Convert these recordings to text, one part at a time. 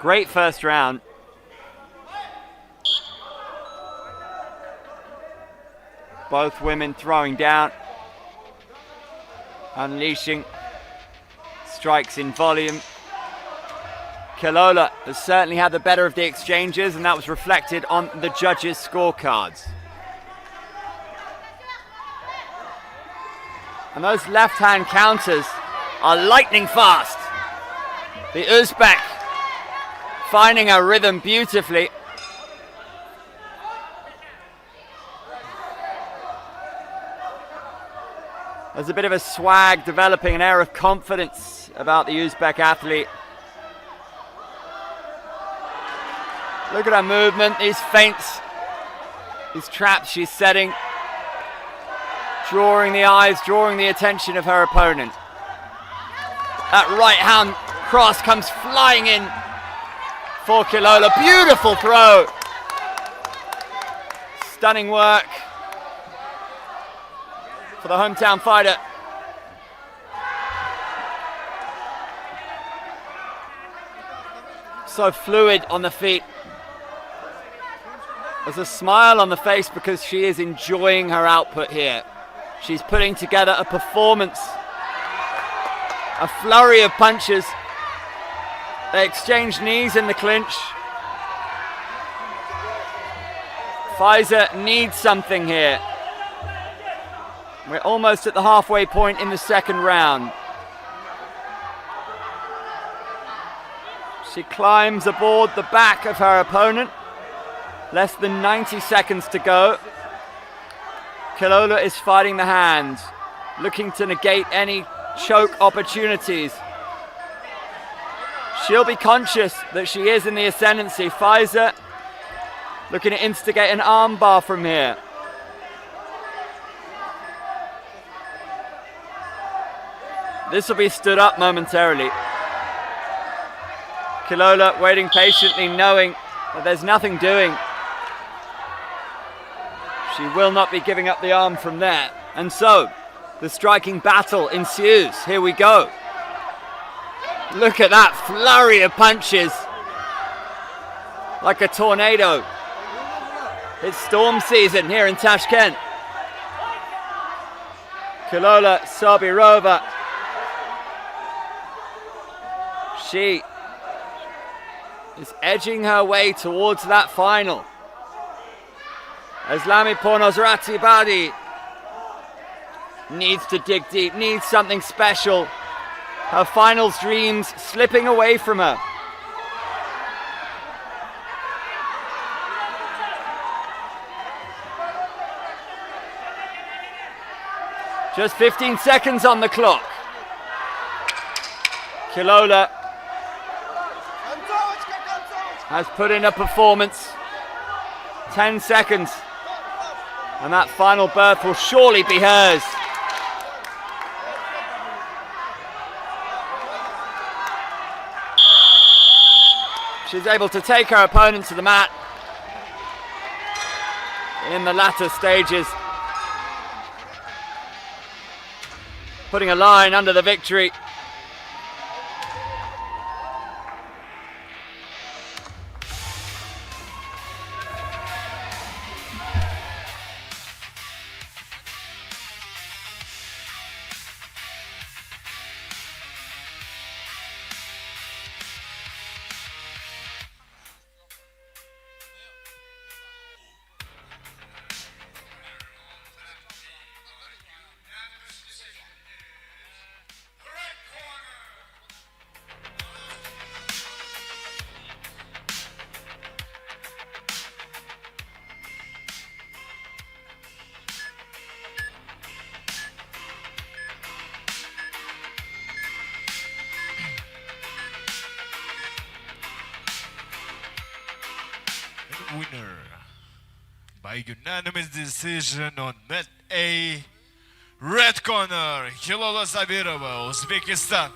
Great first round. Both women throwing down, unleashing strikes in volume. Khilola has certainly had the better of the exchanges, and that was reflected on the judges' scorecards. And those left-hand counters are lightning fast. The Uzbek finding a rhythm beautifully. There's a bit of a swag developing, an air of confidence about the Uzbek athlete. Look at her movement, these feints, these traps she's setting, drawing the eyes, drawing the attention of her opponent. That right hand cross comes flying in for Khilola. Beautiful throw. Stunning work for the hometown fighter. So fluid on the feet. There's a smile on the face because she is enjoying her output here. She's putting together a performance. A flurry of punches. They exchange knees in the clinch. Faezeh needs something here. We're almost at the halfway point in the second round. She climbs aboard the back of her opponent. Less than 90 seconds to go. Khilola is fighting the hands, looking to negate any choke opportunities. She'll be conscious that she is in the ascendancy. Faezeh looking to instigate an armbar from here. This will be stood up momentarily. Khilola waiting patiently, knowing that there's nothing doing. She will not be giving up the arm from there. And so, the striking battle ensues. Here we go. Look at that flurry of punches. Like a tornado. It's storm season here in Tashkent. Khilola Sobirova. She is edging her way towards that final. Islami Pornozrati Badi needs to dig deep, needs something special. Her finals dreams slipping away from her. Just 15 seconds on the clock. Khilola has put in a performance. 10 seconds. And that final berth will surely be hers. She's able to take her opponent to the mat in the latter stages. Putting a line under the victory. Winner by unanimous decision on Mat A, red corner, Khilola Sobirova, Uzbekistan.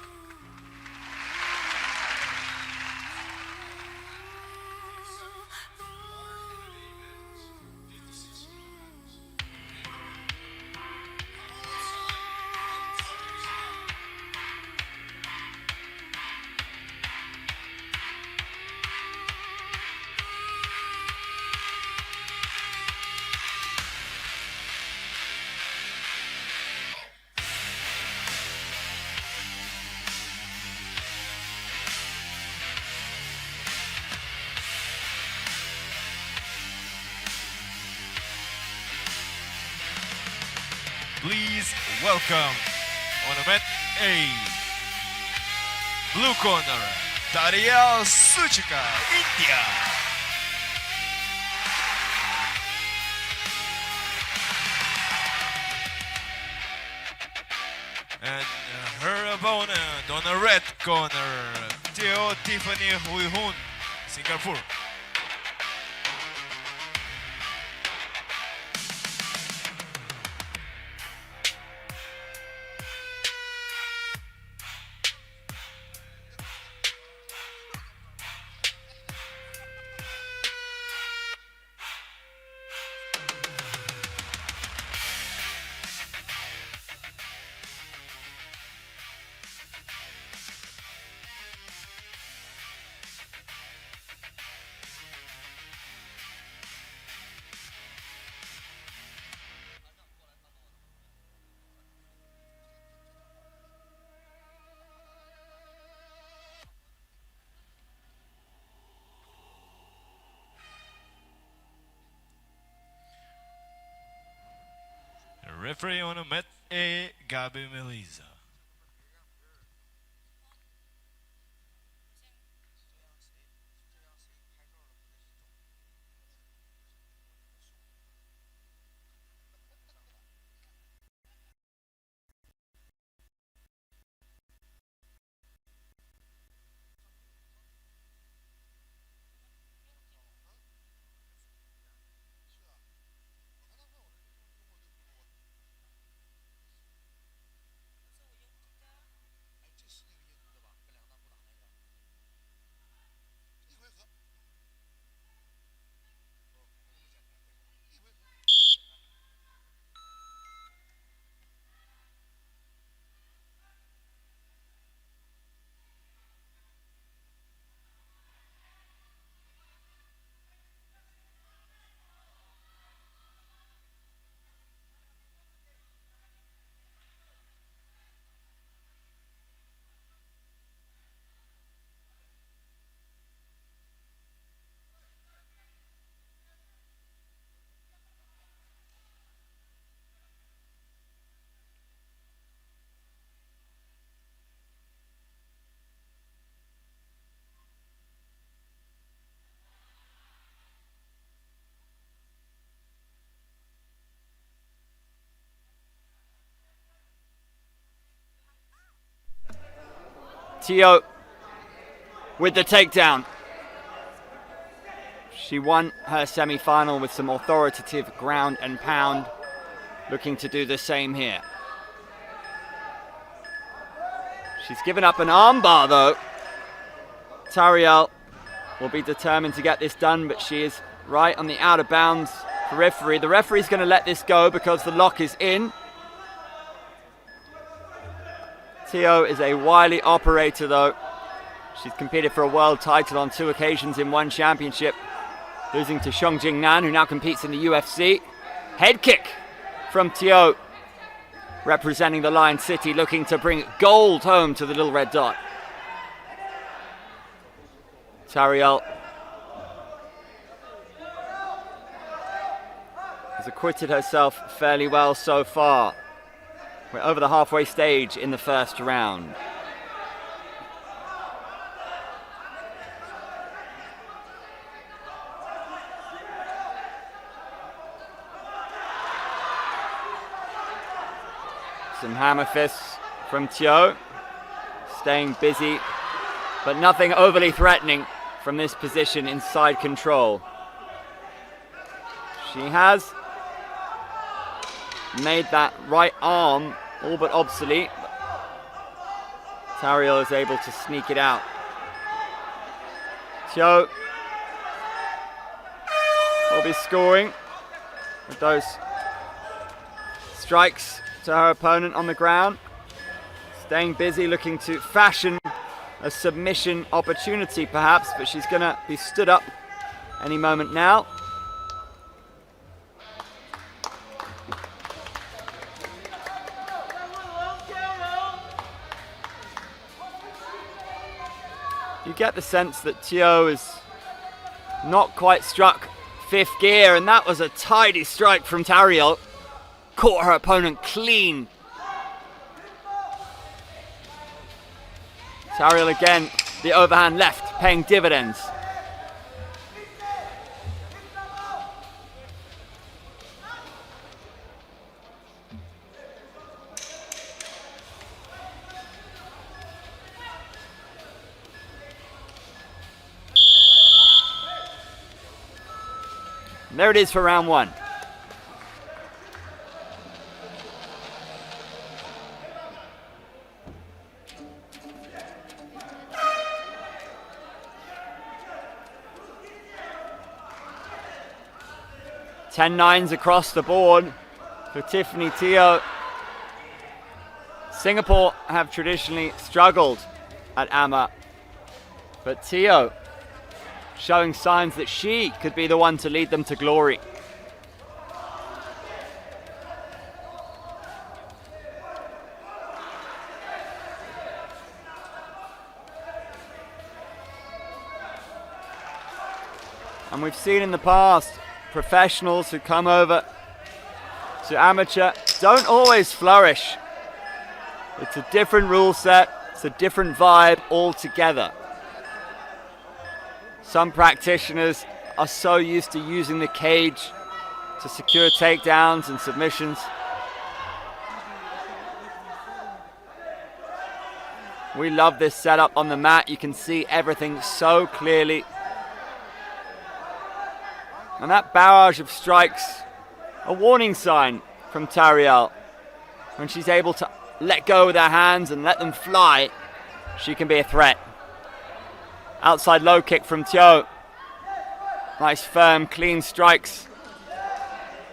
Please welcome on the mat A, blue corner, Taryal Suchika, India. And her opponent on the red corner, Tiffany Teo, Singapore. Referee on the mat A, Gabi Melisa. Teo with the takedown. She won her semi-final with some authoritative ground and pound, looking to do the same here. She's given up an armbar though. Taryal will be determined to get this done, but she is right on the out of bounds periphery. The referee's going to let this go because the lock is in. Teo is a wily operator though. She's competed for a world title on 2 occasions in one championship, losing to Xiong Jingnan, who now competes in the UFC. Head kick from Teo, representing the Lion City, looking to bring gold home to the little red dot. Taryal has acquitted herself fairly well so far. We're over the halfway stage in the first round. Some hammer fists from Teo, staying busy, but nothing overly threatening from this position inside control. She has made that right arm all but obsolete. Taryal is able to sneak it out. Teo will be scoring with those strikes to her opponent on the ground. Staying busy, looking to fashion a submission opportunity perhaps, but she's going to be stood up any moment now. You get the sense that Teo is not quite struck 5th gear, and that was a tidy strike from Taryal. caught her opponent clean. Taryal again, the overhand left, paying dividends. There it is for round one. Ten nines across the board for Tiffany Teo. Singapore have traditionally struggled at AMMA, but Teo showing signs that she could be the one to lead them to glory. And we've seen in the past professionals who come over to amateur don't always flourish. It's a different rule set, it's a different vibe altogether. Some practitioners are so used to using the cage to secure takedowns and submissions. We love this setup on the mat. You can see everything so clearly. And that barrage of strikes, a warning sign from Taryal. When she's able to let go with her hands and let them fly, she can be a threat. Outside low kick from Teo. Nice firm, clean strikes.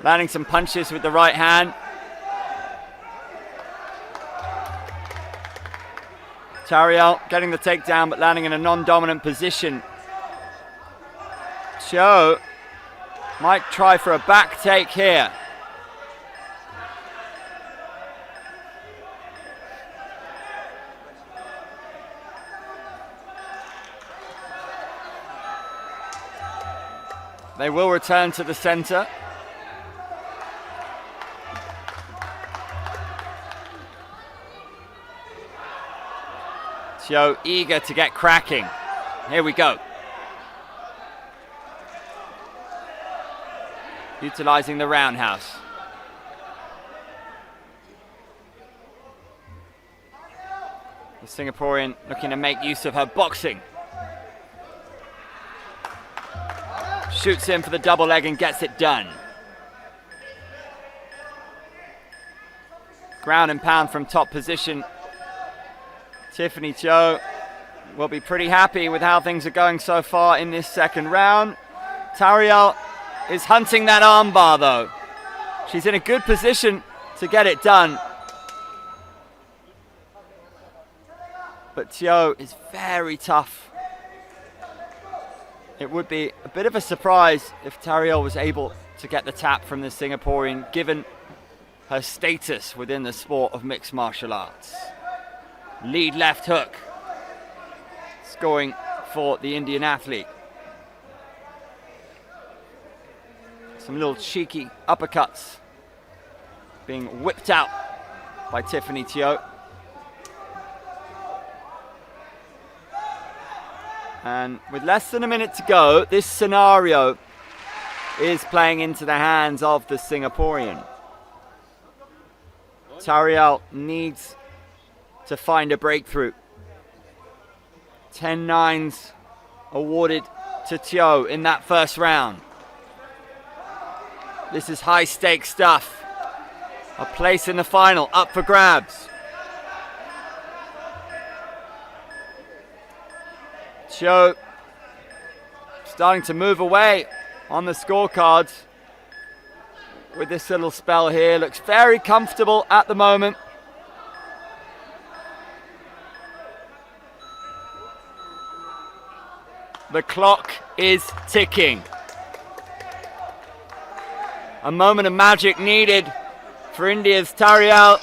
Landing some punches with the right hand. Taryal getting the takedown but landing in a non-dominant position. Teo might try for a back take here. They will return to the center. Teo eager to get cracking. Here we go. Utilizing the roundhouse. The Singaporean looking to make use of her boxing. Shoots in for the double leg and gets it done. Ground and pound from top position. Tiffany Teo will be pretty happy with how things are going so far in this second round. Taryal is hunting that armbar though. She's in a good position to get it done. But Teo is very tough. It would be a bit of a surprise if Taryal was able to get the tap from the Singaporean, given her status within the sport of mixed martial arts. Lead left hook, scoring for the Indian athlete. Some little cheeky uppercuts being whipped out by Tiffany Teo. And with less than a minute to go, this scenario is playing into the hands of the Singaporean. Taryal needs to find a breakthrough. 10 nines awarded to Teo in that first round. This is high stakes stuff. A place in the final up for grabs. Teo starting to move away on the scorecards with this little spell here. Looks very comfortable at the moment. The clock is ticking. A moment of magic needed for India's Taryal.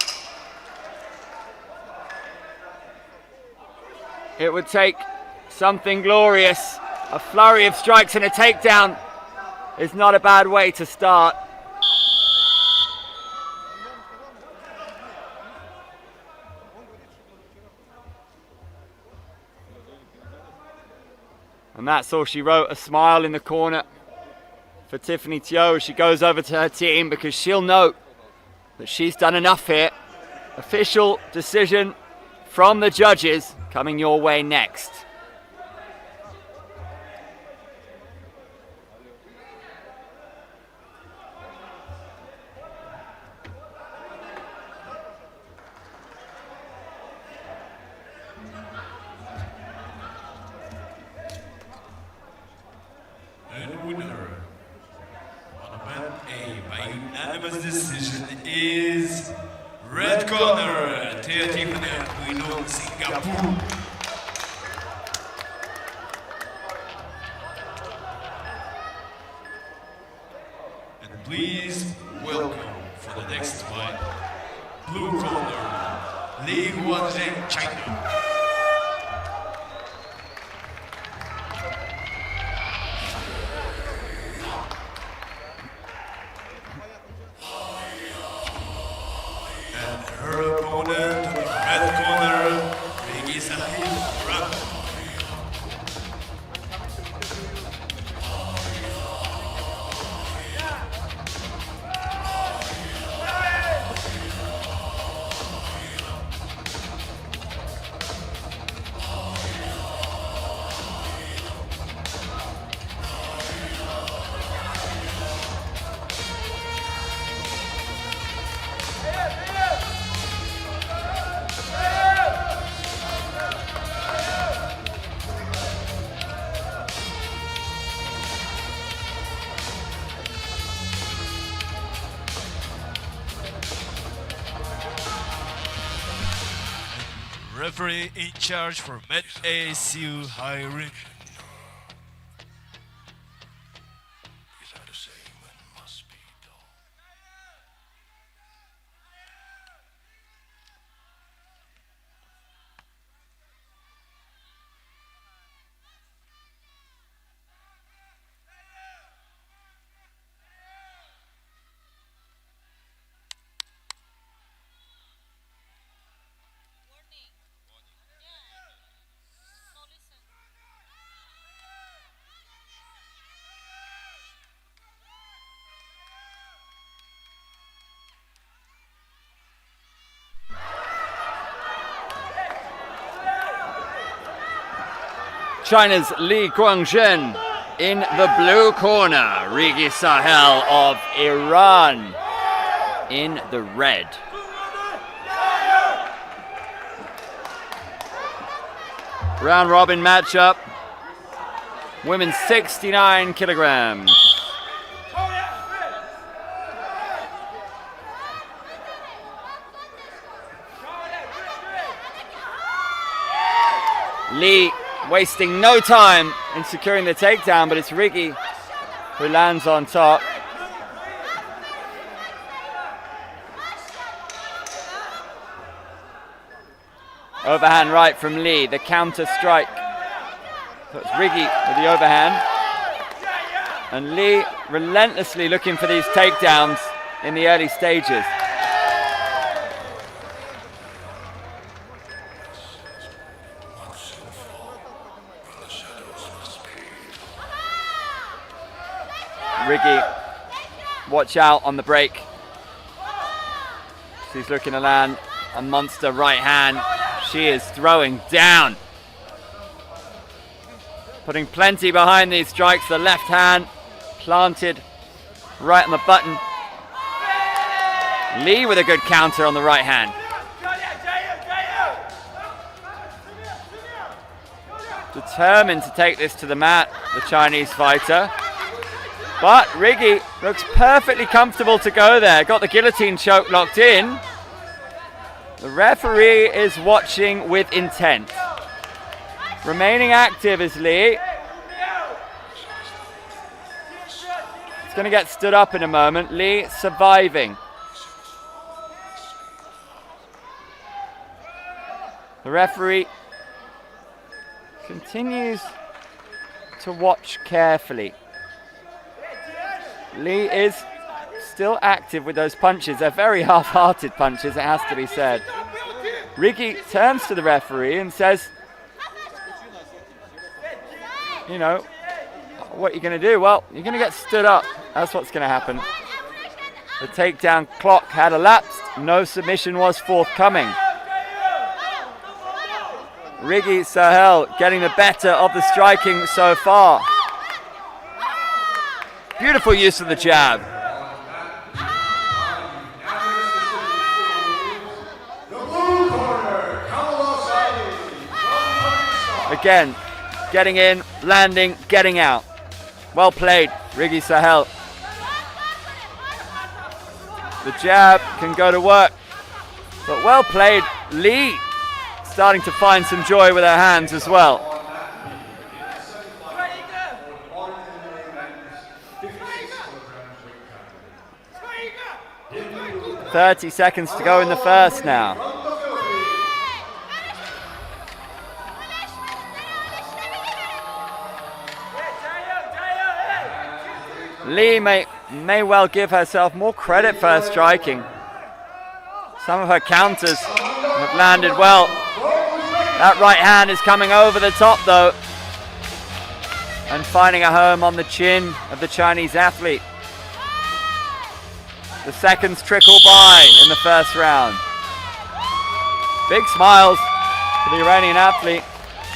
It would take something glorious. A flurry of strikes and a takedown is not a bad way to start. And that's all she wrote, a smile in the corner for Tiffany Teo as she goes over to her team, because she'll know that she's done enough here. Official decision from the judges coming your way next. And winner on event A by unanimous decision is red corner, Tiffany Teo, Singapore. And please welcome for the next fight, blue corner, Guangzhen, China. Her opponent, red corner, Rigi Sahel, Marat. Referee in charge for Met A, Siu Hai Rin. China's Li Guangzhen in the blue corner. Rigi Sahel of Iran in the red. Round robin matchup. Women's 69 kilograms. Li wasting no time in securing the takedown, but it's Rigi who lands on top. Overhand right from Li, the counter strike. So it's Rigi with the overhand. And Li relentlessly looking for these takedowns in the early stages. Rigi, watch out on the break. She's looking to land a monster right hand. She is throwing down. Putting plenty behind these strikes. The left hand planted right on the button. Li with a good counter on the right hand. Determined to take this to the mat, the Chinese fighter. But Rigi looks perfectly comfortable to go there. Got the guillotine choke locked in. The referee is watching with intent. Remaining active is Li. He's going to get stood up in a moment. Li surviving. The referee continues to watch carefully. Li is still active with those punches. They're very half-hearted punches, it has to be said. Rigi turns to the referee and says, you know, what are you going to do? Well, you're going to get stood up. That's what's going to happen. The takedown clock had elapsed. No submission was forthcoming. Rigi Sahel getting the better of the striking so far. Beautiful use of the jab. Again, getting in, landing, getting out. Well played, Rigi Sahel. The jab can go to work, but well played. Lee starting to find some joy with her hands as well. 30 seconds to go in the first now. Lee may well give herself more credit for her striking. Some of her counters have landed well. That right hand is coming over the top though, and finding a home on the chin of the Chinese athlete. The seconds trickle by in the first round. Big smiles for the Iranian athlete.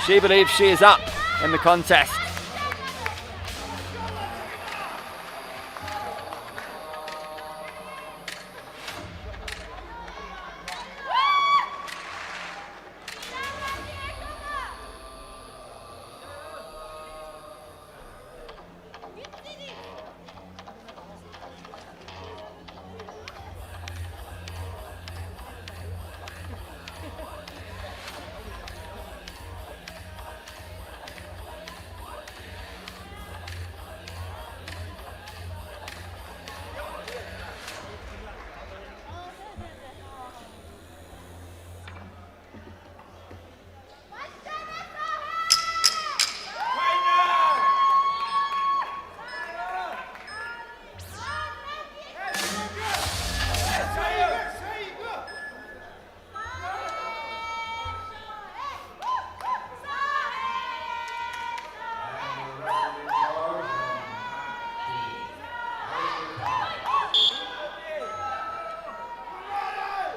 She believes she is up in the contest.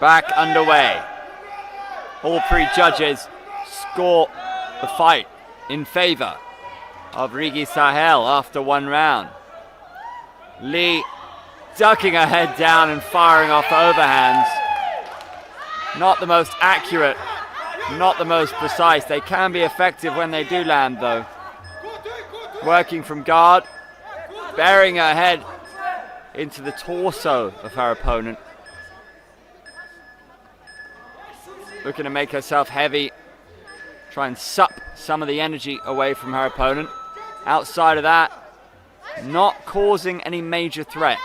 Back underway. All three judges score the fight in favor of Rigi Sahel after one round. Lee ducking her head down and firing off overhands. Not the most accurate, not the most precise. They can be effective when they do land though. Working from guard, burying her head into the torso of her opponent. Looking to make herself heavy, try and sup some of the energy away from her opponent. Outside of that, not causing any major threat.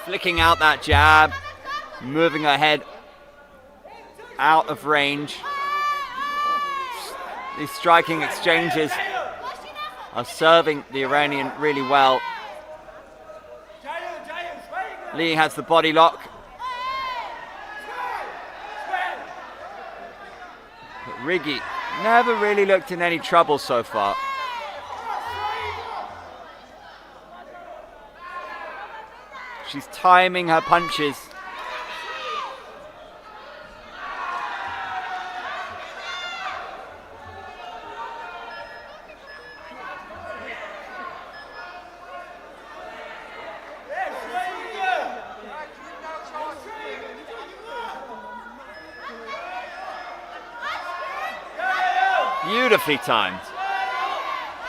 Flicking out that jab, moving her head out of range. These striking exchanges are serving the Iranian really well. Lee has the body lock. But Rigi never really looked in any trouble so far. She's timing her punches. Beautifully timed.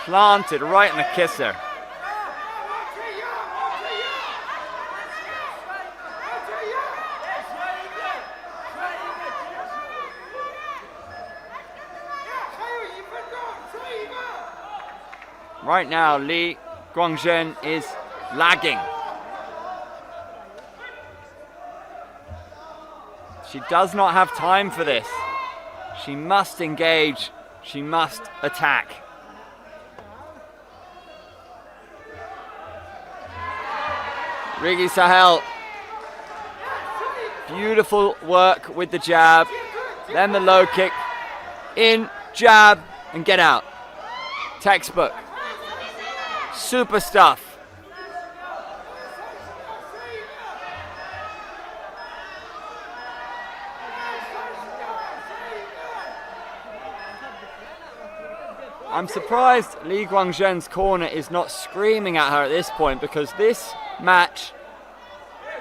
Planted right in the kisser. Right now, Guangzhen is lagging. She does not have time for this. She must engage. She must attack. Rigi Sahel Beautiful work with the jab. Then the low kick. In, jab, and get out. Textbook. Super stuff. I'm surprised Li Guangzhen's corner is not screaming at her at this point, because this match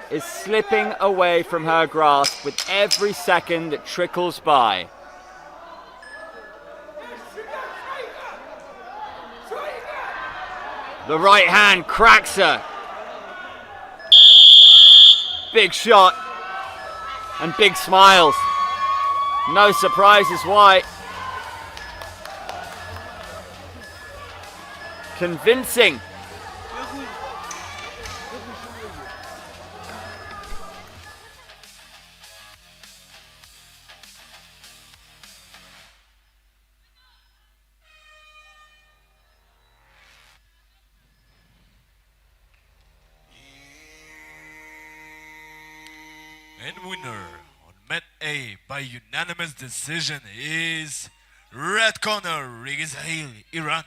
is slipping away from her grasp with every second it trickles by. The right hand cracks her. Big shot and big smiles. No surprises why. Convincing. And winner on Mat A by unanimous decision is red corner, Rigi Sahel, Iran.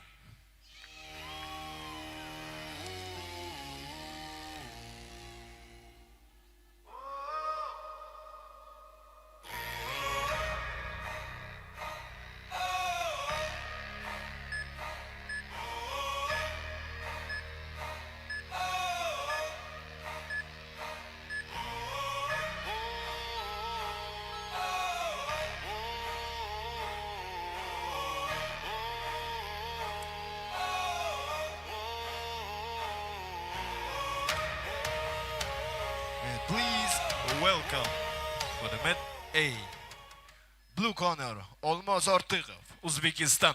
Please welcome for the Mat A, blue corner, Olmos Ortikov, Uzbekistan.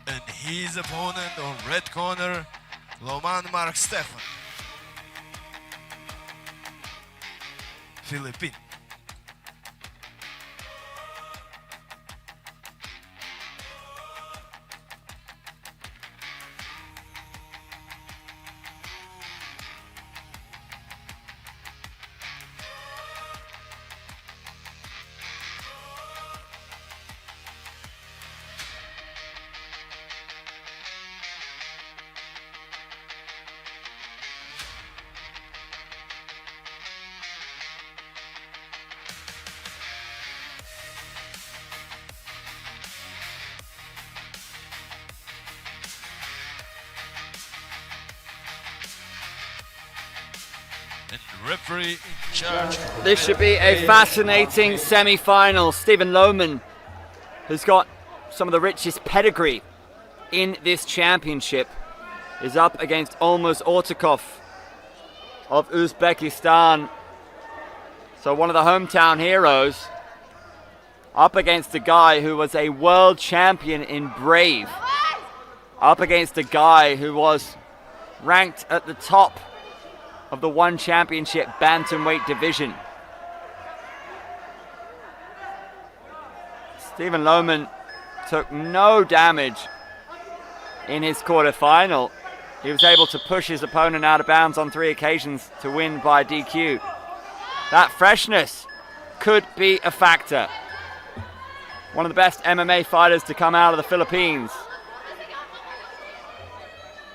And his opponent on red corner, Loman Mark Stefan, Philippines. And referee in charge. This should be a fascinating semi-final. Stephen Loman has got some of the richest pedigree in this championship. Is up against Olmos Ortikov of Uzbekistan. So one of the hometown heroes up against a guy who was a world champion in Brave. Up against a guy who was ranked at the top of the One Championship bantamweight division. Stephen Loman took no damage in his quarterfinal. He was able to push his opponent out of bounds on 3 occasions to win by DQ. That freshness could be a factor. One of the best MMA fighters to come out of the Philippines.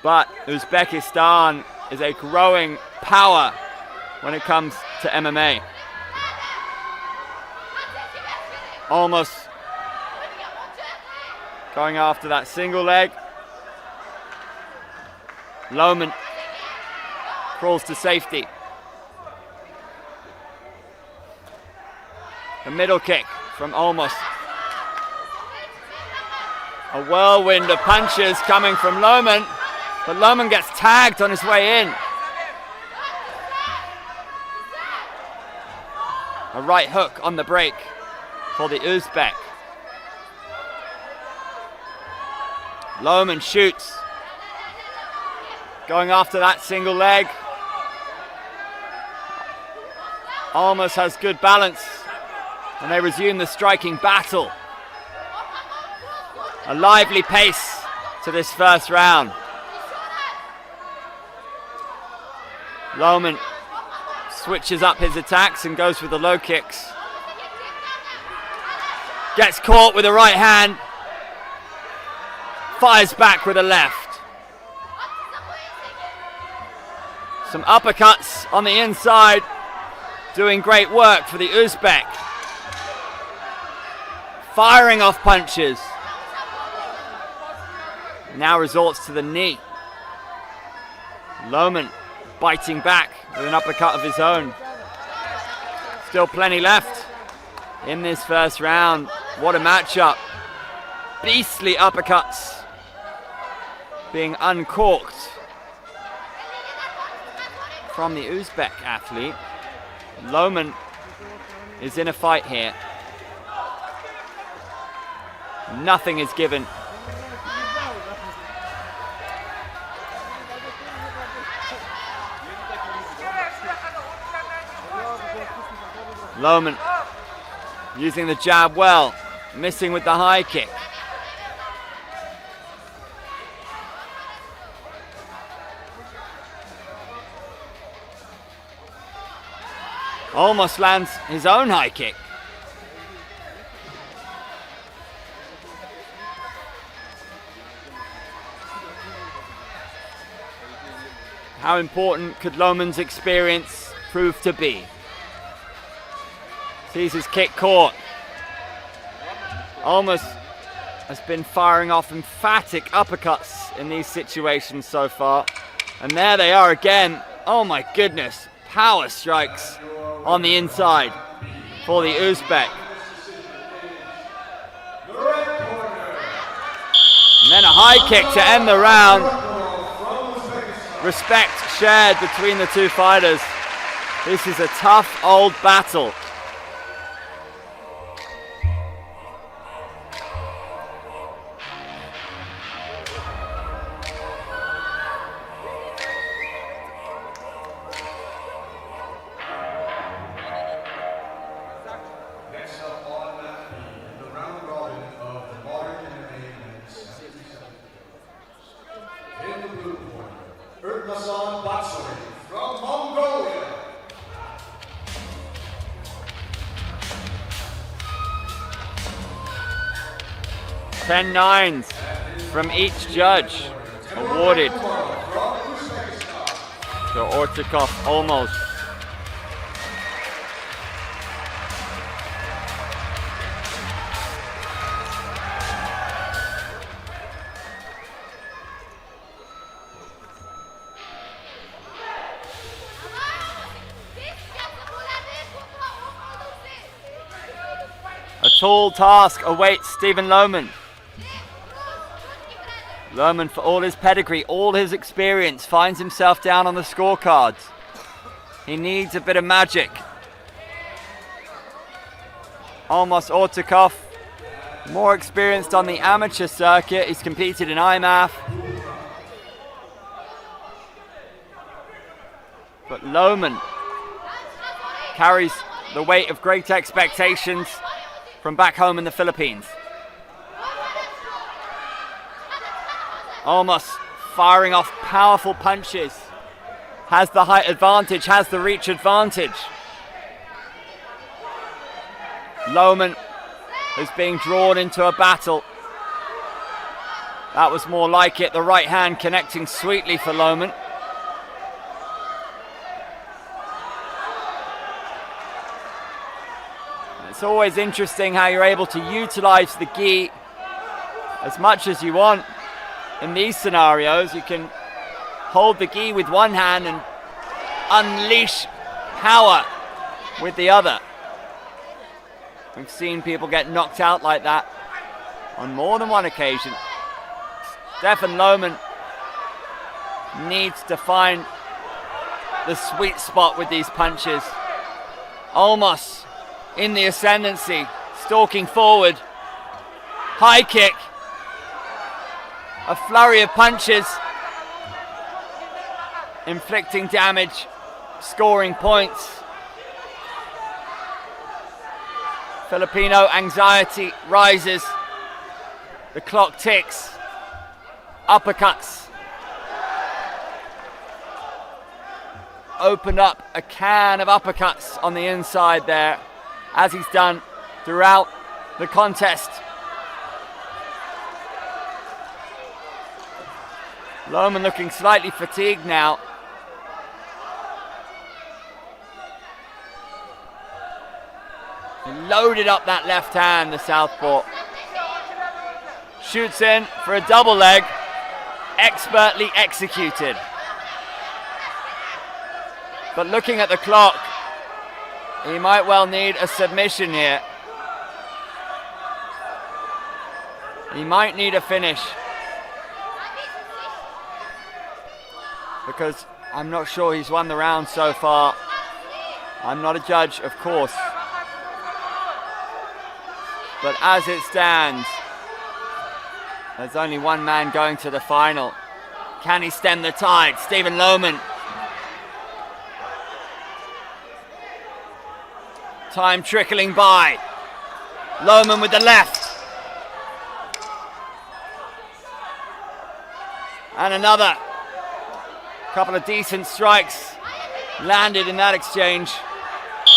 But Uzbekistan is a growing power when it comes to MMA. Almost going after that single leg. Loman crawls to safety. The middle kick from Olmos. A whirlwind of punches coming from Loman, but Loman gets tagged on his way in. A right hook on the break for the Uzbek. Loman shoots. Going after that single leg. Olmos has good balance. And they resume the striking battle. A lively pace to this first round. Loman switches up his attacks and goes for the low kicks. Gets caught with a right hand. Fires back with a left. Some uppercuts on the inside. Doing great work for the Uzbek. Firing off punches. Now resorts to the knee. Loman biting back with an uppercut of his own. Still plenty left in this first round. What a matchup. Beastly uppercuts being uncorked from the Uzbek athlete. Loman is in a fight here. Nothing is given. Loman using the jab well, missing with the high kick. Almost lands his own high kick. How important could Loman's experience prove to be? Sees his kick caught. Olmos has been firing off emphatic uppercuts in these situations so far. And there they are again. Oh my goodness. Power strikes on the inside for the Uzbek. And then a high kick to end the round. Respect shared between the two fighters. This is a tough old battle. From Mongolia. 10 nines from each judge awarded to Ortikov Olmos. A tall task awaits Stephen Loman. Loman, for all his pedigree, all his experience, finds himself down on the scorecards. He needs a bit of magic. Olmos Ortikov, more experienced on the amateur circuit. He's competed in IMMA. But Loman carries the weight of great expectations from back home in the Philippines. Olmos firing off powerful punches, has the height advantage, has the reach advantage. Loman is being drawn into a battle. That was more like it, the right hand connecting sweetly for Loman. It's always interesting how you're able to utilize the gi as much as you want. In these scenarios, you can hold the gi with one hand and unleash power with the other. We've seen people get knocked out like that on more than one occasion. Stephen Loman needs to find the sweet spot with these punches. Olmos in the ascendancy, stalking forward. High kick. A flurry of punches, inflicting damage, scoring points. Filipino anxiety rises. The clock ticks. Uppercuts. Opened up a can of uppercuts on the inside there, as he's done throughout the contest. Loman looking slightly fatigued now. He loaded up that left hand, the southpaw. Shoots in for a double leg, expertly executed. But looking at the clock, he might well need a submission here. He might need a finish. Because I'm not sure he's won the round so far. I'm not a judge, of course. But as it stands, there's only one man going to the final. Can he stem the tide? Stephen Loman. Time trickling by. Loman with the left. And another. Couple of decent strikes landed in that exchange.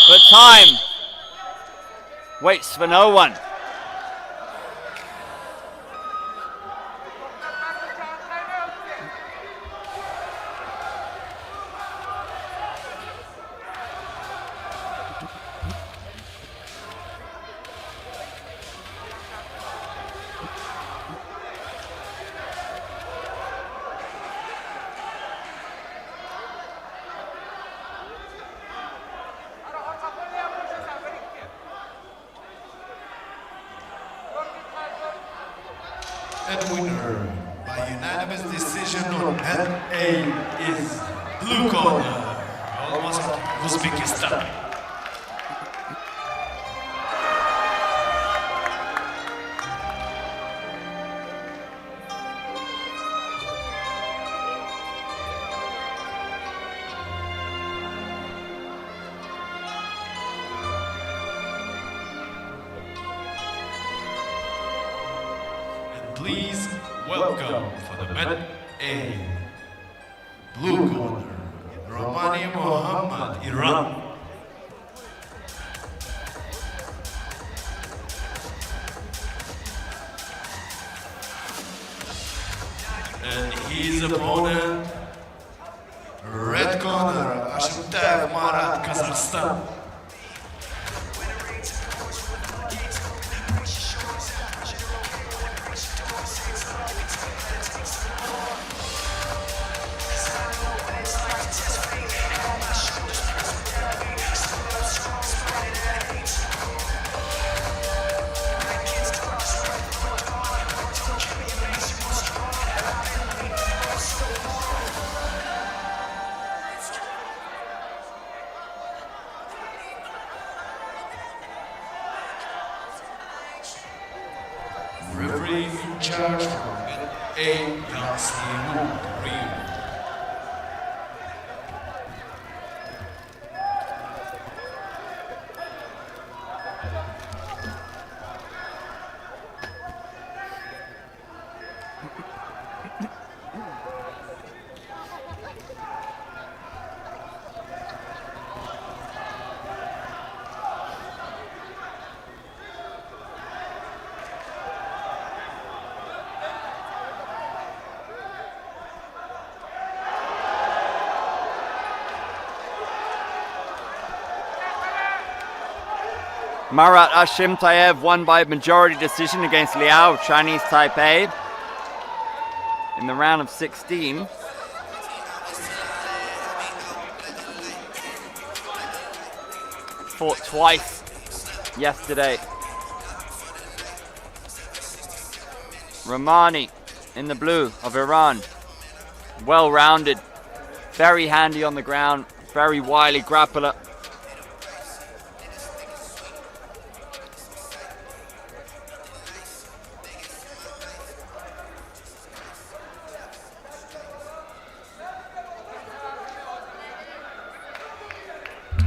But time waits for no one. And winner by unanimous decision on Mat A is blue corner, Olmos, Uzbekistan. Please welcome for the Mat A, blue corner, Romani Mohammad, Iran. And his opponent, red corner, Ashimtayev, Marat, Kazakhstan. Referee in charge from Mat A, Yusupov, Rio. Marat Ashimtayev won by majority decision against Liao of Chinese Taipei in the round of 16. Fought twice yesterday. Romani in the blue of Iran. Well-rounded, very handy on the ground, very wily grappler.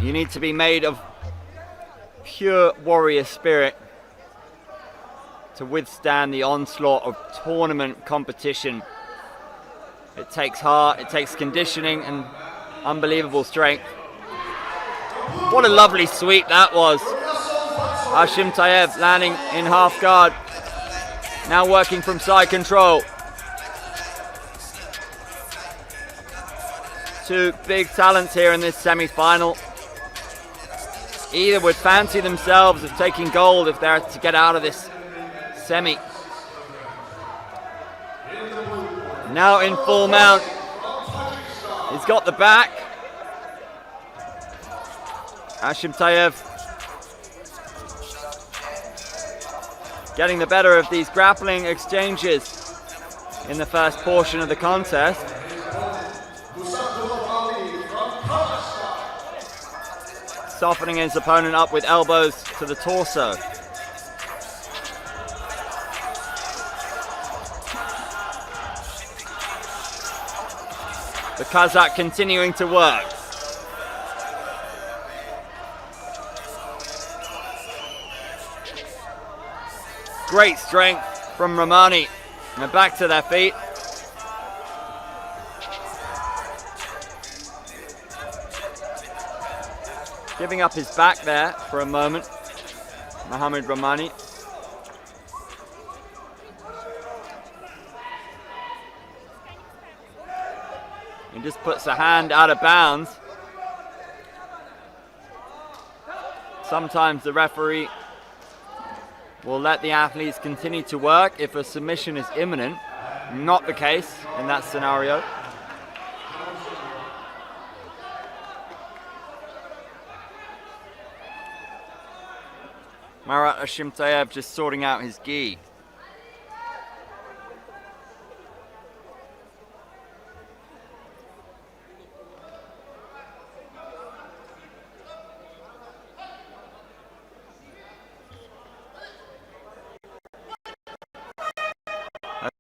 You need to be made of pure warrior spirit to withstand the onslaught of tournament competition. It takes heart, it takes conditioning and unbelievable strength. What a lovely sweep that was. Ashimtayev landing in half guard. Now working from side control. Two big talents here in this semi-final. Either would fancy themselves of taking gold if they're to get out of this semi. Now in full mount. He's got the back. Ashimtayev getting the better of these grappling exchanges in the first portion of the contest. Softening his opponent up with elbows to the torso. The Kazakh continuing to work. Great strength from Romani. And back to their feet. Giving up his back there for a moment, Mohammad Romani. He just puts a hand out of bounds. Sometimes the referee will let the athletes continue to work if a submission is imminent. Not the case in that scenario. Marat Ashimtayev just sorting out his gi.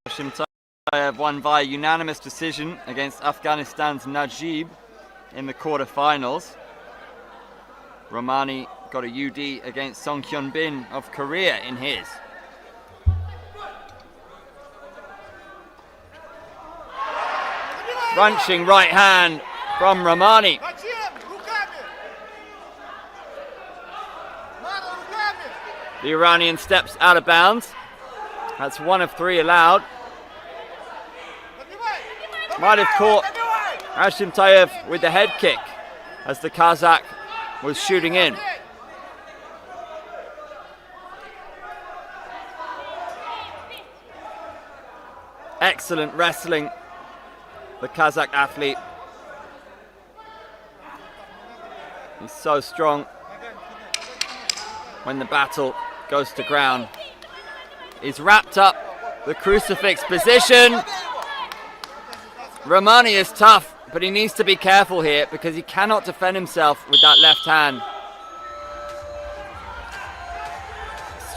Ashimtayev won via unanimous decision against Afghanistan's Najib in the quarterfinals. Romani got a UD against Song Hyun Bin of Korea in his. Crunching right hand from Romani. The Iranian steps out of bounds. That's one of three allowed. Might have caught Ashimtayev with the head kick as the Kazakh was shooting in. Excellent wrestling, the Kazakh athlete. He's so strong when the battle goes to ground. He's wrapped up the crucifix position. Romani is tough, but he needs to be careful here because he cannot defend himself with that left hand.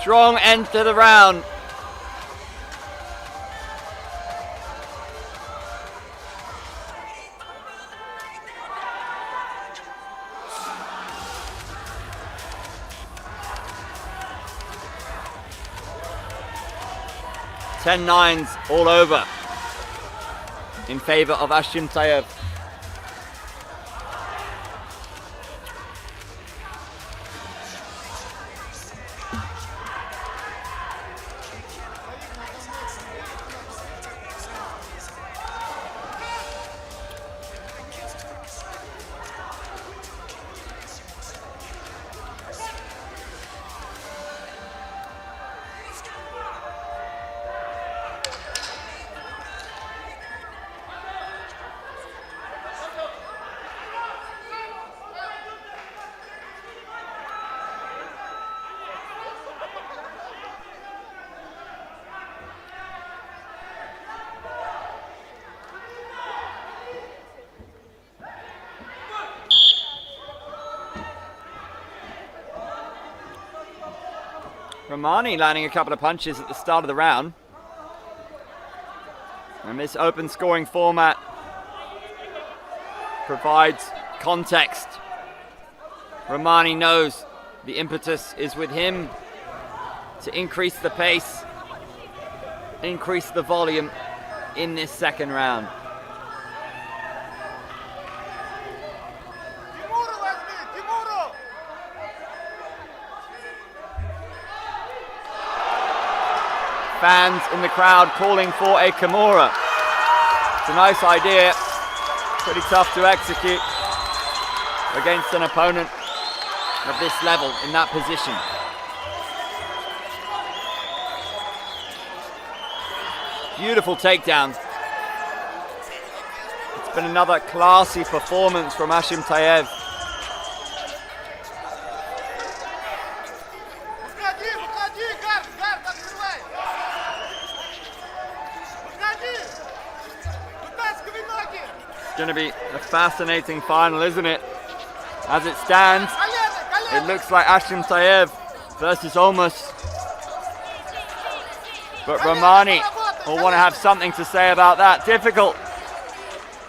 Strong end to the round. Ten nines all over in favor of Ashimtayev. Romani landing a couple of punches at the start of the round. And this open scoring format provides context. Romani knows the impetus is with him to increase the pace increase the volume in this second round. Fans in the crowd calling for a Kimura. It's a nice idea, pretty tough to execute against an opponent of this level in that position. Beautiful takedown. It's been another classy performance from Ashimtayev. It's going to be a fascinating final, isn't it? As it stands, it looks like Ashimtayev versus Olmos. But Romani will want to have something to say about that. Difficult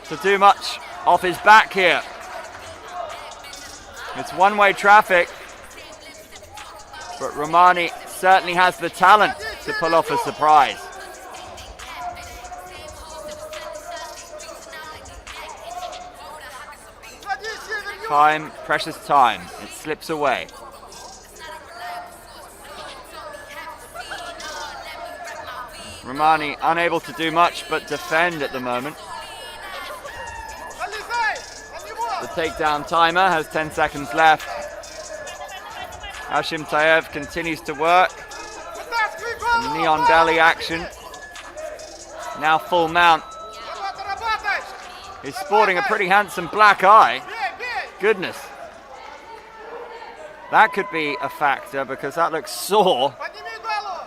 to do much off his back here. It's one-way traffic. But Romani certainly has the talent to pull off a surprise. Time, precious time. It slips away. Romani unable to do much but defend at the moment. The takedown timer has 10 seconds left. Ashimtayev continues to work. Neon belly action. Now full mount. He's sporting a pretty handsome black eye. Goodness. That could be a factor because that looks sore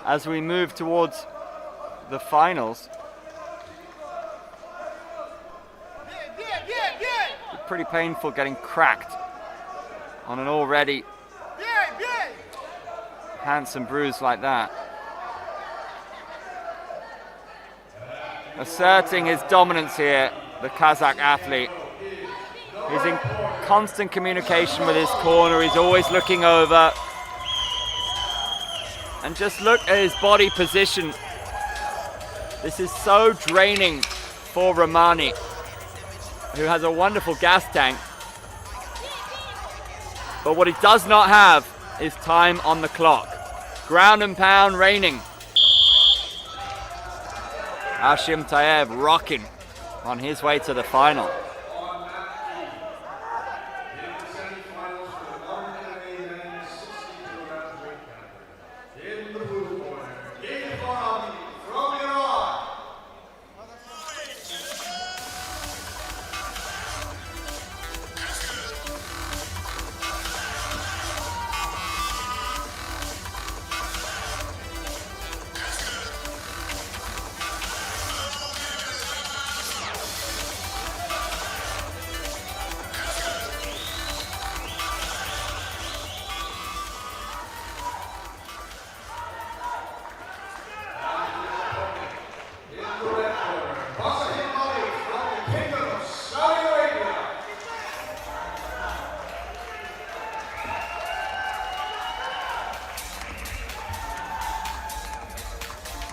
as we move towards the finals. Pretty painful getting cracked on an already handsome bruise like that. Asserting his dominance here, the Kazakh athlete. He's in constant communication with his corner. He's always looking over. And just look at his body position. This is so draining for Romani, who has a wonderful gas tank. But what he does not have is time on the clock. Ground and pound reigning. Ashimtayev rocking on his way to the final.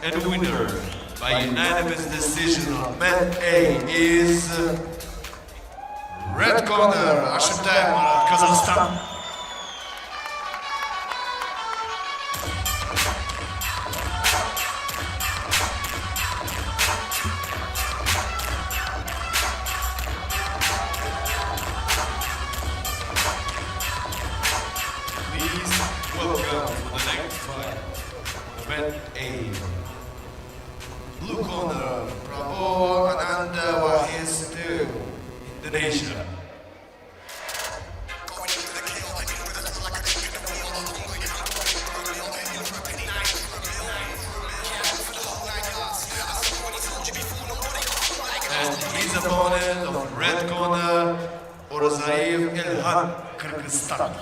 And the winner by unanimous decision on mat A is red corner, Ashimtayev, Marat, Kazakhstan. Please welcome for the next fight, mat A. Blue corner, Prabowo, Ananda, Indonesia. And his opponent of red corner, Orozaliev, Elkhan, Kyrgyzstan.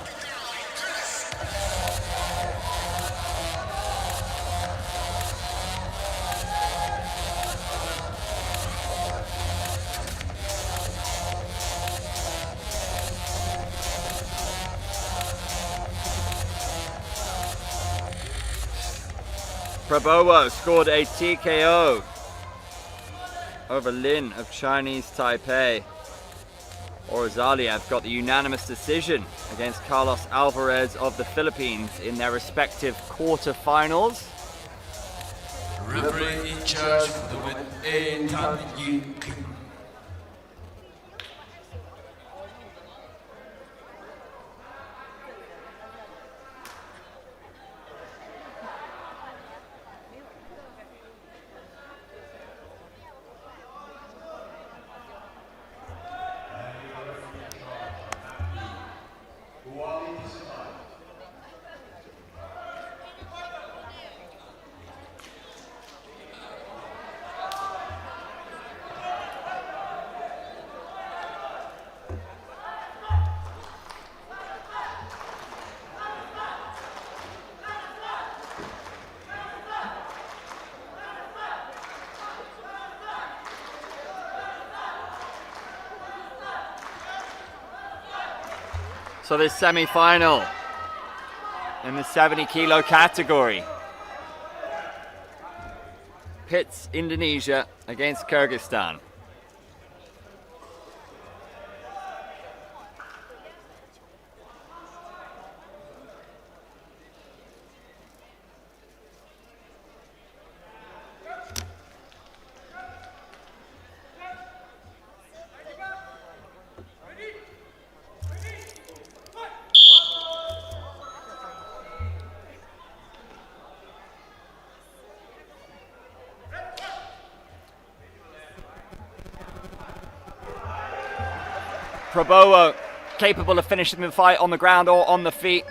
Prabowo scored a TKO over Lin of Chinese Taipei. Orozaliev got the unanimous decision against Carlos Alvarez of the Philippines in their respective quarterfinals. Referee in charge for the win, Elkhan. So this semi-final in the 70 kilo category pits Indonesia against Kyrgyzstan. Prabowo capable of finishing the fight on the ground or on the feet.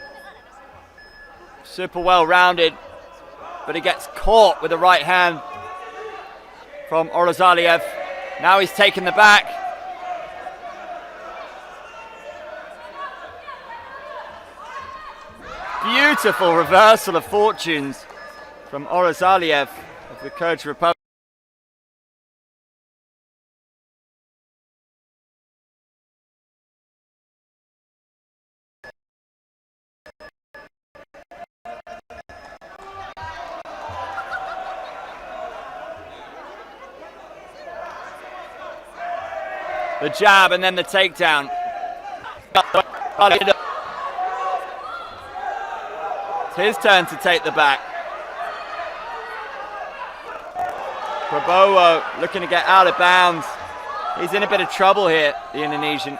Super well rounded, but he gets caught with the right hand from Orozaliev. Now he's taken the back. Beautiful reversal of fortunes from Orozaliev of the Kyrgyz Republic. The jab and then the takedown. It's his turn to take the back. Prabowo looking to get out of bounds. He's in a bit of trouble here, the Indonesian.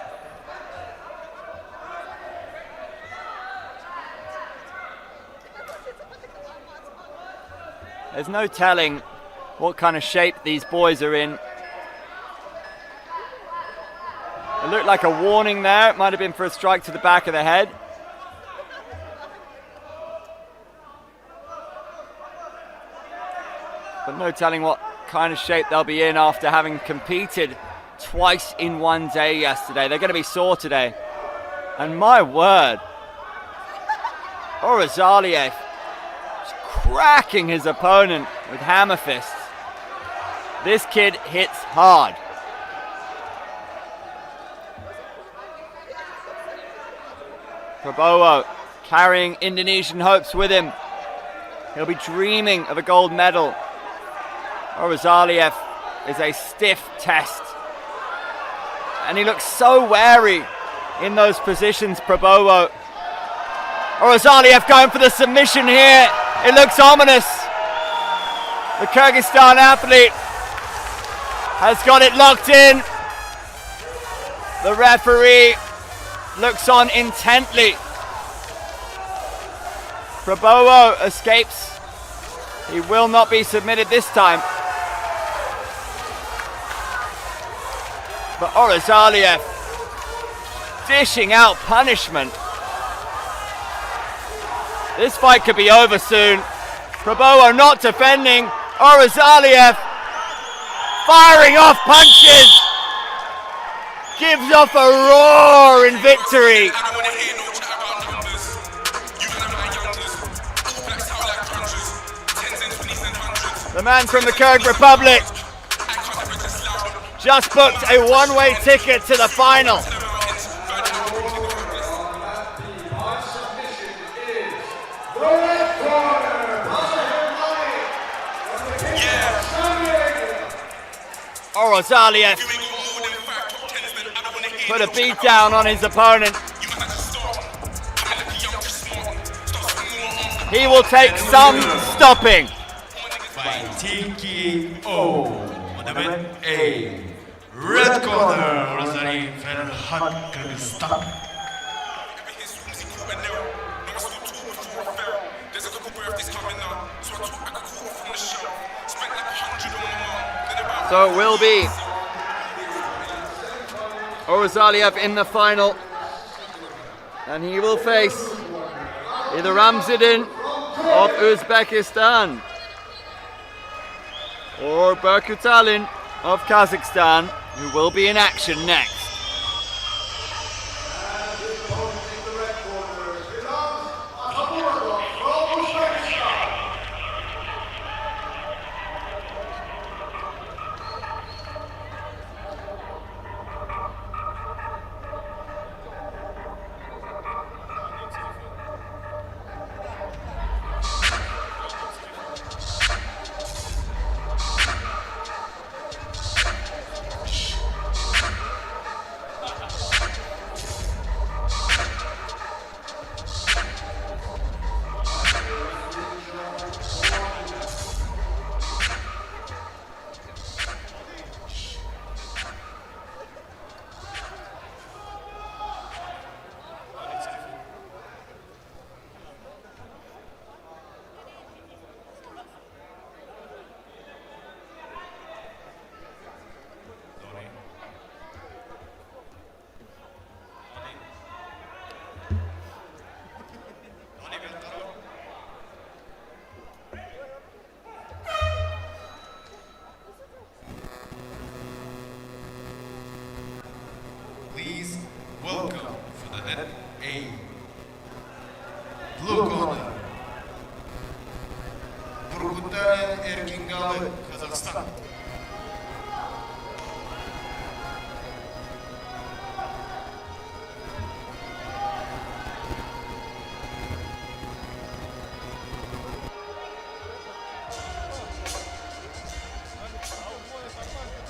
There's no telling what kind of shape these boys are in. It looked like a warning there. It might have been for a strike to the back of the head. But no telling what kind of shape they'll be in after having competed twice in one day yesterday. They're going to be sore today. And my word, Orozaliev is cracking his opponent with hammer fists. This kid hits hard. Prabowo carrying Indonesian hopes with him. He'll be dreaming of a gold medal. Orozaliev is a stiff test. And he looks so wary in those positions, Prabowo. Orozaliev going for the submission here. It looks ominous. The Kyrgyzstan athlete has got it locked in. The referee looks on intently. Prabowo escapes. He will not be submitted this time. But Orozaliev dishing out punishment. This fight could be over soon. Prabowo not defending. Orozaliev firing off punches. Gives off a roar in victory. The man from the Kyrgyz Republic just booked a one-way ticket to the final. Orozaliev put a beat down on his opponent. He will take some stopping. By TKO on event A. Red corner, Orozaliev, Elkhan, Kyrgyzstan. So it will be Orozaliev in the final, and he will face either Ramziddin of Uzbekistan or Burkutalin of Kazakhstan, who will be in action next. Please welcome for the net A. Blue corner. Burkutalin, Yerkingali, Kazakhstan.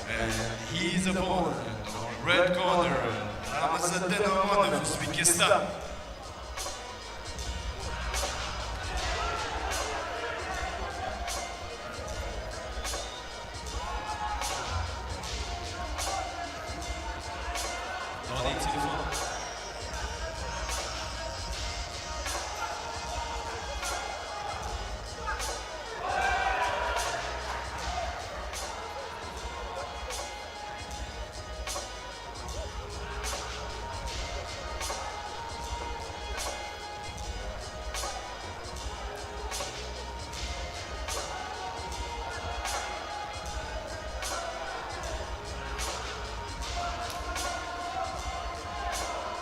And his opponent on red corner, Ramziddin Omonov, Uzbekistan. Donate телефон.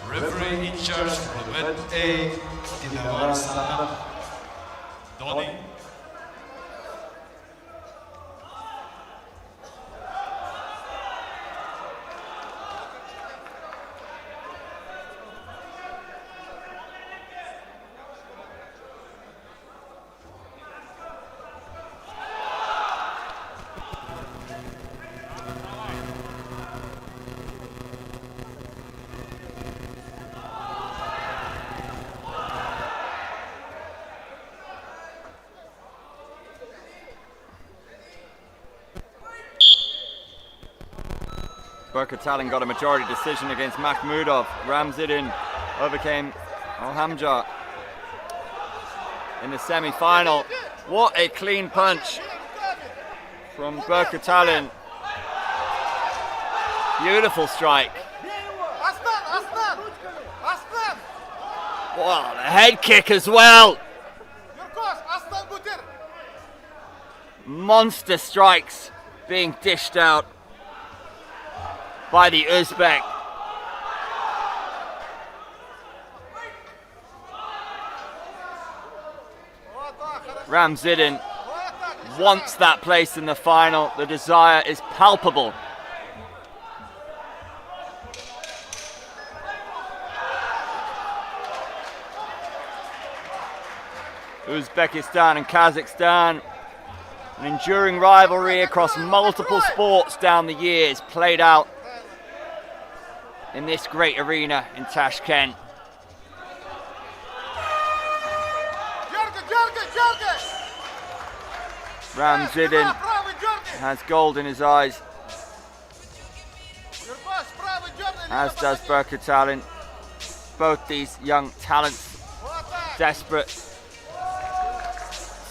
Referee in charge for event A, Ananda. Donnie. Burkutalin got a majority decision against Makhmudov. Ramziddin overcame Mohammad in the semi-final. What a clean punch from Burkutalin. Beautiful strike. Wow, the head kick as well. Monster strikes being dished out by the Uzbek. Ramziddin wants that place in the final. The desire is palpable. Uzbekistan and Kazakhstan An enduring rivalry across multiple sports down the years played out in this great arena in Tashkent. Ramziddin has gold in his eyes, as does Burkutalin. Both these young talents, desperate,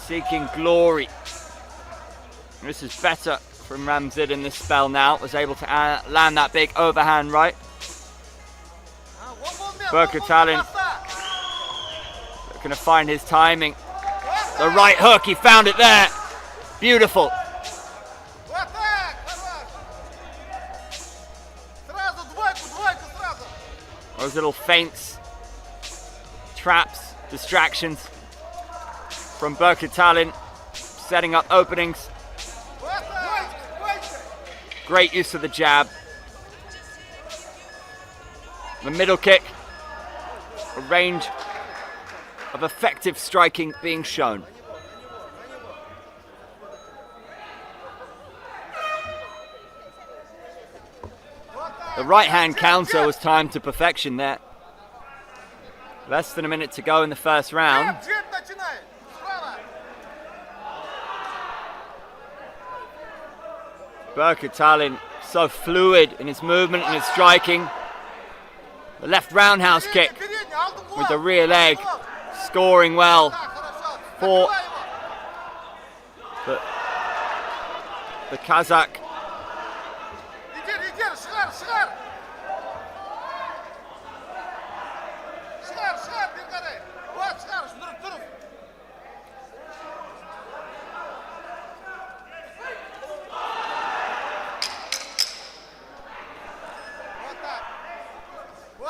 seeking glory. This is better from Ramziddin this spell now. Was able to land that big overhand right. Burkutalin looking to find his timing. The right hook, he found it there. Beautiful. Those little feints, traps, distractions from Burkutalin, setting up openings. Great use of the jab. The middle kick. A range of effective striking being shown. The right hand counter was timed to perfection there. Less than a minute to go in the first round. Burkutalin so fluid in his movement and his striking. The left roundhouse kick with the rear leg, scoring well for the Kazakh.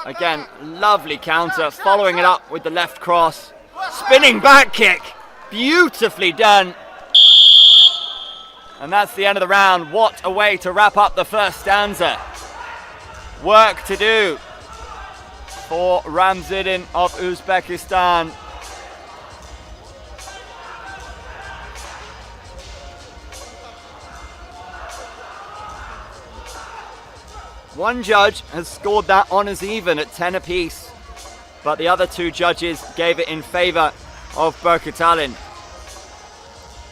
Again, lovely counter, following it up with the left cross. Spinning back kick, beautifully done. And that's the end of the round. What a way to wrap up the first stanza. Work to do for Ramziddin of Uzbekistan. One judge has scored that honours even at 10 apiece, but the other two judges gave it in favour of Burkutalin.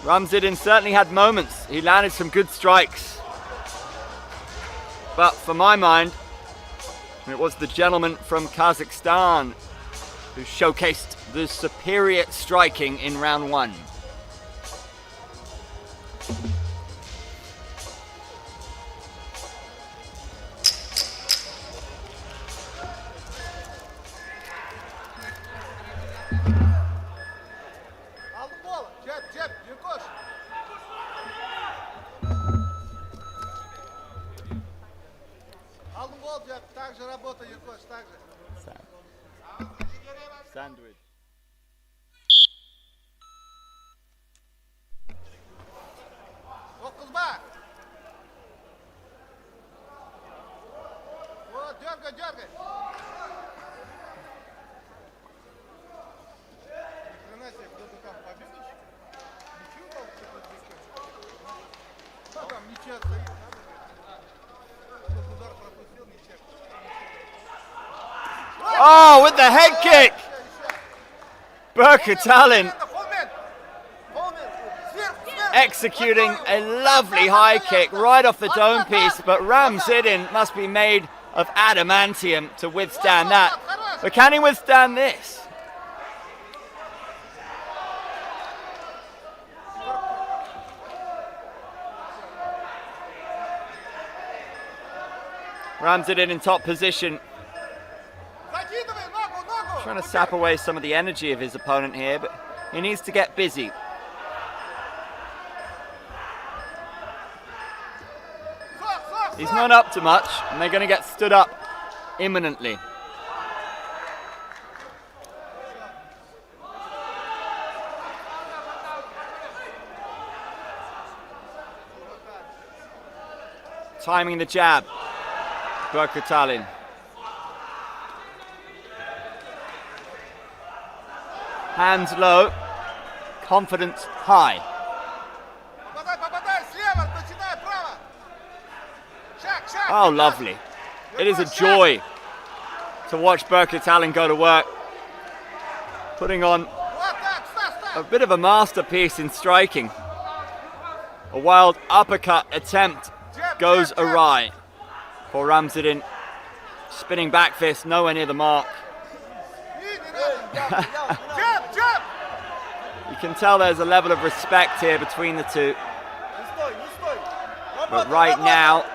Ramziddin certainly had moments. He landed some good strikes. But for my mind, it was the gentleman from Kazakhstan who showcased the superior striking in round one. Sandwich. Oh, with the head kick! Burkutalin executing a lovely high kick right off the dome piece, but Ramziddin must be made of adamantium to withstand that. But can he withstand this? Ramziddin in top position. Trying to sap away some of the energy of his opponent here, but he needs to get busy. He's not up to much, and they're going to get stood up imminently. Timing the jab, Burkutalin. Hands low, confidence high. Oh, lovely. It is a joy to watch Burkutalin go to work, putting on a bit of a masterpiece in striking. A wild uppercut attempt goes awry for Ramziddin. Spinning back fist, nowhere near the mark. You can tell there's a level of respect here between the two. But right now,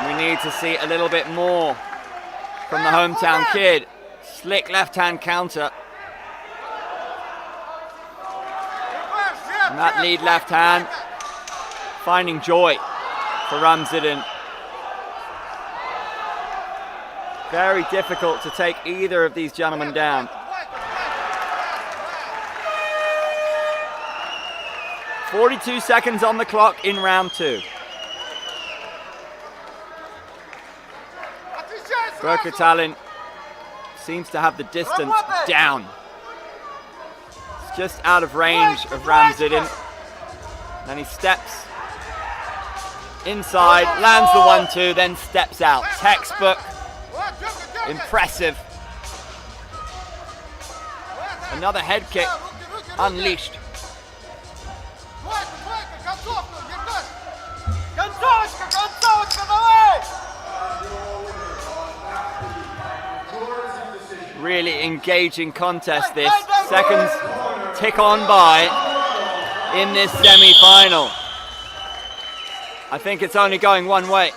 we need to see a little bit more from the hometown kid. Slick left-hand counter. And that lead left hand, finding joy for Ramziddin. Very difficult to take either of these gentlemen down. 42 seconds on the clock in round 2. Burkutalin seems to have the distance down. It's just out of range of Ramziddin. Then he steps inside, lands the 1-2, then steps out. Textbook, impressive. Another head kick unleashed. Really engaging contest this. Seconds tick on by in this semi-final. I think it's only going one way.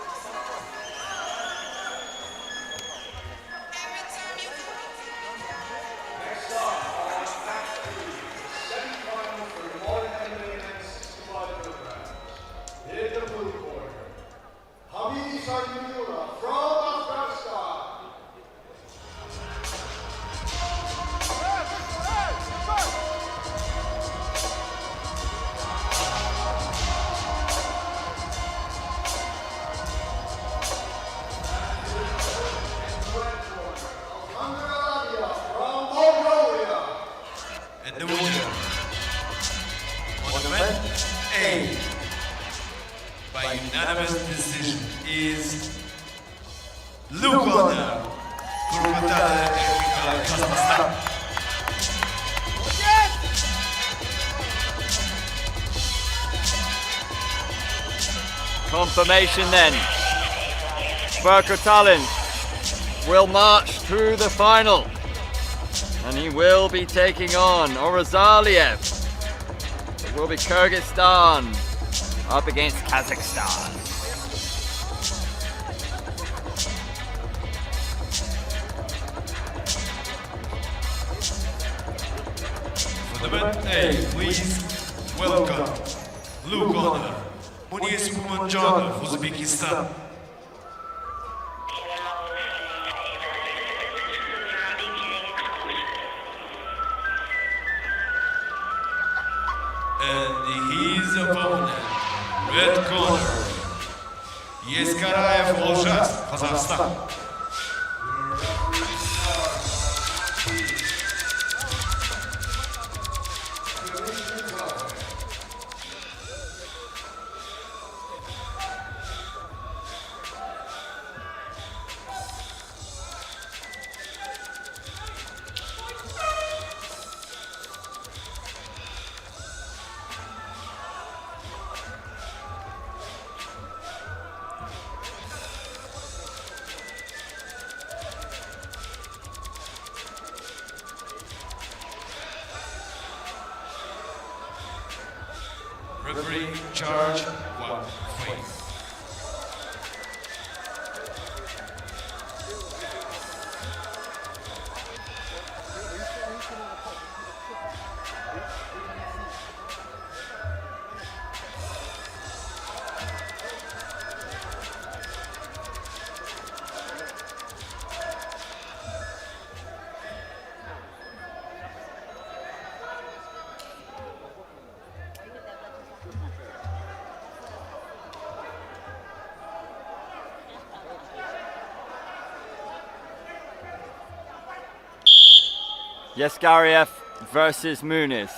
Confirmation then. Burkutalin will march through the final. And he will be taking on Orozaliev. It will be Kyrgyzstan up against Kazakhstan. For the event A, please welcome Loman, Munis of Uzbekistan. And his opponent, red corner, Shakirov, Olmos, Kazakhstan. Referee, charge, 1, fight. Shakirov versus Munis.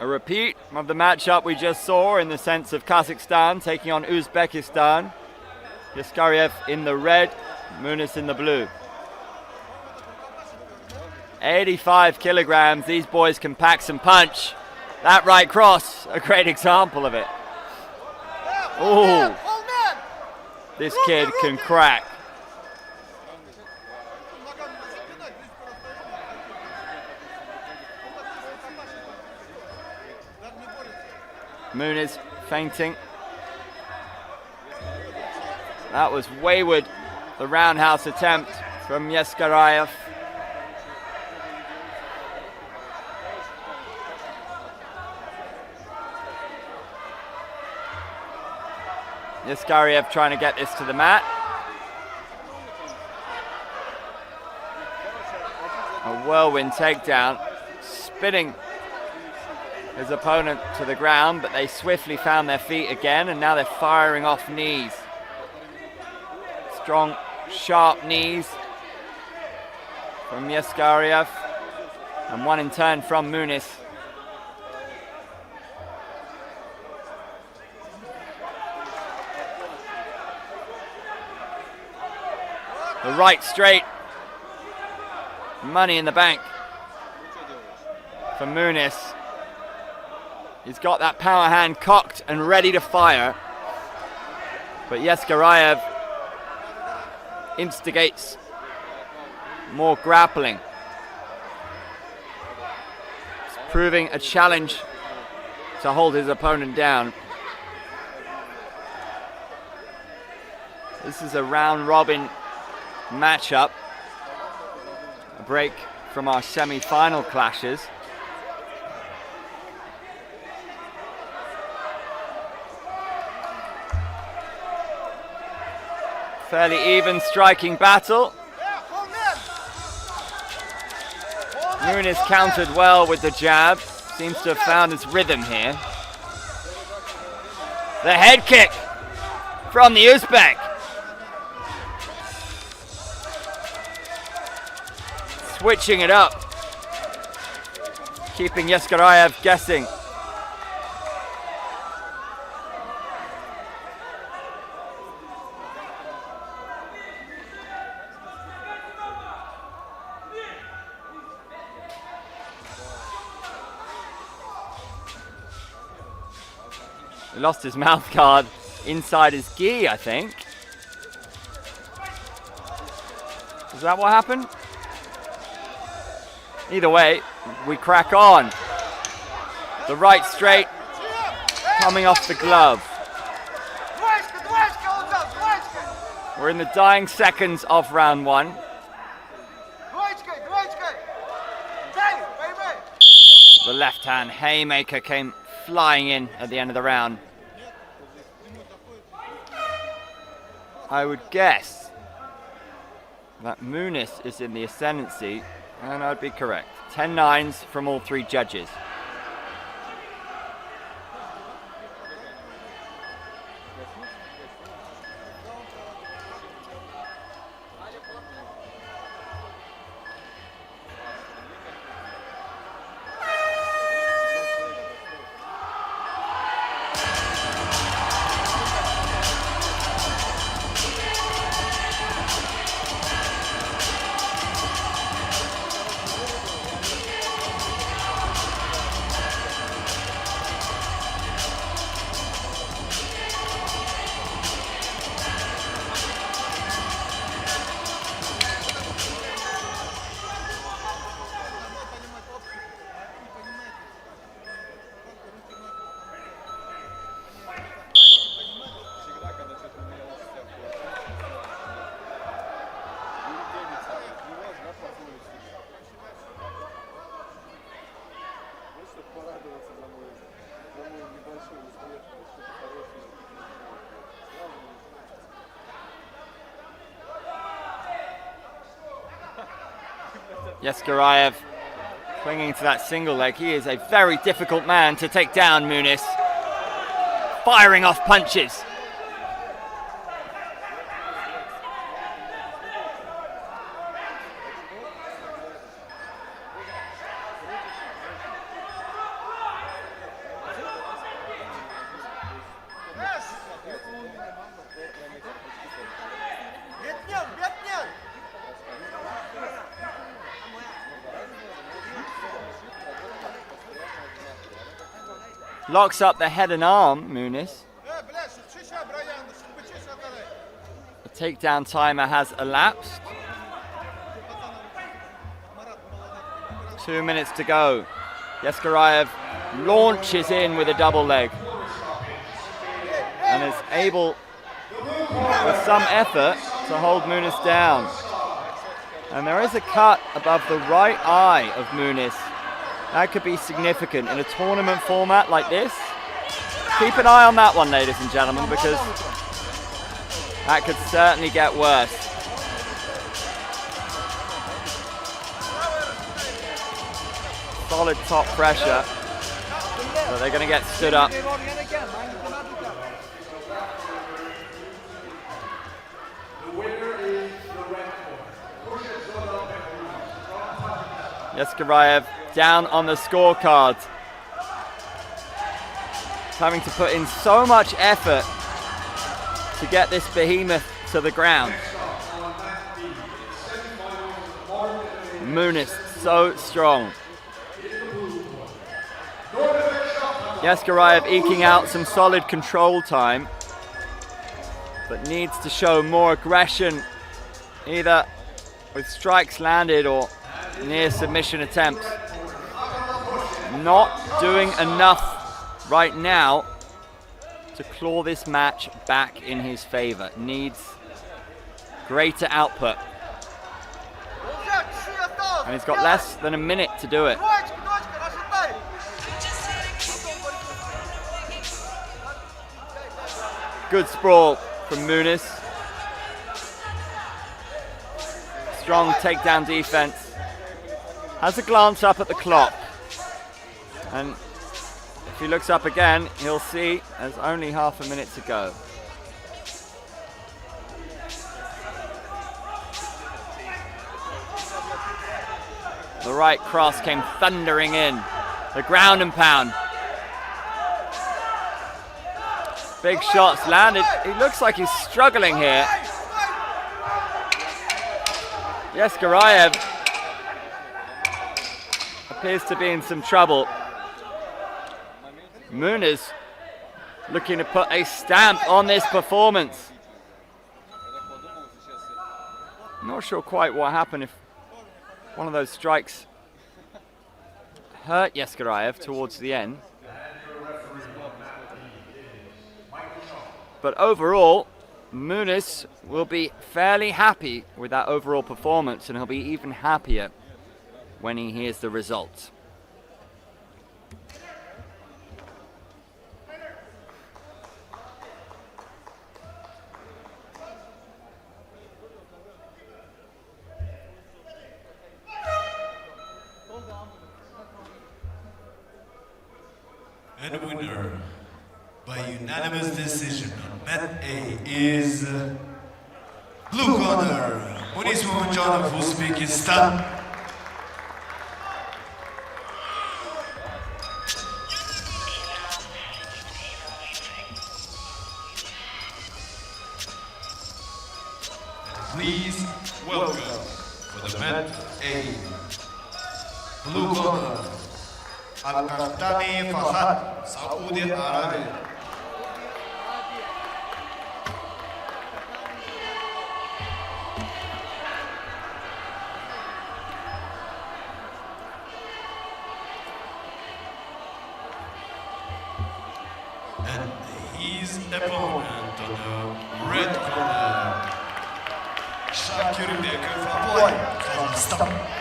A repeat of the matchup we just saw in the sense of Kazakhstan taking on Uzbekistan. Shakirov in the red, Munis in the blue. 85 kilograms, these boys can pack some punch. That right cross, a great example of it. Oh, this kid can crack. Munis fainting. That was wayward, the roundhouse attempt from Shakirov. Shakirov trying to get this to the mat. A whirlwind takedown, spinning his opponent to the ground, but they swiftly found their feet again, and now they're firing off knees. Strong, sharp knees from Shakirov, and one in turn from Munis. The right straight, money in the bank for Munis. He's got that power hand cocked and ready to fire, but Shakirov instigates more grappling. It's proving a challenge to hold his opponent down. This is a round robin matchup, a break from our semi-final clashes. Fairly even striking battle. Munis countered well with the jab, seems to have found his rhythm here. The head kick from the Uzbek. Switching it up, keeping Shakirov guessing. He lost his mouth guard inside his gi, I think. Is that what happened? Either way, we crack on. The right straight coming off the glove. We're in the dying seconds of round one. The left hand haymaker came flying in at the end of the round. I would guess that Munis is in the ascendancy, and I'd be correct. 10-9s from all three judges. Shakirov clinging to that single leg. He is a very difficult man to take down, Munis. Firing off punches. Locks up the head and arm, Munis. The takedown timer has elapsed. 2 minutes to go. Yeskarayev launches in with a double leg and is able, with some effort, to hold Munis down. And there is a cut above the right eye of Munis. That could be significant in a tournament format like this. Keep an eye on that one, ladies and gentlemen, because that could certainly get worse. Solid top pressure. So they're going to get stood up. Yeskarayev down on the scorecard. Having to put in so much effort to get this behemoth to the ground. Munis, so strong. Yeskarayev eking out some solid control time, but needs to show more aggression, either with strikes landed or near submission attempts. Not doing enough right now to claw this match back in his favor. Needs greater output. And he's got less than a minute to do it. Good sprawl from Munis. Strong takedown defense. Has a glance up at the clock. And if he looks up again, he'll see there's only half a minute to go. The right cross came thundering in. The ground and pound. Big shots landed. He looks like he's struggling here. Yeskarayev appears to be in some trouble. Munis looking to put a stamp on this performance. Not sure quite what happened, if one of those strikes hurt Yeskarayev towards the end. But overall, Munis will be fairly happy with that overall performance, and he'll be even happier when he hears the results. And the winner by unanimous decision on mat A is blue corner, Munis of Uzbekistan. Please welcome for the mat A, blue corner, Alcatani Fahad, Saudi Arabia. And his opponent on the red corner, Shakirov from Kazakhstan.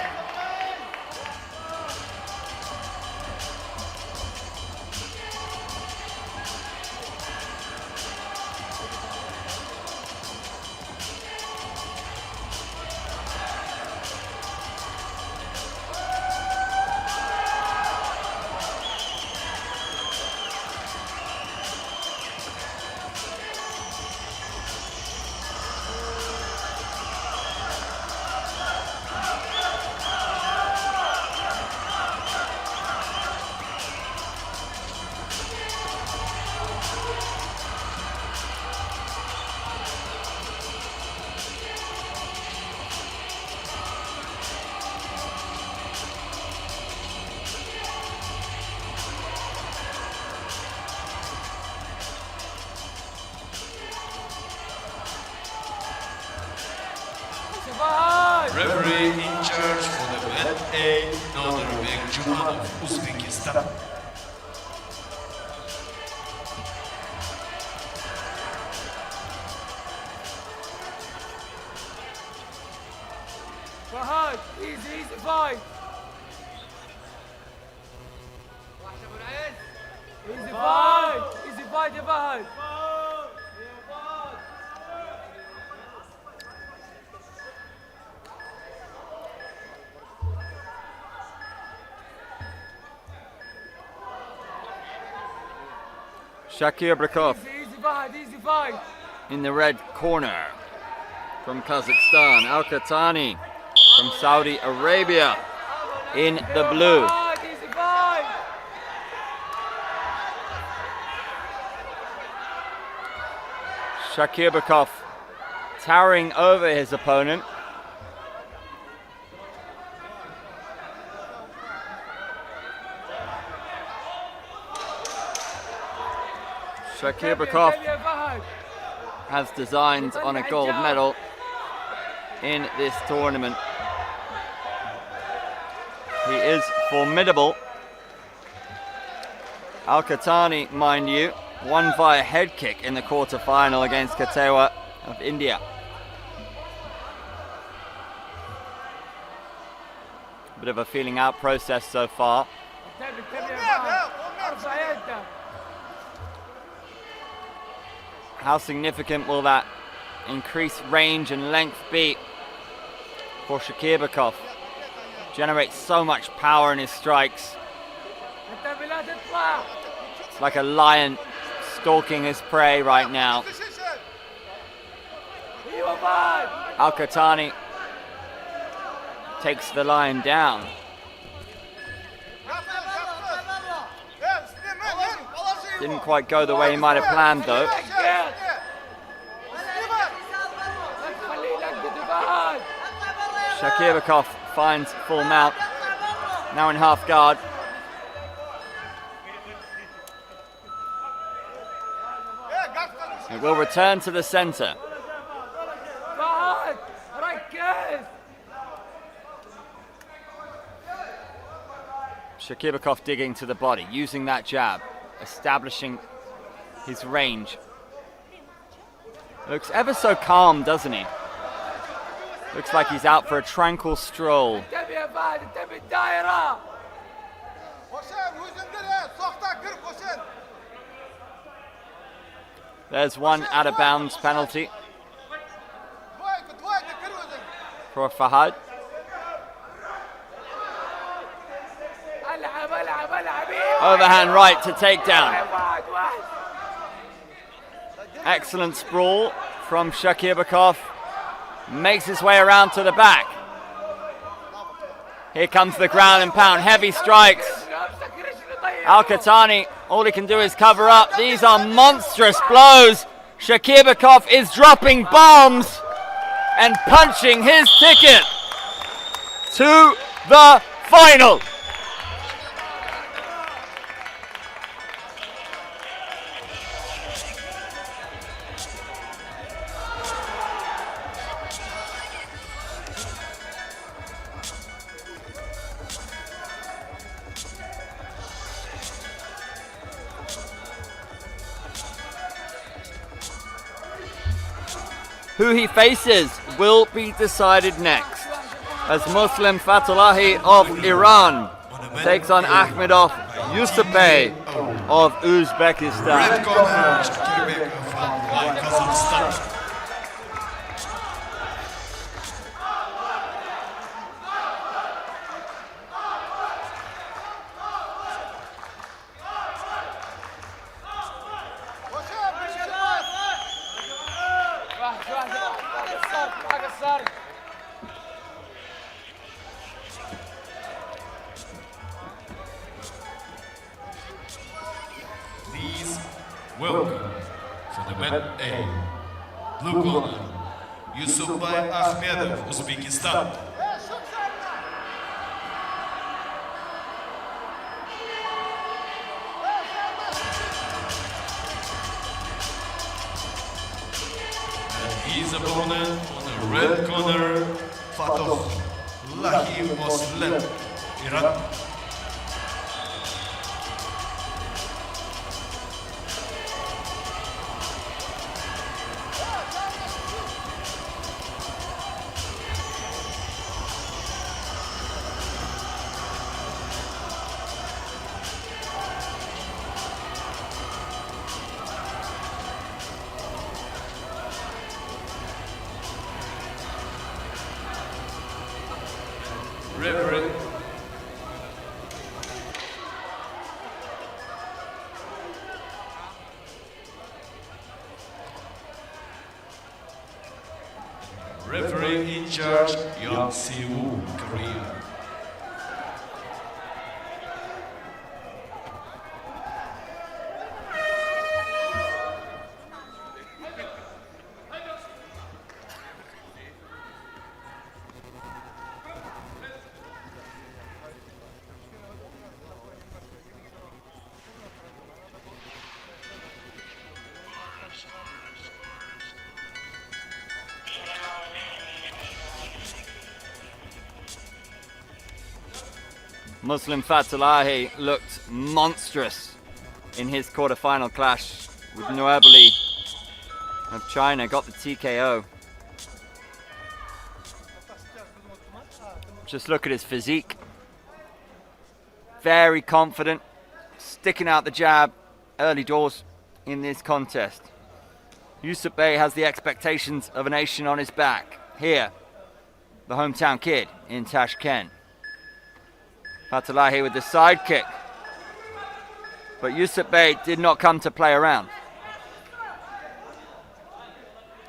A, Nodirbek Jumanov, Uzbekistan. Fahad, easy fight. Easy fight, ya Fahad. Shakirov Easy fight. in the red corner from Kazakhstan. Alcatani from Saudi Arabia in the blue. Easy fight. Shakirov towering over his opponent. Shakirov has designs on a gold medal in this tournament. He is formidable. Alcatani, mind you, won via head kick in the quarter-final against Katewa of India. Bit of a feeling out process so far. How significant will that increased range and length be for Shakirov? Generates so much power in his strikes. It's like a lion stalking his prey right now. Alcatani takes the lion down. Didn't quite go the way he might have planned though. Shakirov finds full mount, now in half guard. It will return to the center. Shakirov digging to the body, using that jab, establishing his range. Looks ever so calm, doesn't he? Looks like he's out for a tranquil stroll. There's one out of bounds penalty for Fahad. Overhand right to takedown. Excellent sprawl from Shakirov. Makes his way around to the back. Here comes the ground and pound. Heavy strikes. Alcatani, all he can do is cover up. These are monstrous blows. Shakirov is dropping bombs and punching his ticket to the final. Who he faces will be decided next, as Muslim Fatalahi of Iran takes on Ahmed of Yusupov of Uzbekistan. Red corner, Shakirov from Kazakhstan. Please welcome for the men A, blue corner, Yusupov Ahmed of Uzbekistan. And his opponent on the red corner, Fatalahi. Fatalahi Muslim, Iran. Referee. Referee in charge, Young Si-woo, Korea. Muslim Fatalahi looked monstrous in his quarterfinal clash with Noebeli of China, got the TKO. Just look at his physique. Very confident, sticking out the jab early doors in this contest. Yusupov has the expectations of a nation on his back. Here, the hometown kid in Tashkent. Fatalahi with the side kick. But Yusupov did not come to play around.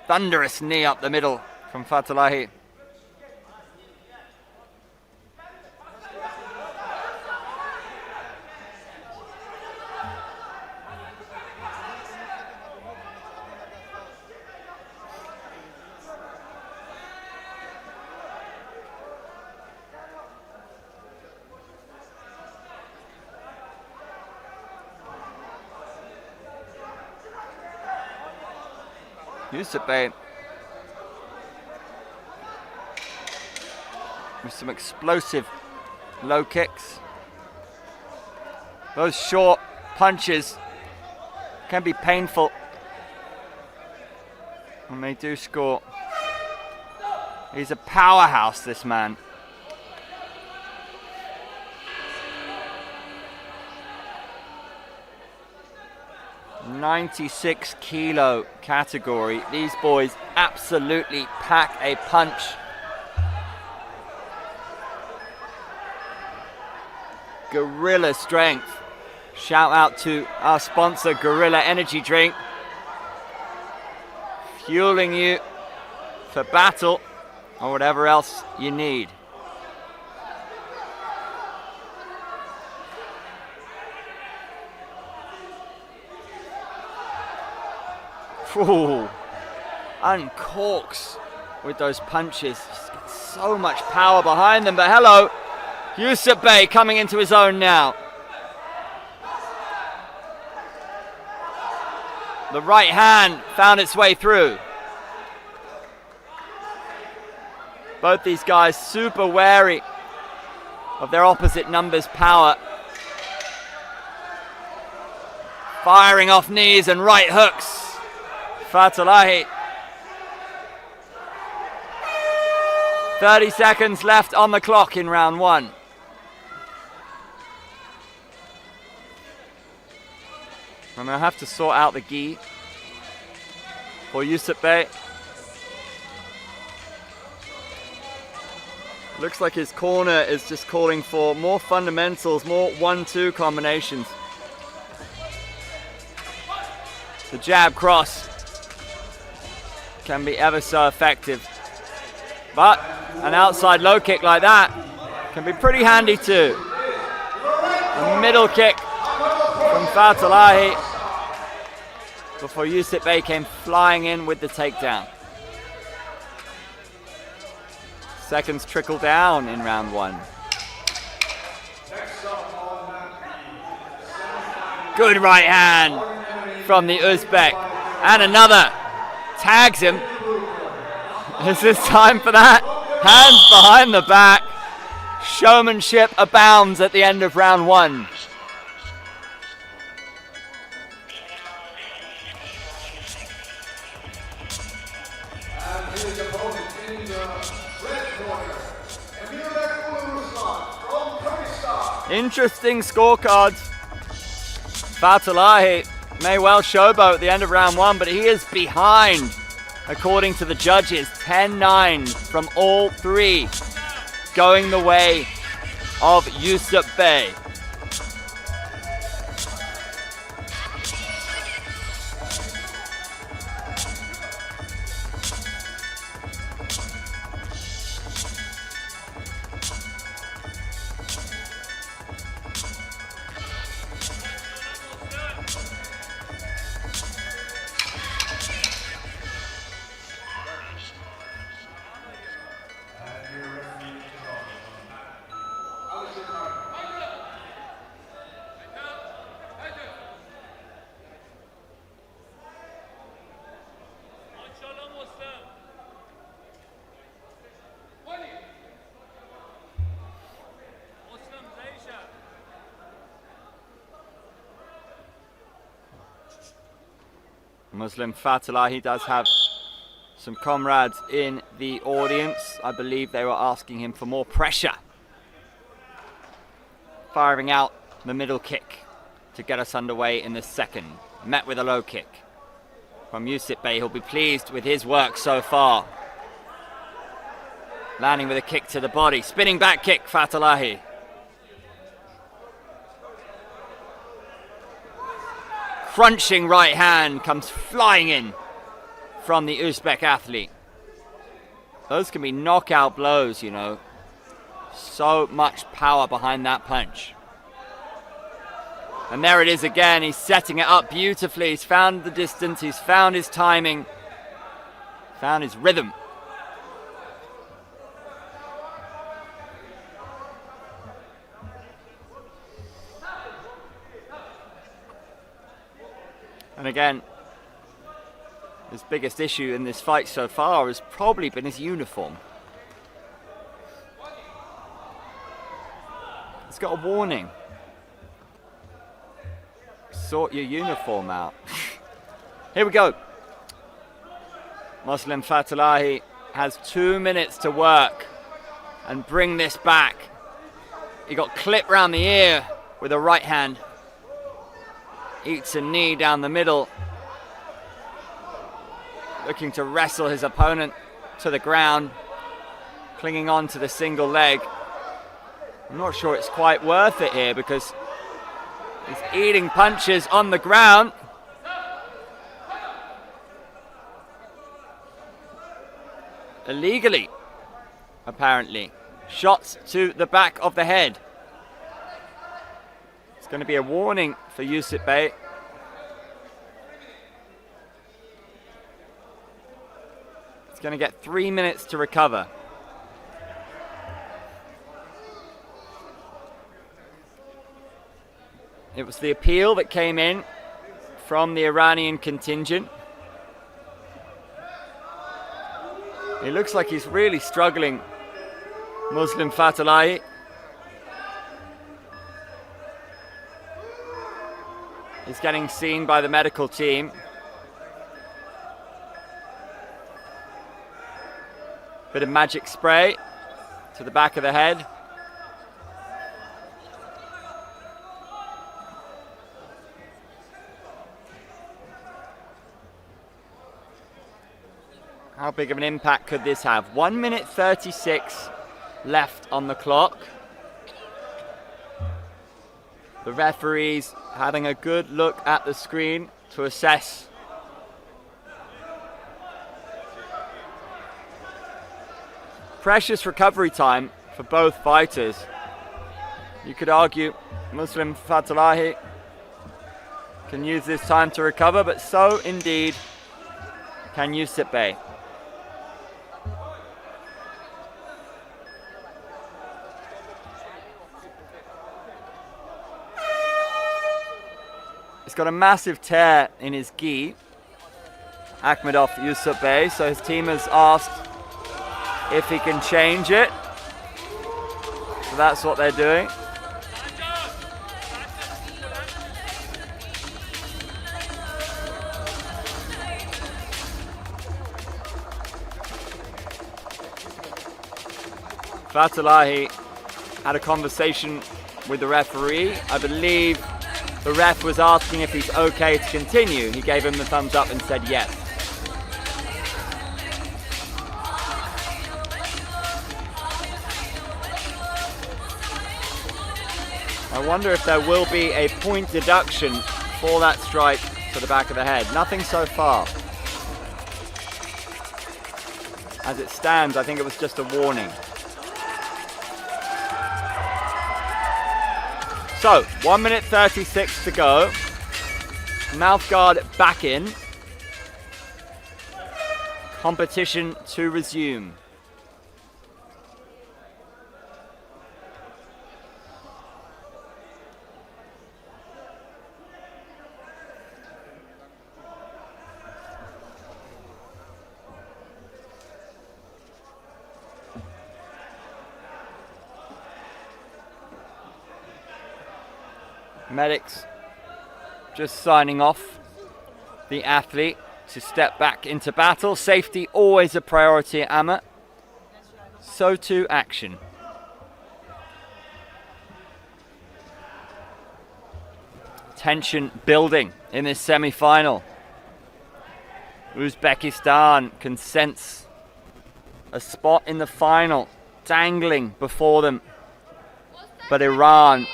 Thunderous knee up the middle from Fatalahi. Yusupov with some explosive low kicks. Those short punches can be painful when they do score. He's a powerhouse, this man. .96 kilo category. These boys absolutely pack a punch. Gorilla strength. Shout out to our sponsor, Gorilla Energy Drink. Fueling you for battle or whatever else you need. Ooh, uncorks with those punches. Just get so much power behind them. But hello, Yusupov coming into his own now. The right hand found its way through. Both these guys super wary of their opposite number's power. Firing off knees and right hooks. Fatalahi. 30 seconds left on the clock in round one. I'm going to have to sort out the gi for Yusupov. Looks like his corner is just calling for more fundamentals, more 1-2 combinations. The jab cross can be ever so effective. But an outside low kick like that can be pretty handy too. A middle kick from Fatalahi before Yusupov came flying in with the takedown. Seconds trickle down in round one. Good right hand from the Uzbek. And another. Tags him. Is this time for that? Hands behind the back. Showmanship abounds at the end of round one. And his opponent in the red corner, from Pakistan. Interesting scorecards. Fatalahi may well showboat at the end of round one, but he is behind, according to the judges. 10-9 from all three, going the way of Yusupov. Muslim Fatalahi does have some comrades in the audience. I believe they were asking him for more pressure. Firing out the middle kick to get us underway in the second. Met with a low kick from Yusupov. He'll be pleased with his work so far. Landing with a kick to the body. Spinning back kick, Fatalahi. Crunching right hand comes flying in from the Uzbek athlete. Those can be knockout blows, you know. So much power behind that punch. And there it is again. He's setting it up beautifully. He's found the distance. He's found his timing. Found his rhythm. And again, his biggest issue in this fight so far has probably been his uniform. It's got a warning. Sort your uniform out. Here we go. Muslim Fatalahi has 2 minutes to work and bring this back. He got clipped round the ear with a right hand. Eats a knee down the middle. Looking to wrestle his opponent to the ground. Clinging on to the single leg. I'm not sure it's quite worth it here because he's eating punches on the ground. Illegally, apparently. Shots to the back of the head. It's going to be a warning for Yusupov. He's going to get 3 minutes to recover. It was the appeal that came in from the Iranian contingent. It looks like he's really struggling, Muslim Fatalahi. He's getting seen by the medical team. Bit of magic spray to the back of the head. How big of an impact could this have? 1 minute 36 left on the clock. The referees having a good look at the screen to assess precious recovery time for both fighters. You could argue Muslim Fatalahi can use this time to recover, but so indeed can Yusupov. He's got a massive tear in his gi, Akhmedov Yusupov, so his team has asked if he can change it. The that's what they're doing. Fatalahi had a conversation with the referee. I believe the ref was asking if he's okay to continue. He gave him the thumbs up and said yes. I wonder if there will be a point deduction for that strike to the back of the head. Nothing so far. As it stands, I think it was just a warning. So, 1 minute 36 to go. Mouth guard back in. Competition to resume. Medics just signing off the athlete to step back into battle. Safety always a priority at AMMA. So too action. Tension building in this semi-final. Uzbekistan can sense a spot in the final dangling before them. But Iran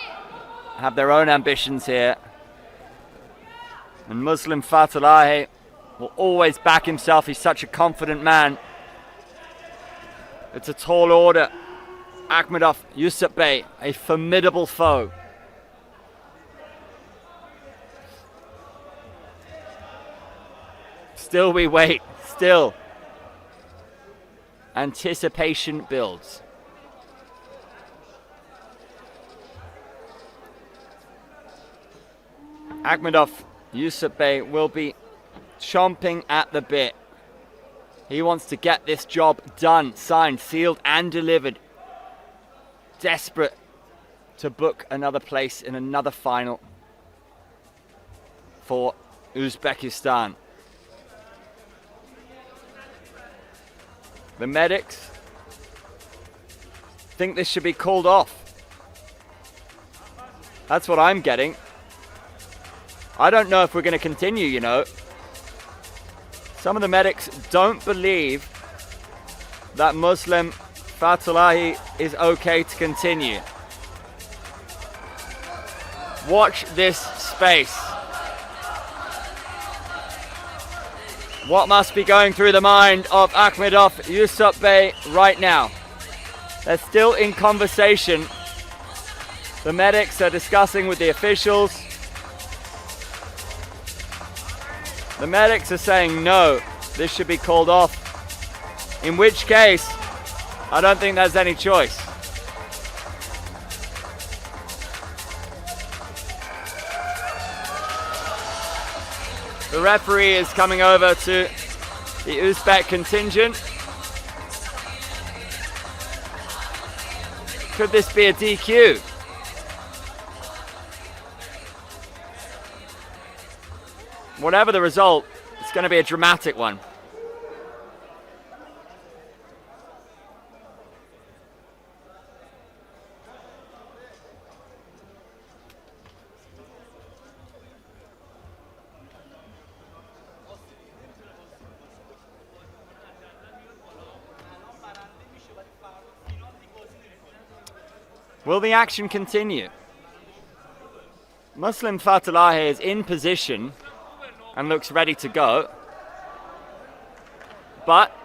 have their own ambitions here. And Muslim Fatalahi will always back himself. He's such a confident man. It's a tall order. Akhmedov, Yusupov, a formidable foe. Still we wait, still. Anticipation builds. Akhmedov, Yusupov will be chomping at the bit. He wants to get this job done, signed, sealed and delivered. Desperate to book another place in another final for Uzbekistan. The medics think this should be called off. That's what I'm getting. I don't know if we're going to continue, you know. Some of the medics don't believe that Muslim Fatalahi is okay to continue. Watch this space. What must be going through the mind of Akhmedov, Yusupov right now? They're still in conversation. The medics are discussing with the officials. The medics are saying no, this should be called off. In which case, I don't think there's any choice. The referee is coming over to the Uzbek contingent. Could this be a DQ? Whatever the result, it's going to be a dramatic one. Will the action continue? Muslim Fatalahi is in position and looks ready to go. But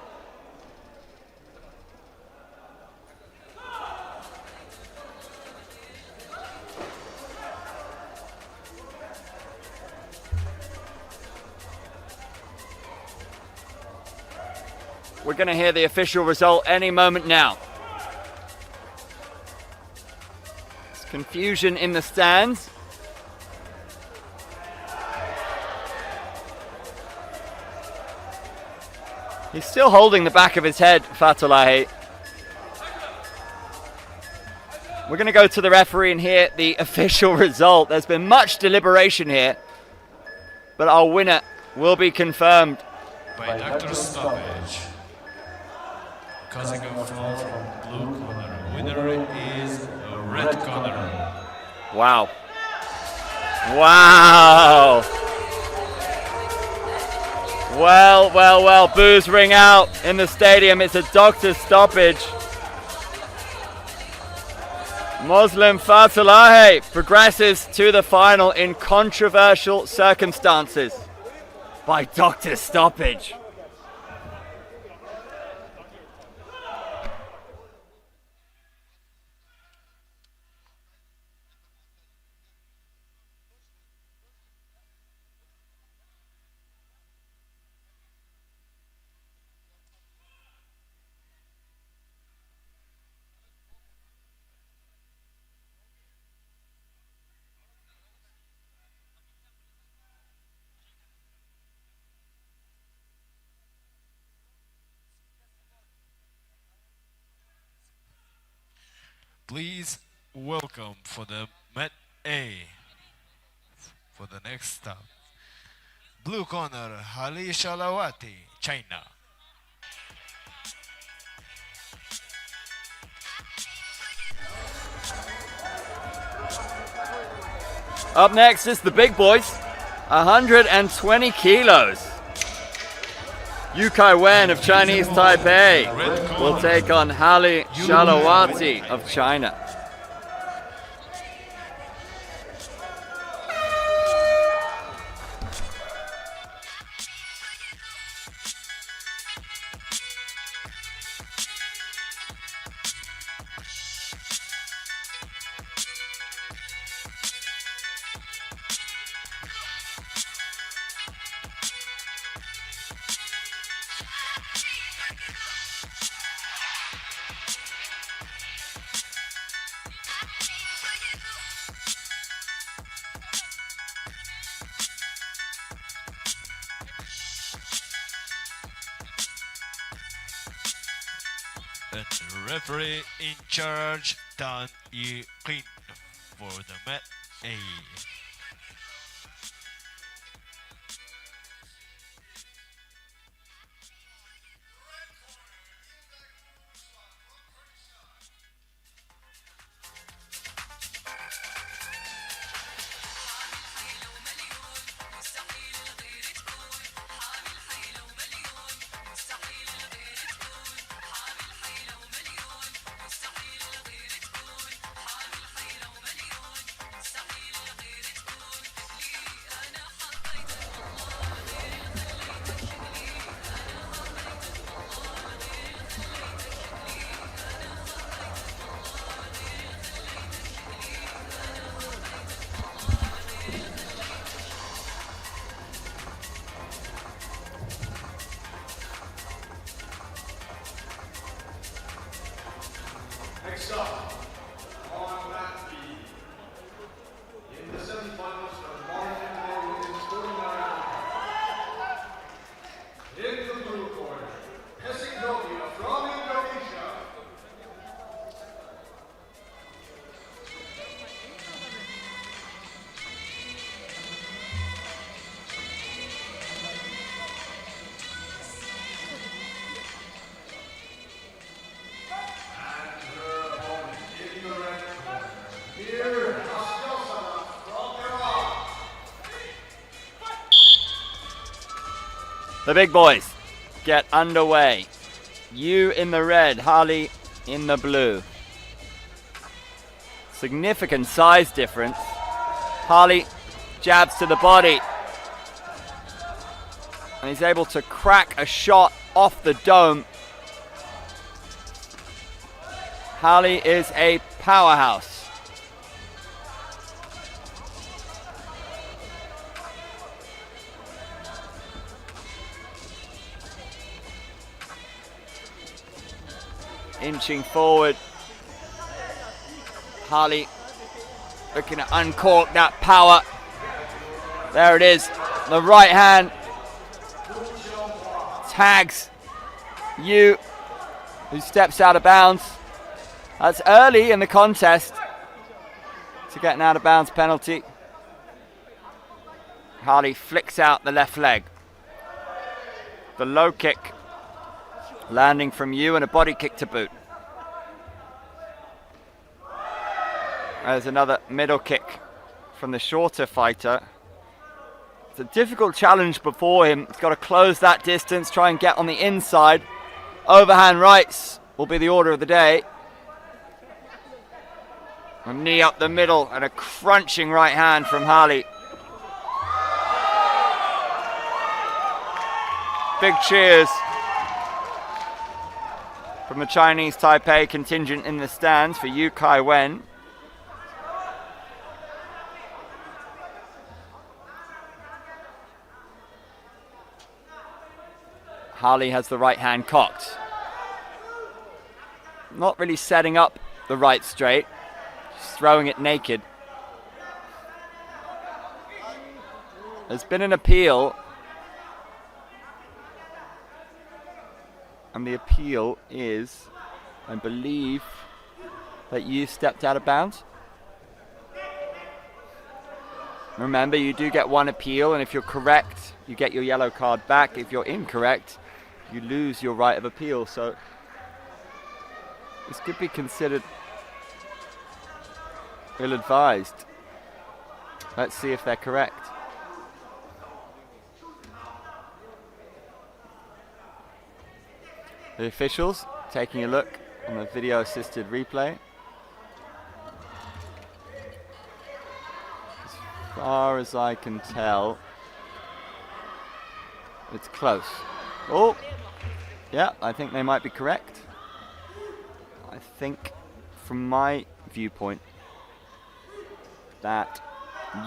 we're going to hear the official result any moment now. There's confusion in the stands. He's still holding the back of his head, Fatalahi. We're going to go to the referee and hear the official result. There's been much deliberation here, but our winner will be confirmed by doctor stoppage. Causing a fall from blue corner. Winner is red corner. Wow. Wow. Well, well, well. Boos ring out in the stadium. It's a doctor's stoppage. Muslim Fatalahi progresses to the final in controversial circumstances by doctor's stoppage. Please welcome for the Mat A for the next stop. Blue corner, Shalawati, China. Up next is the big boys, 120 kilos. Yukai Wen of Chinese Taipei will take on Shalawati of China. And the referee in charge, Dan Yerkingali for the Mat A. Next up, on mat B, in the semifinals of Guangzhen Women's Sporting Marathon. In the blue corner, Yerkingali from Indonesia. The big boys get underway. You in the red, Harley in the blue. Significant size difference. Harley jabs to the body. And he's able to crack a shot off the dome. Harley is a powerhouse. Inching forward. Harley looking to uncork that power. There it is. The right hand tags Yu, who steps out of bounds. That's early in the contest. to get an out-of-bounds penalty. Harley flicks out the left leg. The low kick landing from Yu and a body kick to boot. There's another middle kick from the shorter fighter. It's a difficult challenge before him. He's got to close that distance, try and get on the inside. Overhand rights will be the order of the day. A knee up the middle and a crunching right hand from Harley. Big cheers from the Chinese Taipei contingent in the stands for Yukai Wen. Harley has the right hand cocked. Not really setting up the right straight, just throwing it naked. There's been an appeal, and the appeal is, I believe, that you stepped out of bounds. Remember, you do get one appeal, and if you're correct, you get your yellow card back. If you're incorrect, you lose your right of appeal. So this could be considered ill-advised. Let's see if they're correct. The officials taking a look on the video assisted replay. As far as I can tell, it's close. Oh, yeah, I think they might be correct. I think, from my viewpoint, that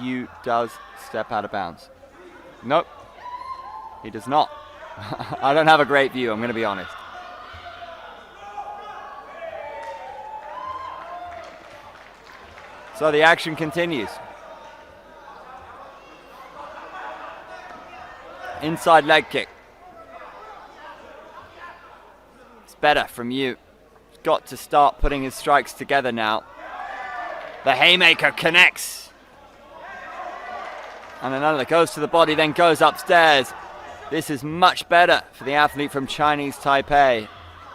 Yu does step out of bounds. Nope, he does not. I don't have a great view, I'm going to be honest. So the action continues. Inside leg kick. It's better from Yu. He's got to start putting his strikes together now. The haymaker connects. And another goes to the body, then goes upstairs. This is much better for the athlete from Chinese Taipei.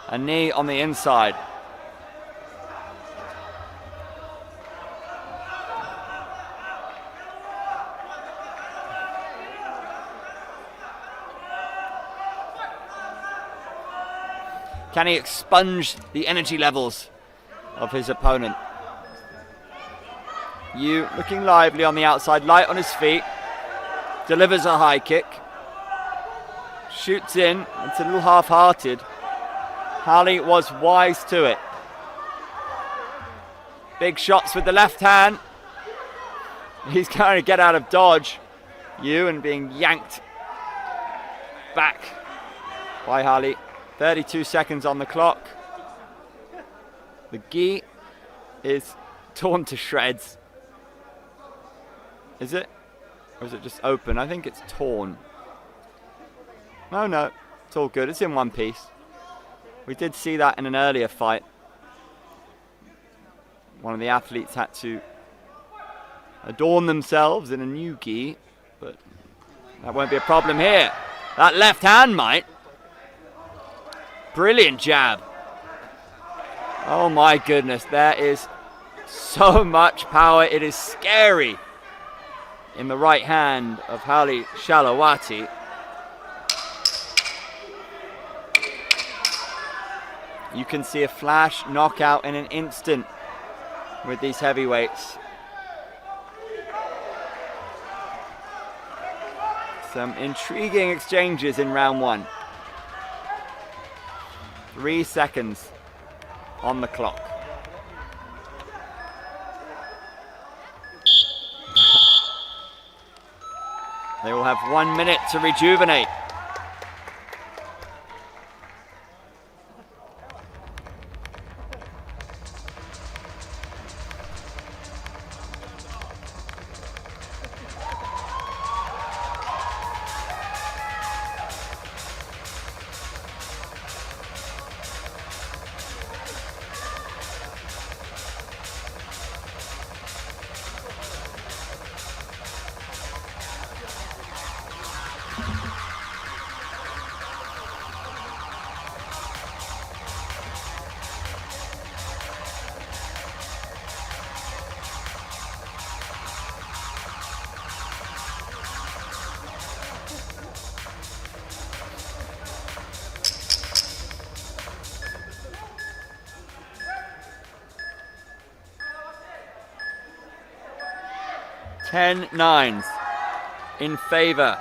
A knee on the inside. Can he expunge the energy levels of his opponent? Yu looking lively on the outside, light on his feet. Delivers a high kick. Shoots in. It's a little half-hearted. Harley was wise to it. Big shots with the left hand. He's trying to get out of dodge. Yu and being yanked back by Harley. 32 seconds on the clock. The gi is torn to shreds. Is it? Or is it just open? I think it's torn. No, it's all good. It's in one piece. We did see that in an earlier fight. One of the athletes had to adorn themselves in a new gi, but that won't be a problem here. That left hand might. Brilliant jab. Oh my goodness, there is so much power. It is scary in the right hand of Harley Shalawati. You can see a flash knockout in an instant with these heavyweights. Some intriguing exchanges in round one. 3 seconds on the clock. They will have 1 minute to rejuvenate. 10-9 in favor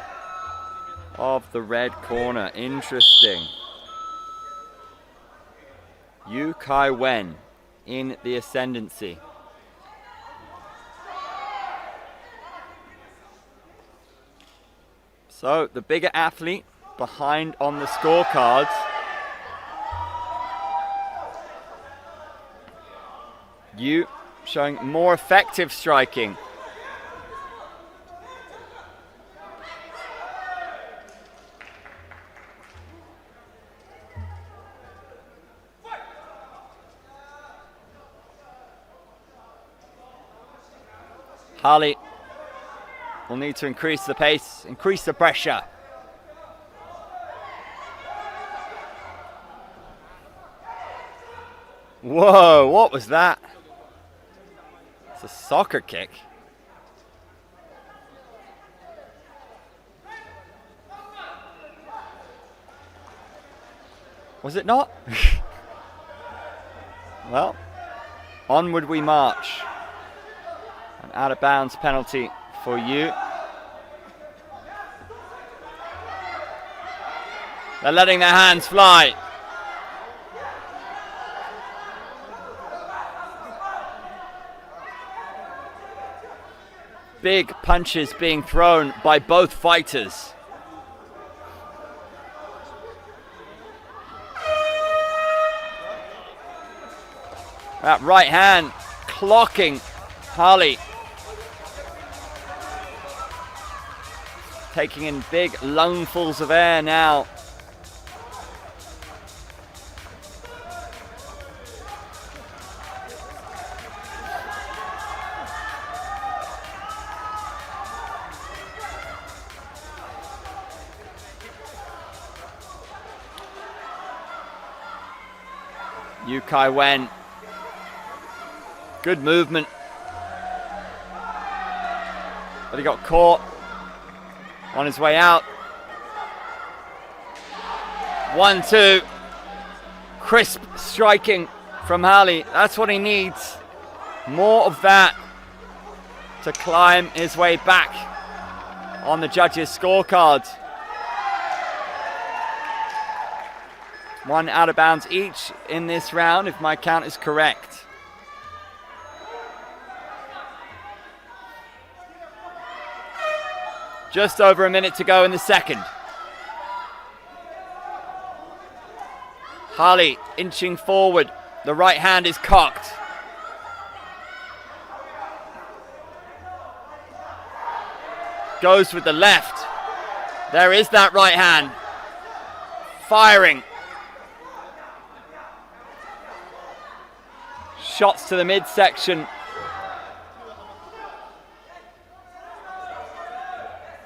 of the red corner. Interesting. Yukai Wen in the ascendancy. So the bigger athlete behind on the scorecards. Yu showing more effective striking. Hali will need to increase the pace, increase the pressure. Whoa, what was that? It's a soccer kick. Was it not? Well, onward we march. An out of bounds penalty for you. They're letting their hands fly. Big punches being thrown by both fighters. That right hand clocking Hali. Taking in big lungfuls of air now. Yukai Wen. Good movement. But he got caught on his way out. 1-2. Crisp striking from Hali. That's what he needs. More of that to climb his way back on the judges' scorecards. One out of bounds each in this round, if my count is correct. Just over a minute to go in the second. Hali inching forward. The right hand is cocked. Goes with the left. There is that right hand. Firing. Shots to the midsection.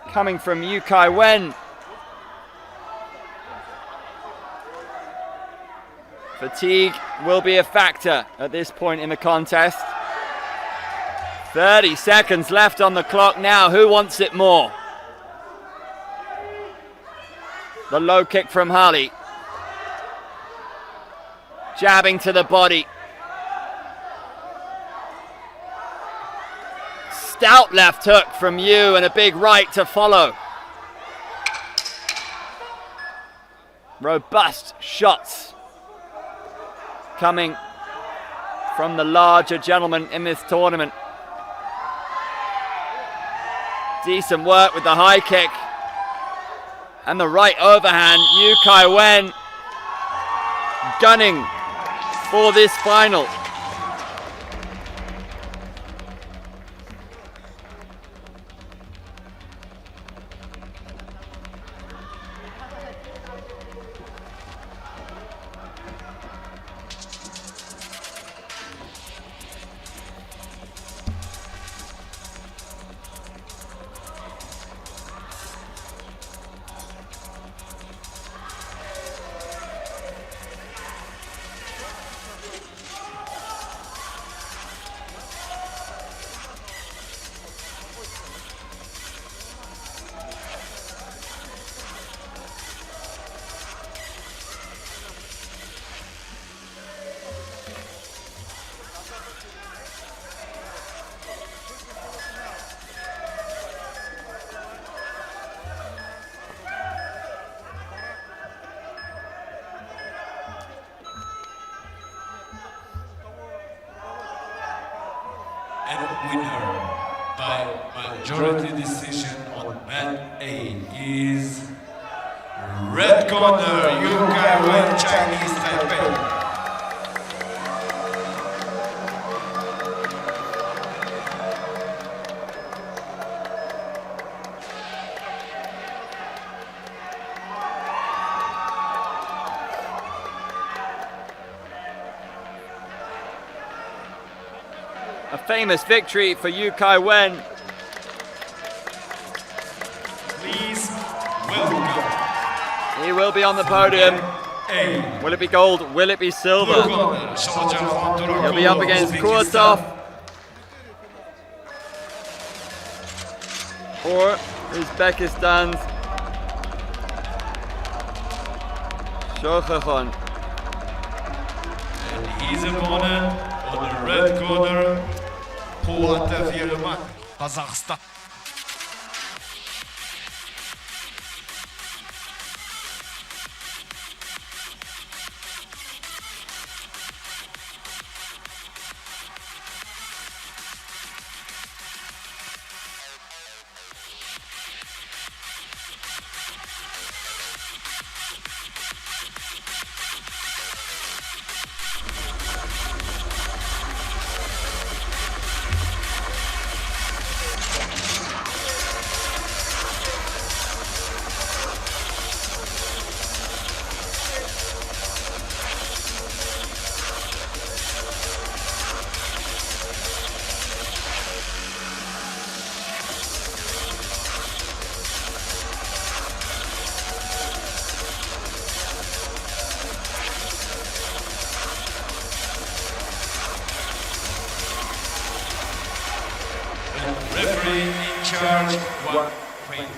Coming from Yukai Wen. Fatigue will be a factor at this point in the contest. 30 seconds left on the clock now. Who wants it more? The low kick from Hali. Jabbing to the body. Stout left hook from Yu and a big right to follow. Robust shots coming from the larger gentleman in this tournament. Decent work with the high kick and the right overhand. Yukai Wen gunning for this final. by majority decision on mat A is red corner, Yukai Wen, Chinese Taipei. A famous victory for Yukai Wen. Please welcome. He will be on the podium. Will it be gold? Will it be silver? He'll be up against Kurtov. Or Uzbekistan's Shakirov. And his opponent on the red corner, Loman, Kazakhstan. Referee in charge, one point.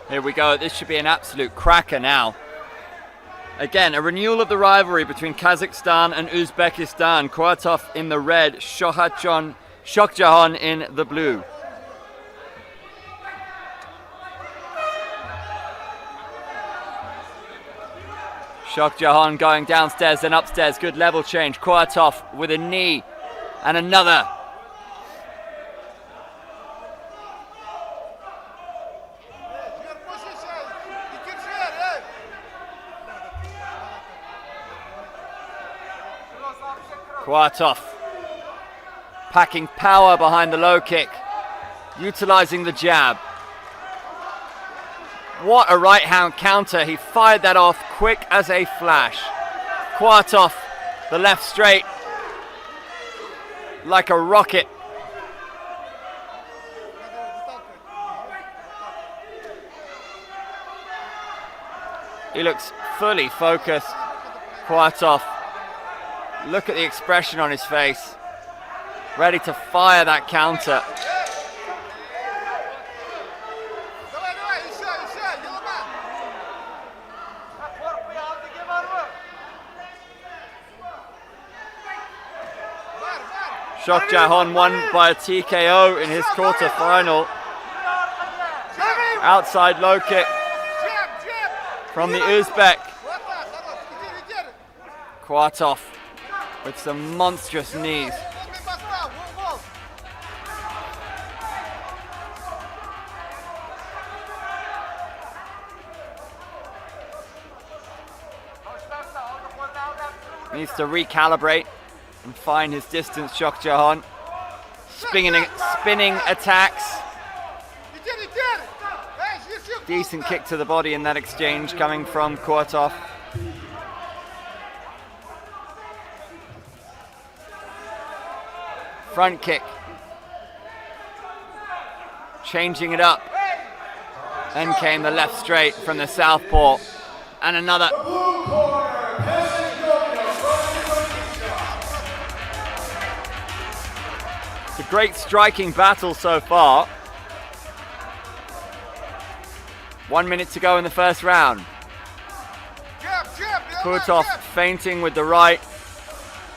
Here we go. This should be an absolute cracker now. Again, a renewal of the rivalry between Kazakhstan and Uzbekistan. Kurtov in the red, Shokjahan in the blue. Shokjahan going downstairs then upstairs. Good level change. Kurtov with a knee and another. Kurtov packing power behind the low kick, utilizing the jab. What a right hand counter. He fired that off quick as a flash. Kurtov, the left straight, like a rocket. He looks fully focused. Kurtov. Look at the expression on his face. Ready to fire that counter. Shokjahan won by a TKO in his quarter-final. Outside low kick from the Uzbek. Kurtov with some monstrous knees. Needs to recalibrate and find his distance, Shokjahan. Spinning attacks. Decent kick to the body in that exchange coming from Kurtov. Front kick. Changing it up. Then came the left straight from the southpaw. And another. It's a great striking battle so far. 1 minute to go in the first round. Kurtov feinting with the right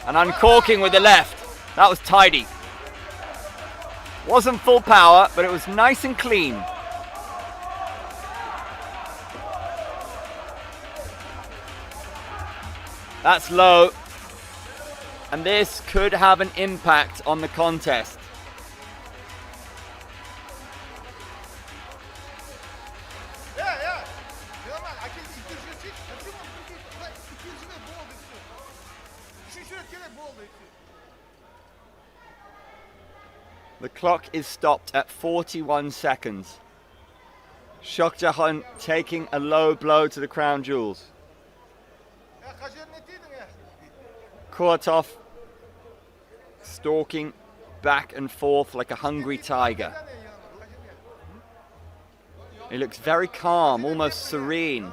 and uncorking with the left. That was tidy. Wasn't full power, but it was nice and clean. That's low. And this could have an impact on the contest. The clock is stopped at 41 seconds. Shokjahan taking a low blow to the crown jewels. Kurtov stalking back and forth like a hungry tiger. He looks very calm, almost serene.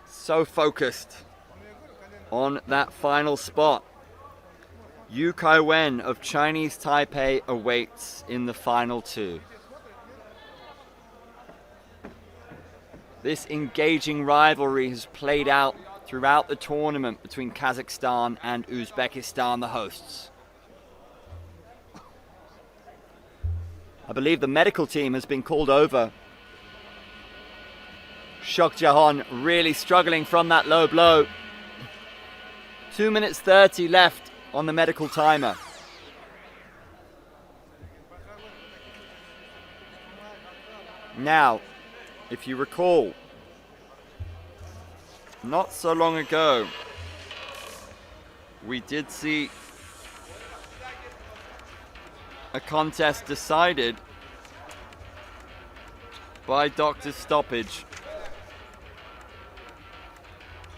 So focused on that final spot. Yukai Wen of Chinese Taipei awaits in the final two. This engaging rivalry has played out throughout the tournament between Kazakhstan and Uzbekistan, the hosts. I believe the medical team has been called over. Shokjahan really struggling from that low blow. 2 minutes 30 left on the medical timer. Now, if you recall, not so long ago, we did see a contest decided by doctor's stoppage.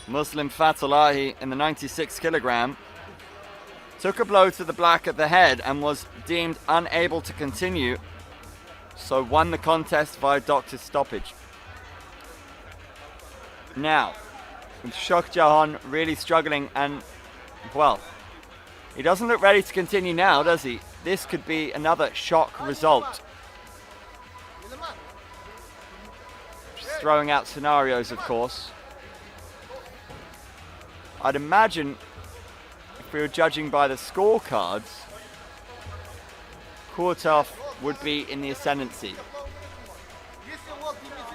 Muslim Fatalahi in the 96 kilogram took a blow to the back of the head and was deemed unable to continue, so won the contest via doctor's stoppage. Now, with Shokjahan really struggling and, well, he doesn't look ready to continue now, does he? This could be another shock result. Just throwing out scenarios, of course. I'd imagine if we were judging by the scorecards, Kurtov would be in the ascendancy.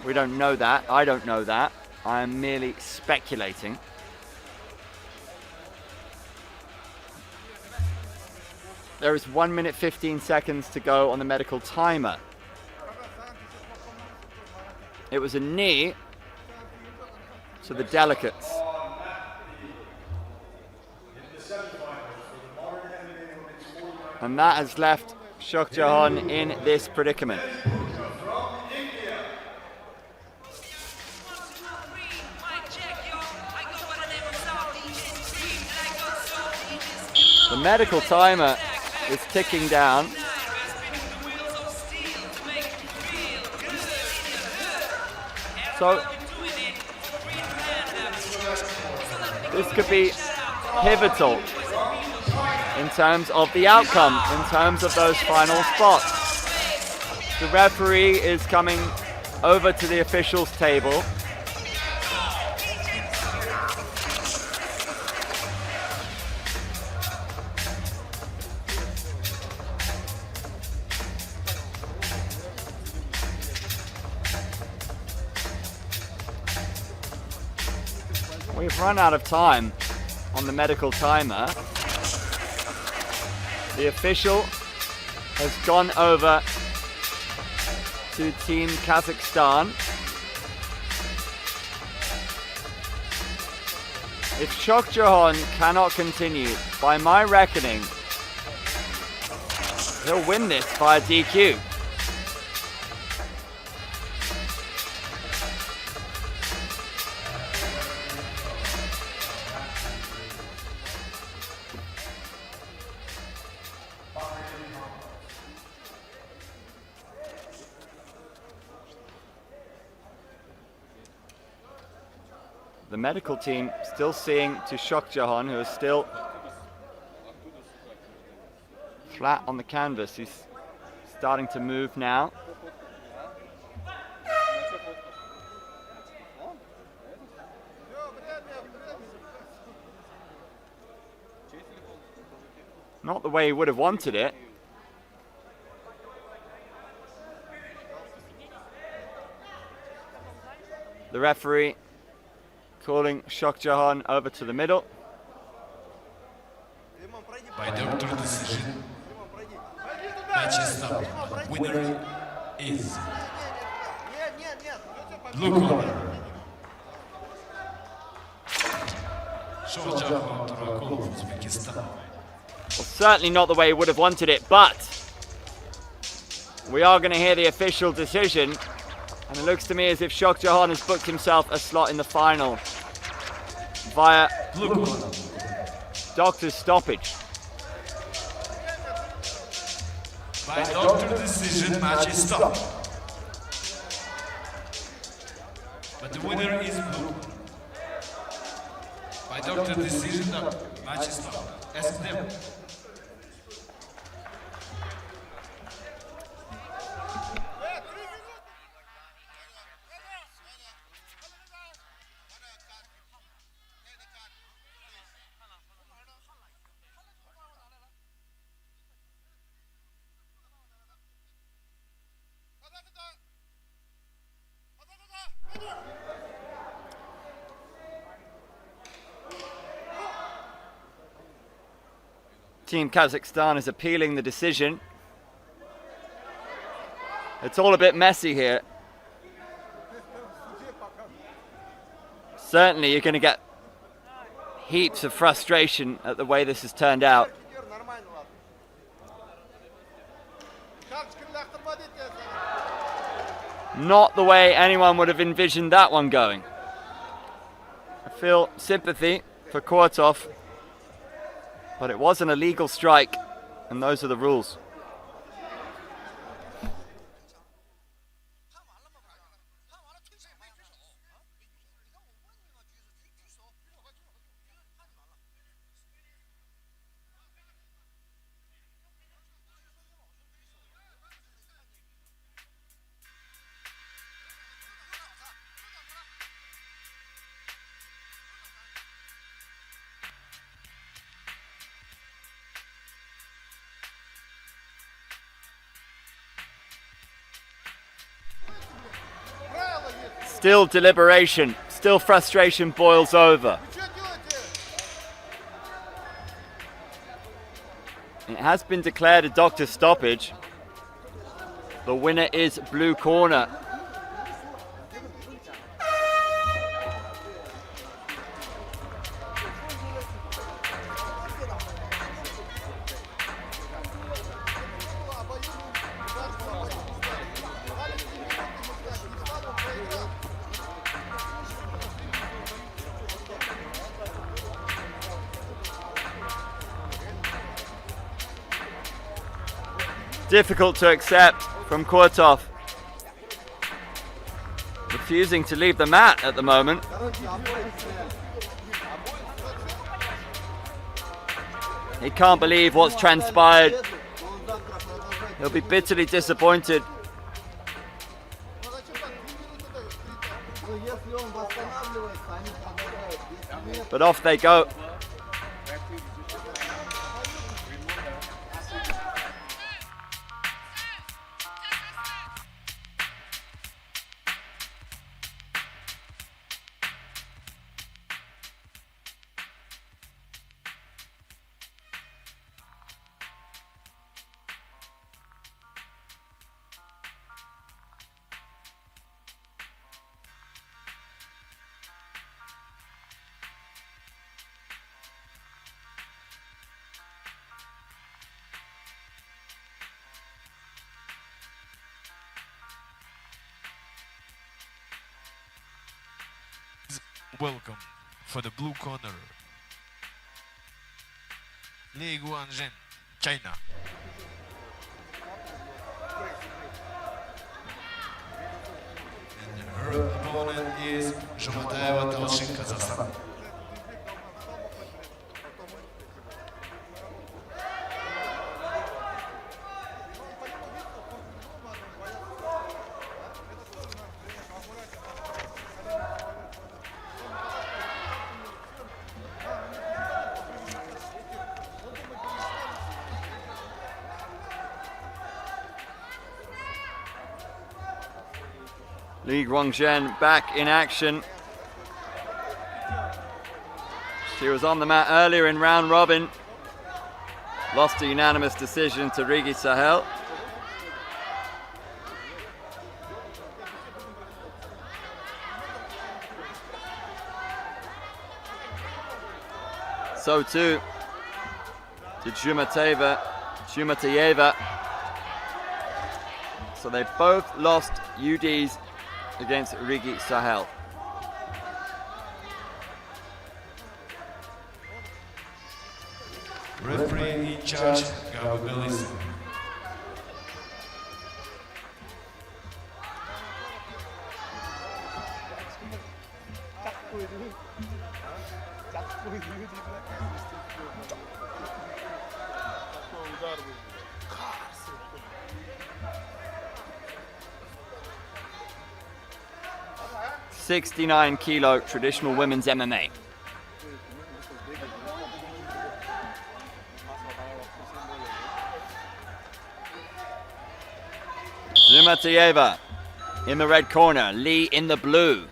We don't know that. I don't know that. I am merely speculating. There is 1 minute 15 seconds to go on the medical timer. It was a knee to the delicates. And that has left Shokjahan in this predicament. The medical timer is ticking down. So this could be pivotal in terms of the outcome, in terms of those final spots. The referee is coming over to the officials' table. We've run out of time on the medical timer. The official has gone over to Team Kazakhstan. If Shokjahan cannot continue, by my reckoning, he'll win this via DQ. The medical team still seeing to Shakirov, who is still flat on the canvas. He's starting to move now. Not the way he would have wanted it. The referee calling Shakirov over to the middle. By doctor decision, match is stopped. Winner is blue corner. Shakirov Taryal, Uzbekistan. Well, certainly not the way he would have wanted it, but we are going to hear the official decision, and it looks to me as if Shakirov has booked himself a slot in the final via doctor's stoppage. By doctor decision, match is stopped. But the winner is blue. By doctor decision, the match is stopped. Ask them. Team Kazakhstan is appealing the decision. It's all a bit messy here. Certainly you're going to get heaps of frustration at the way this has turned out. Not the way anyone would have envisioned that one going. I feel sympathy for Kotov, but it was an illegal strike, and those are the rules. Still deliberation, still frustration boils over. It has been declared a doctor's stoppage. The winner is blue corner. Difficult to accept from Kotov. Refusing to leave the mat at the moment. He can't believe what's transpired. He'll be bitterly disappointed. But off they go. Welcome for the blue corner, Guangzhen, China. And her opponent is Ashimtayev, Kazakhstan. Li Guangzhen back in action. She was on the mat earlier in round robin. Lost a unanimous decision to Rigi Sahel. So too to Ashimtayev. So they both lost UDs against Rigi Sahel. Referee in charge, Gabriel. 69 kilo traditional women's MMA. Ashimtayev in the red corner, Lee in the blue.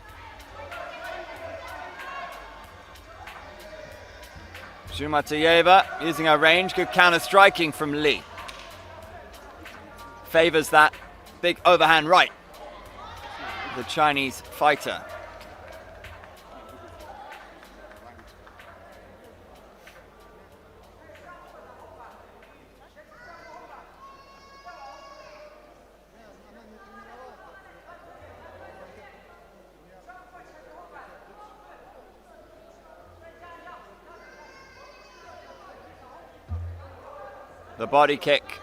Ashimtayev using her range, good counter striking from Lee. Favors that big overhand right, the Chinese fighter. The body kick.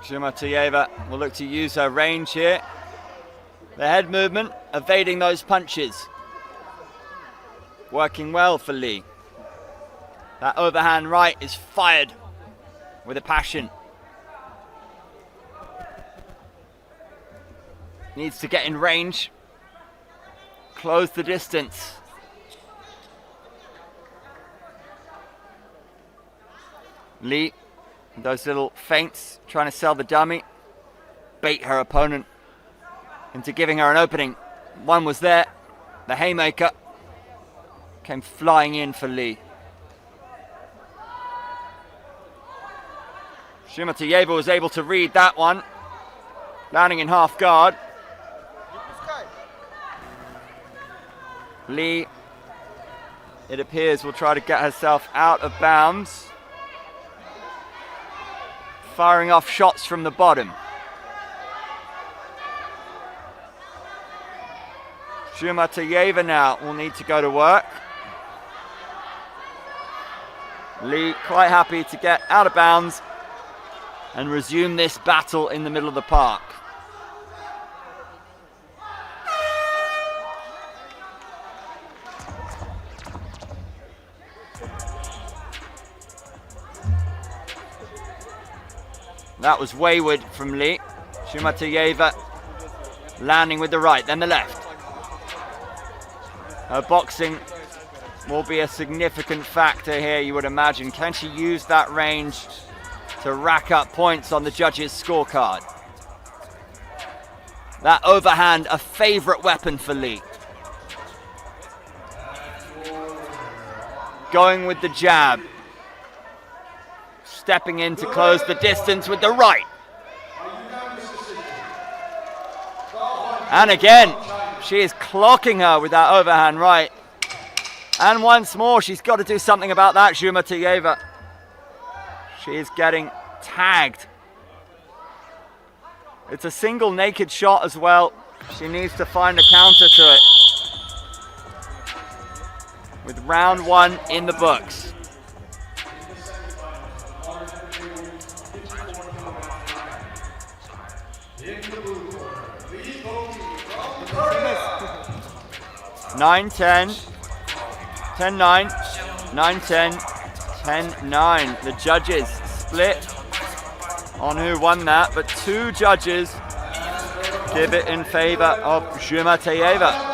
Ashimtayev will look to use her range here. The head movement, evading those punches. Working well for Lee. That overhand right is fired with a passion. Needs to get in range. Close the distance. Lee, those little feints, trying to sell the dummy, bait her opponent into giving her an opening. One was there, the haymaker came flying in for Lee. Ashimtayev was able to read that one, landing in half guard. Lee, it appears, will try to get herself out of bounds. Firing off shots from the bottom. Ashimtayev now will need to go to work. Lee quite happy to get out of bounds and resume this battle in the middle of the park. That was wayward from Lee. Ashimtayev landing with the right, then the left. Her boxing will be a significant factor here, you would imagine. Can she use that range to rack up points on the judges' scorecard? That overhand, a favorite weapon for Lee. Going with the jab. Stepping in to close the distance with the right. And again, she is clocking her with that overhand right. And once more, she's got to do something about that, Ashimtayev. She is getting tagged. It's a single naked shot as well. She needs to find a counter to it. With round one in the books. Nine, 10, 10-9, 9-10, 10-9. The judges split on who won that, but two judges give it in favor of Ashimtayev.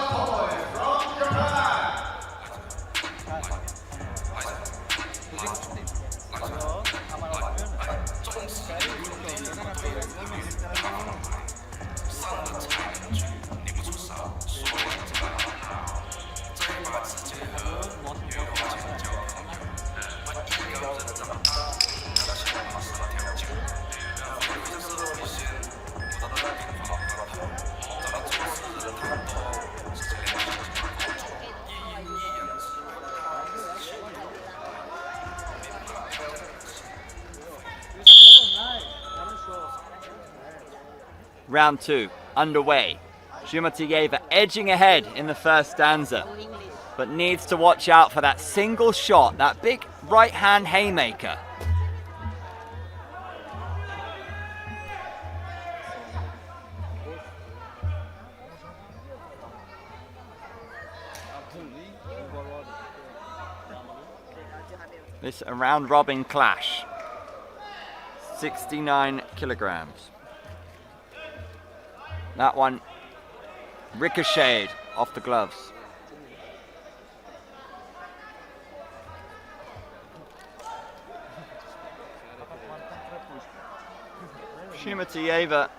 Round 2 underway. Ashimtayev edging ahead in the first stanza, but needs to watch out for that single shot, that big right hand haymaker. This a round robin clash. 69 kilograms. That one ricocheted off the gloves. Ashimtayev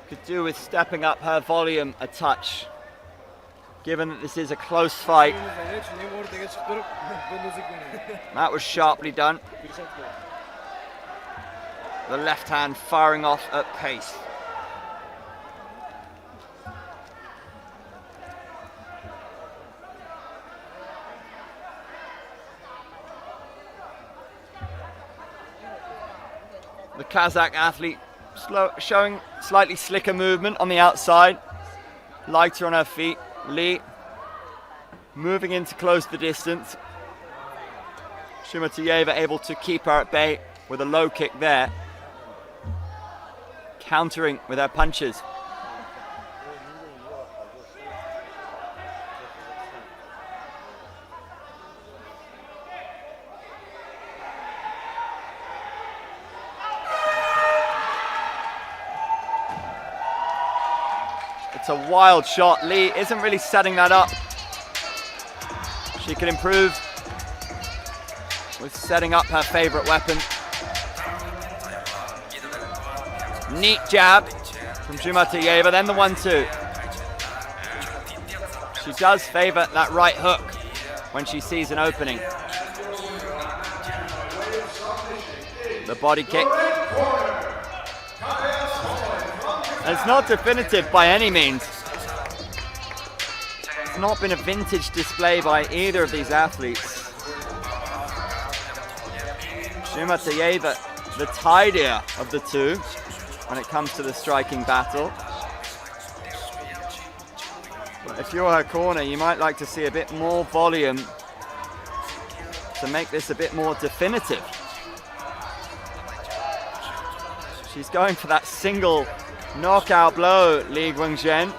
could do with stepping up her volume a touch, given that this is a close fight. That was sharply done. The left hand firing off at pace. The Kazakh athlete showing slightly slicker movement on the outside, lighter on her feet. Lee moving in to close the distance. Ashimtayev able to keep her at bay with a low kick there, countering with her punches. It's a wild shot. Lee isn't really setting that up. She can improve with setting up her favorite weapon. Neat jab from Ashimtayev, then the 1-2. She does favor that right hook when she sees an opening. The body kick. It's not definitive by any means. It's not been a vintage display by either of these athletes. Ashimtayev, the tidier of the two when it comes to the striking battle. But if you're her corner, you might like to see a bit more volume to make this a bit more definitive. She's going for that single knockout blow, Li Guangzhen.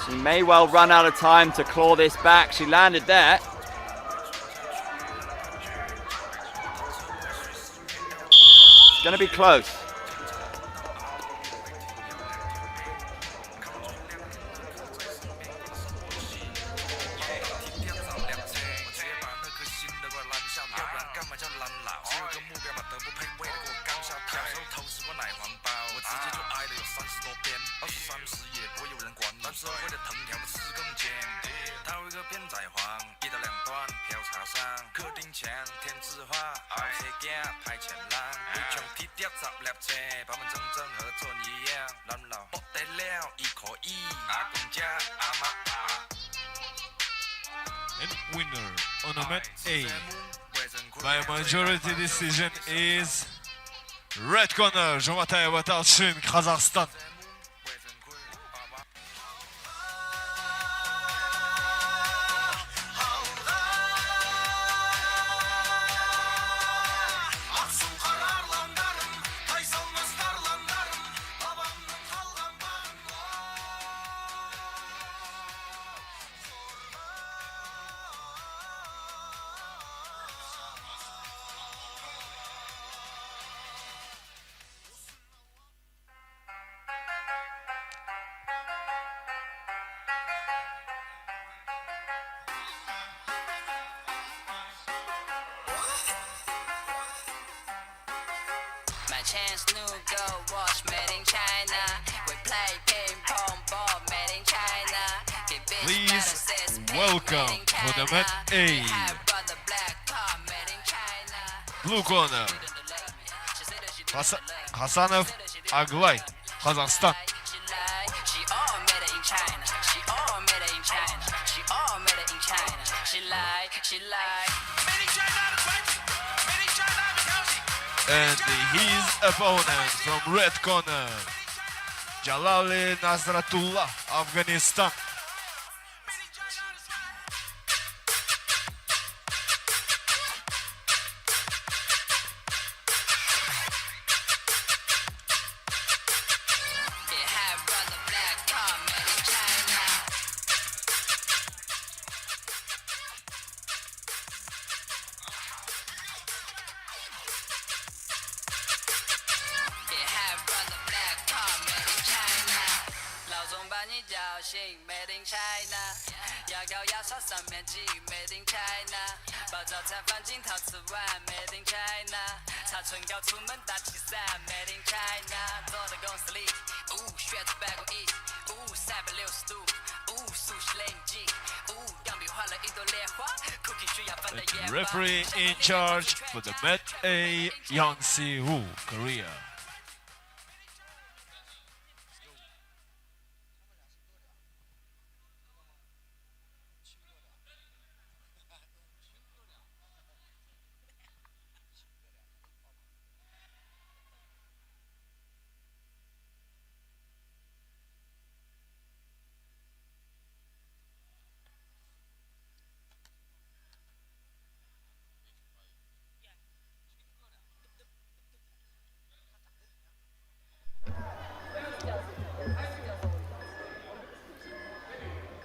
She may well run out of time to claw this back. She landed there. It's going to be close. And winner on a mat A by majority decision is red corner, Ashimtayev Batalshin, Kazakhstan. Chance new go watch made in China. We play ping pong ball made in China. Please welcome for the mat A, blue corner, Hasanov Aglay, Kazakhstan. She all made it in China. She all made it in China. She all made it in China. She like made in China 的传奇，made in China 的消息。And his opponent from red corner, Jalali Nasratullah, Afghanistan. Made in China， 牙膏牙刷上面挤 Made in China， 爆早餐放进陶瓷碗 Made in China， 擦唇膏出门打气伞 Made in China， 坐在公司里，血脂百公亿，360度，速食冷静，钢笔画了一朵莲花 ，Cookie 需要放在烟 Referee in charge for the Met A Yangsi Wu, Korea.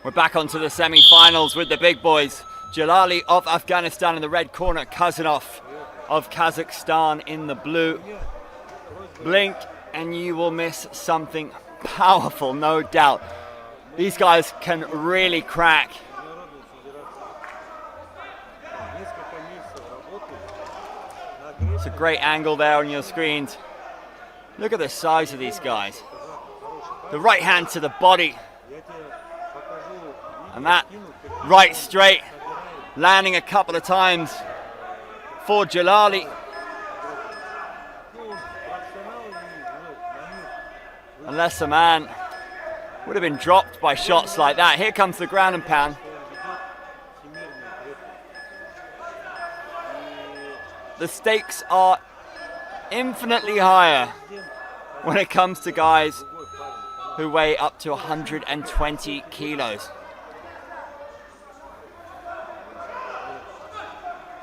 We're back onto the semi-finals with the big boys. Jalali of Afghanistan in the red corner, Khazanov of Kazakhstan in the blue. Blink and you will miss something powerful, no doubt. These guys can really crack. It's a great angle there on your screens. Look at the size of these guys. The right hand to the body. And that right straight, landing a couple of times for Jalali. Unless a man would have been dropped by shots like that. Here comes the ground and pound. The stakes are infinitely higher when it comes to guys who weigh up to 120 kilos.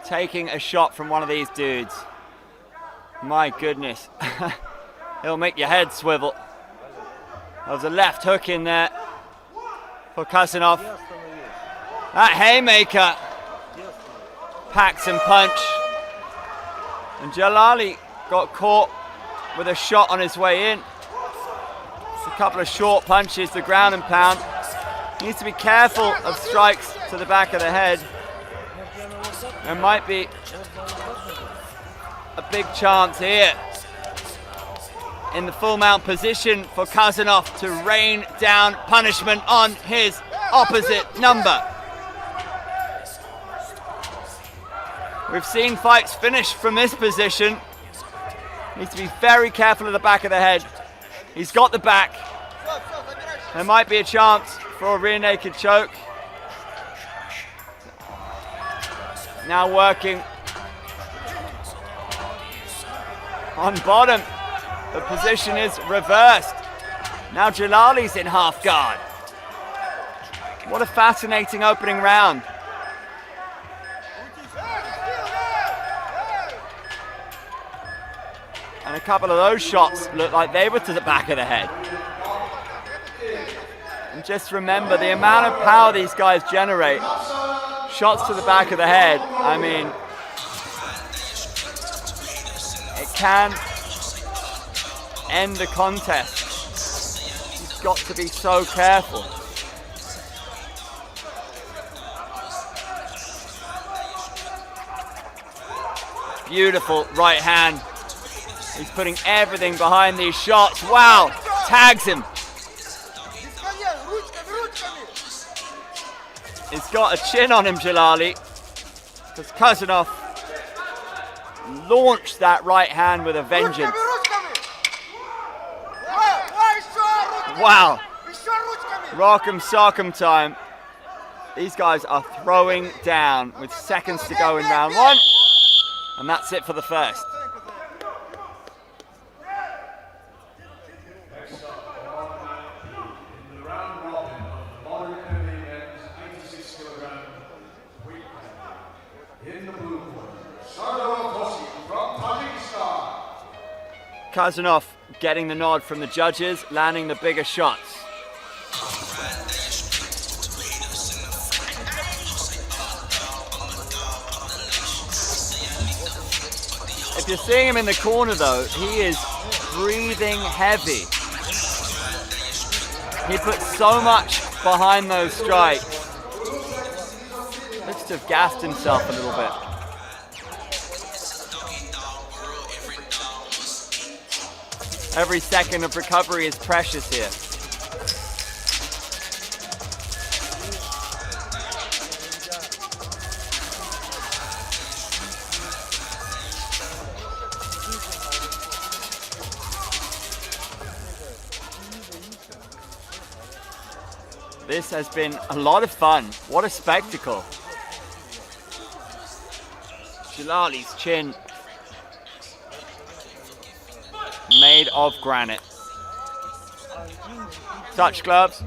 Taking a shot from one of these dudes. My goodness. It'll make your head swivel. There's a left hook in there for Khazanov. That haymaker packs and punch. And Jalali got caught with a shot on his way in. It's a couple of short punches, the ground and pound. He needs to be careful of strikes to the back of the head. There might be a big chance here in the full mount position for Khazanov to rain down punishment on his opposite number. We've seen fights finish from this position. Needs to be very careful of the back of the head. He's got the back. There might be a chance for a rear naked choke. Now working on bottom. The position is reversed. Now Jalali's in half guard. What a fascinating opening round. And a couple of those shots look like they were to the back of the head. And just remember the amount of power these guys generate. Shots to the back of the head, I mean, it can end the contest. You've got to be so careful. Beautiful right hand. He's putting everything behind these shots. Wow, tags him. He's got a chin on him, Jalali, because Khazanov launched that right hand with a vengeance. Wow, rock'em sock'em time. These guys are throwing down with seconds to go in round one, and that's it for the first. Khazanov getting the nod from the judges, landing the bigger shots. If you're seeing him in the corner though, he is breathing heavy. He puts so much behind those strikes. Looks to have gassed himself a little bit. Every second of recovery is precious here. This has been a lot of fun. What a spectacle. Jalali's chin made of granite. Touch gloves.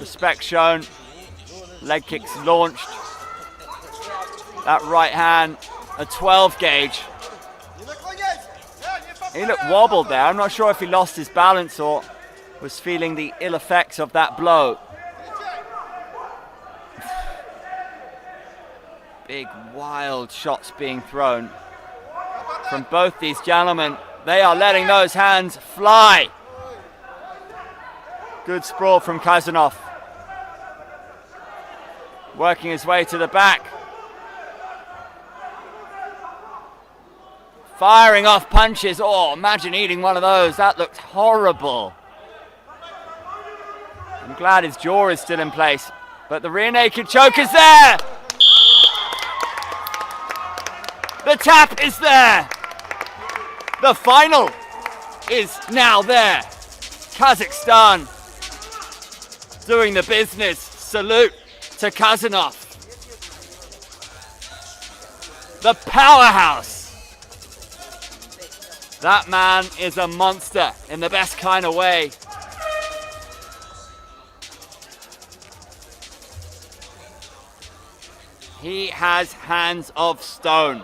Respect shown. Leg kicks launched. That right hand, a 12 gauge. He looked wobbled there. I'm not sure if he lost his balance or was feeling the ill effects of that blow. Big wild shots being thrown from both these gentlemen. They are letting those hands fly. Good sprawl from Khazanov. Working his way to the back. Firing off punches. Oh, imagine eating one of those. That looked horrible. I'm glad his jaw is still in place, but the rear naked choke is there. The tap is there. The final is now there. Kazakhstan doing the business. Salute to Khazanov. The powerhouse. That man is a monster in the best kind of way. He has hands of stone.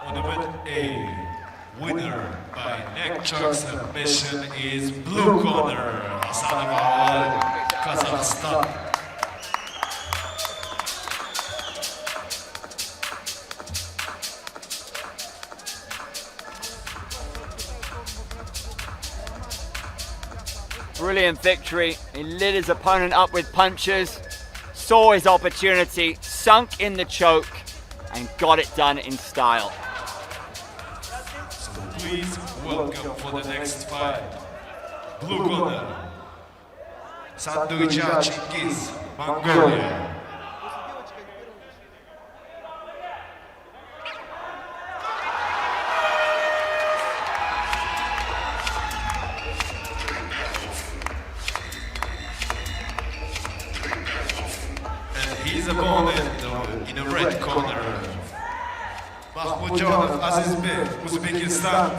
Tournament A, winner by neck choke submission is blue corner, Aslanov, Kazakhstan. Brilliant victory. He lit his opponent up with punches, saw his opportunity, sunk in the choke, and got it done in style. So please welcome for the next fight, blue corner, Sanduicha Chingiz, Mongolia. His opponent in the red corner, Mahmudjanov Azizbek, Uzbekistan.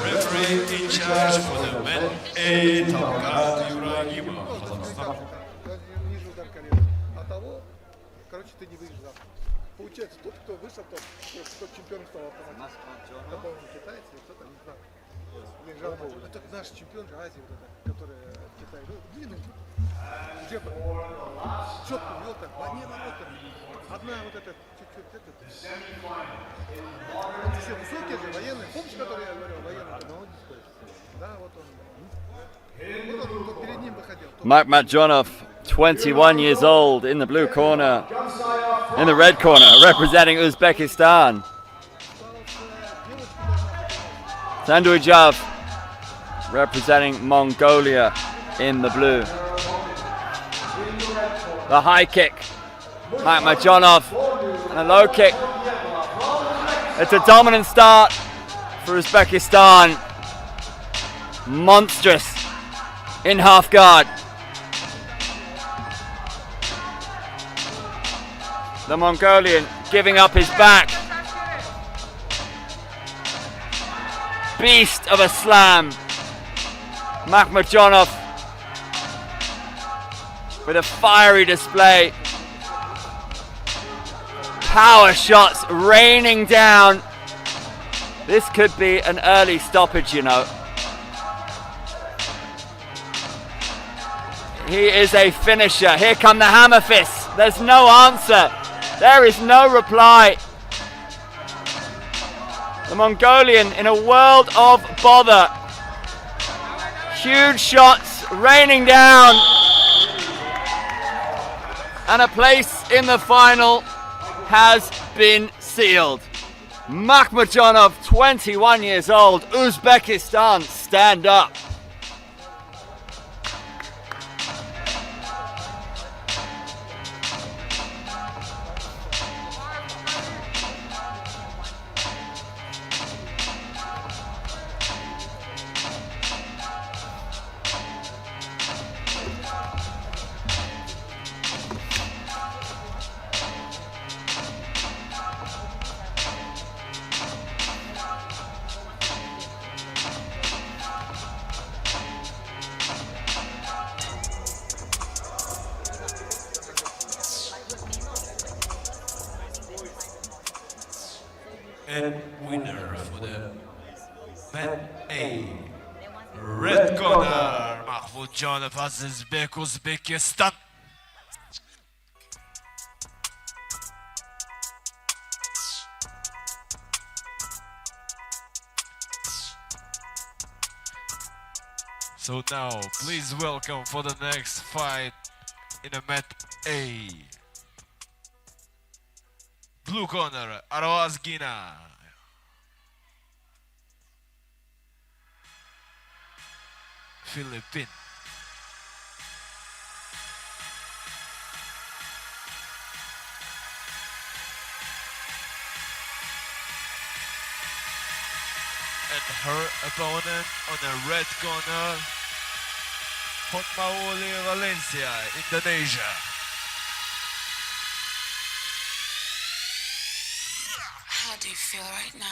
Referee in charge for the men A, Talgat Yuragimov, Kazakhstan. Ниже удар колена. А того, короче, ты не выйдешь завтра. Получается, тот, кто вышел, тот чемпион стал автоматически. По-моему, китайцы, кто-то, не знаю. Лежал, это наш чемпион же Азии, вот это, который в Китае. Длинный. Четко вел так, не ворота. Одна вот эта, чуть-чуть, это. Он все высокие же, военные. Помнишь, который я говорил, военный, молодец, да, вот он. Makhmatjonov, 21 years old, in the blue corner. In the red corner, representing Uzbekistan, Sanduijov, representing Mongolia in the blue. The high kick, Makhmadjonov, and a low kick. It's a dominant start for Uzbekistan. Monstrous in half guard. The Mongolian giving up his back. Beast of a slam. Makhmadjonov with a fiery display. Power shots raining down. This could be an early stoppage, you know. He is a finisher. Here come the hammer fists. There's no answer. There is no reply. The Mongolian in a world of bother. Huge shots raining down. And a place in the final has been sealed. Makhmadjonov, 21 years old. Uzbekistan, stand up. And winner for the men A. Red corner, Makhmadjonov, Uzbekistan. So now, please welcome for the next fight in the mat A. Blue corner, Orozaliev. Philippines. And her opponent on the red corner, Fatalahi, Valencia, Indonesia. How do you feel right now?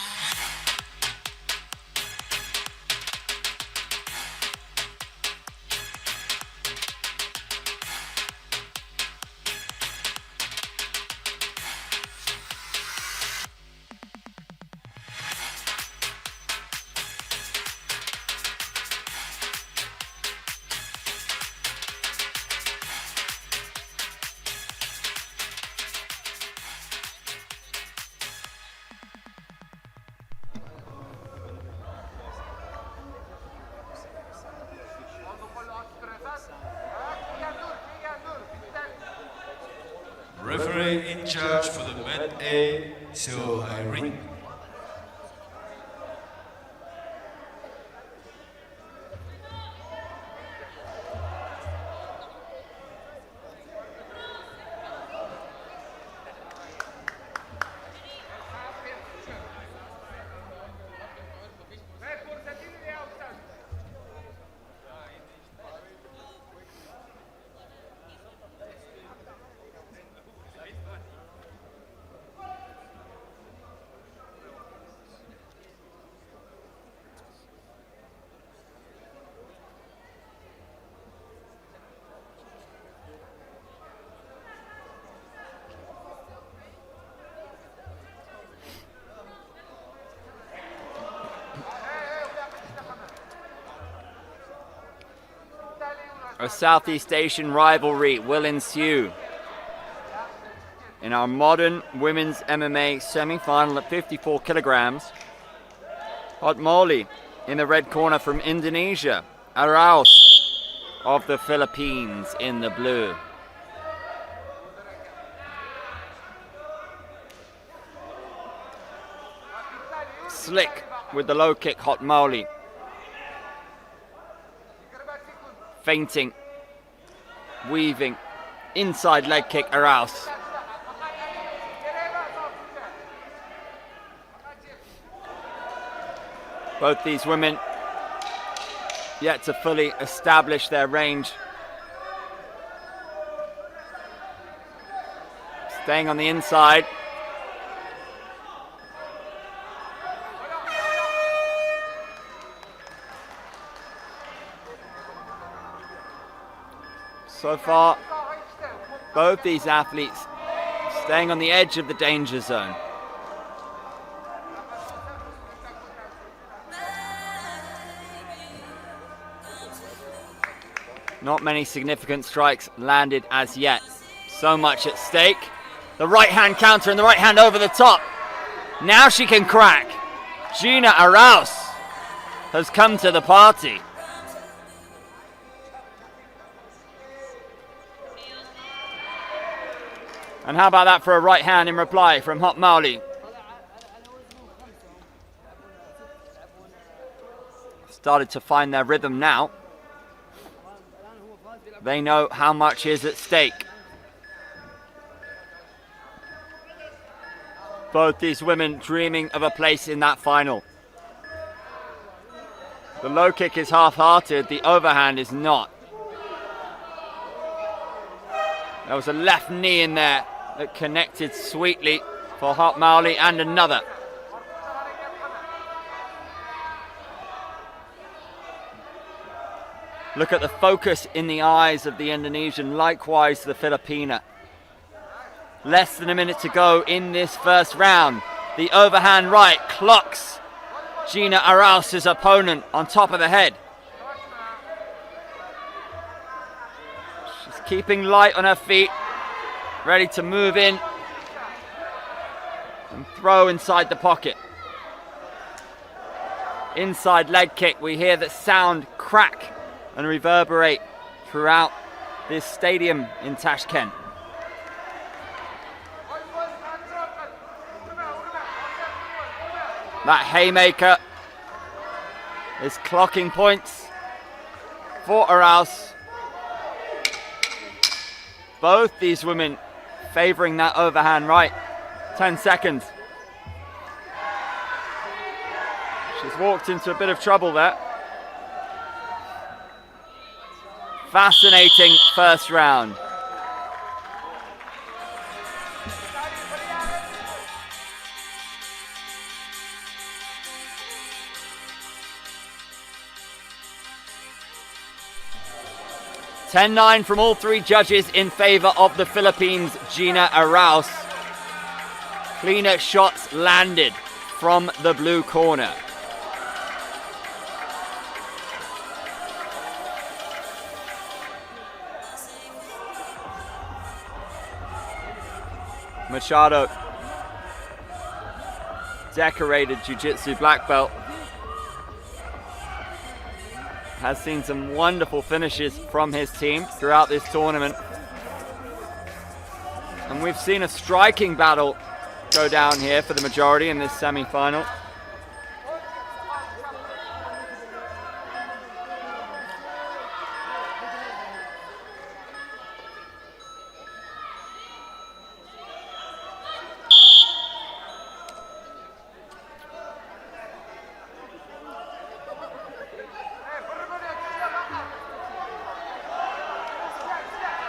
Referee in charge for the men A, Rigi. A Southeast Asian rivalry will ensue in our modern women's MMA semi-final at 54 kilograms. Hot Molly in the red corner from Indonesia. Arauz of the Philippines in the blue. slick with the low kick, Hotmauli. Feinting, weaving, inside leg kick, Araus. Both these women yet to fully establish their range. Staying on the inside. So far, both these athletes staying on the edge of the danger zone. Not many significant strikes landed as yet. So much at stake. The right hand counter and the right hand over the top. Now she can crack. Gina Araus has come to the party. And how about that for a right hand in reply from Hotmauli? Started to find their rhythm now. They know how much is at stake. Both these women dreaming of a place in that final. The low kick is half-hearted, the overhand is not. There was a left knee in there that connected sweetly for Hotmauli, and another. Look at the focus in the eyes of the Indonesian, likewise the Filipina. Less than a minute to go in this first round. The overhand right clocks Gina Araus' opponent on top of the head. She's keeping light on her feet, ready to move in and throw inside the pocket. Inside leg kick, we hear the sound crack and reverberate throughout this stadium in Tashkent. That haymaker is clocking points for Araus. Both these women favouring that overhand right. 10 seconds. She's walked into a bit of trouble there. Fascinating first round. (10-9) from all three judges in favour of the Philippines' Gina Araus. Cleaner shots landed from the blue corner. Machado, decorated jiu-jitsu black belt, has seen some wonderful finishes from his team throughout this tournament. And we've seen a striking battle go down here for the majority in this semi-final.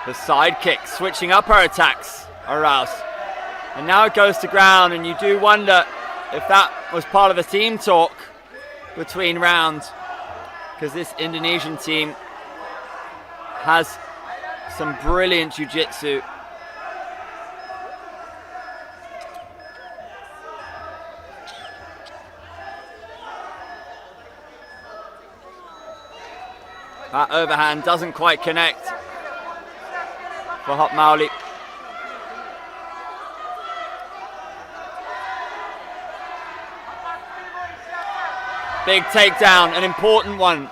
The side kick, switching up her attacks, Araus. And now it goes to ground, and you do wonder if that was part of the team talk between rounds, because this Indonesian team has some brilliant jiu-jitsu. That overhand doesn't quite connect for Hotmauli. Big takedown, an important one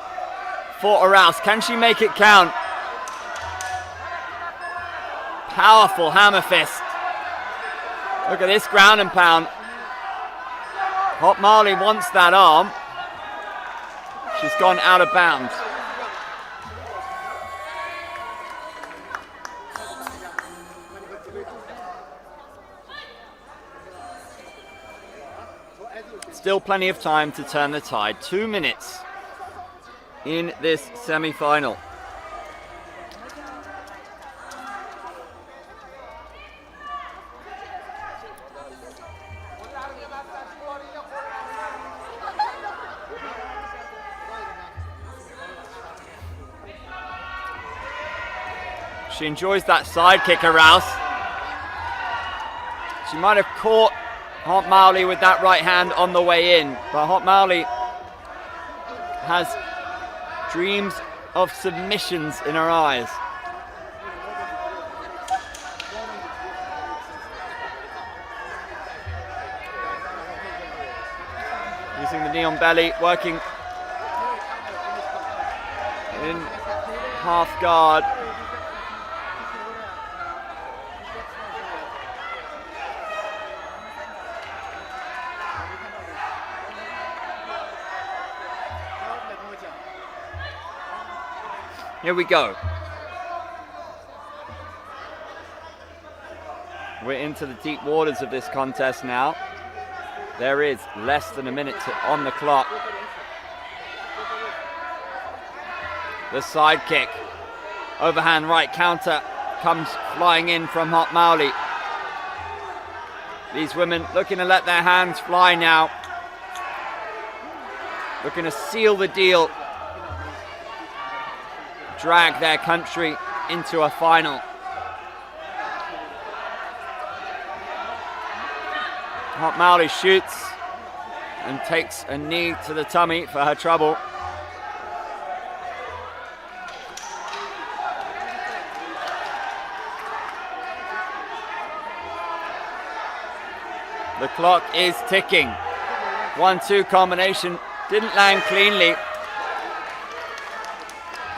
for Araus. Can she make it count? Powerful hammer fist. Look at this ground and pound Hotmali wants that arm. She's gone out of bounds. Still plenty of time to turn the tide. 2 minutes in this semi-final. She enjoys that side kick, Arouse. She might have caught Hotmali with that right hand on the way in, but Hotmali has dreams of submissions in her eyes. Using the knee on belly, working in half guard. Here we go. We're into the deep waters of this contest now. There is less than a minute on the clock. The side kick. Overhand right counter comes flying in from Hotmali. These women looking to let their hands fly now. Looking to seal the deal. Drag their country into a final. Hotmali shoots and takes a knee to the tummy for her trouble. The clock is ticking. 1-2 combination didn't land cleanly.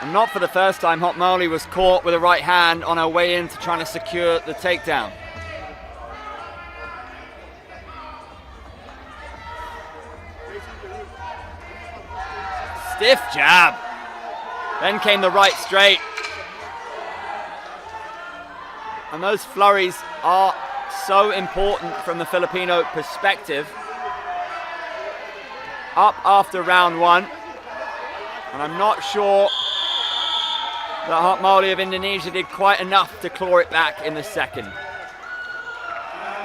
And not for the first time, Hotmali was caught with a right hand on her way in to trying to secure the takedown. Stiff jab. Then came the right straight. And those flurries are so important from the Filipino perspective. Up after round one. And I'm not sure that Hotmali of Indonesia did quite enough to claw it back in the second.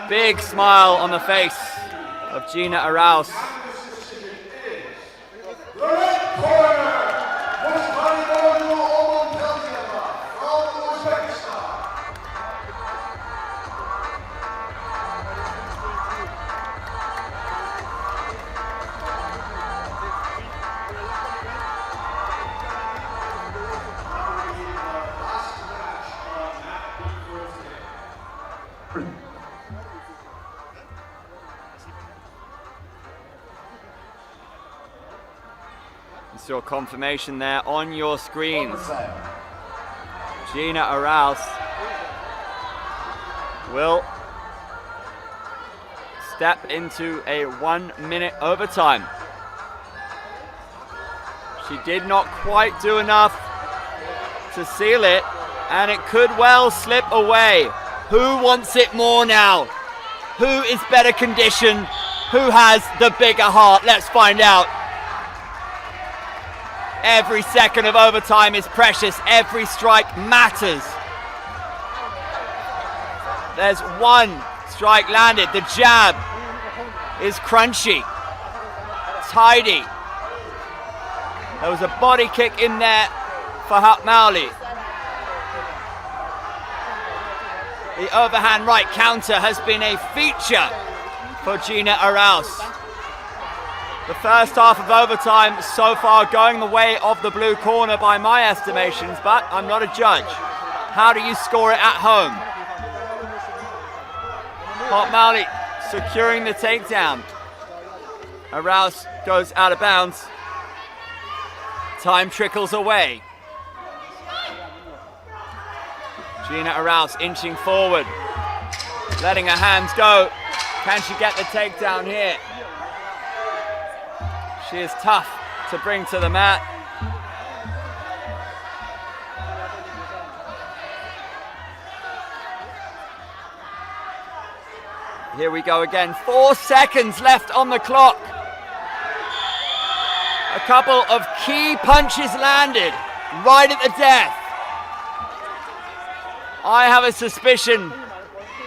Big smile on the face of Gina Arauz. Your confirmation there on your screens. Gina Arauz will step into a 1 minute overtime. She did not quite do enough to seal it, and it could well slip away. Who wants it more now? Who is better conditioned? Who has the bigger heart? Let's find out. Every second of overtime is precious. Every strike matters. There's one strike landed. The jab is crunchy, tidy. There was a body kick in there for Hotmali. The overhand right counter has been a feature for Gina Arauz. The first half of overtime so far going the way of the blue corner by my estimations, but I'm not a judge. How do you score it at home? Hotmali securing the takedown. Arauz goes out of bounds. Time trickles away. Gina Arauz inching forward, letting her hands go. Can she get the takedown here? She is tough to bring to the mat. Here we go again. 4 seconds left on the clock. A couple of key punches landed right at the death. I have a suspicion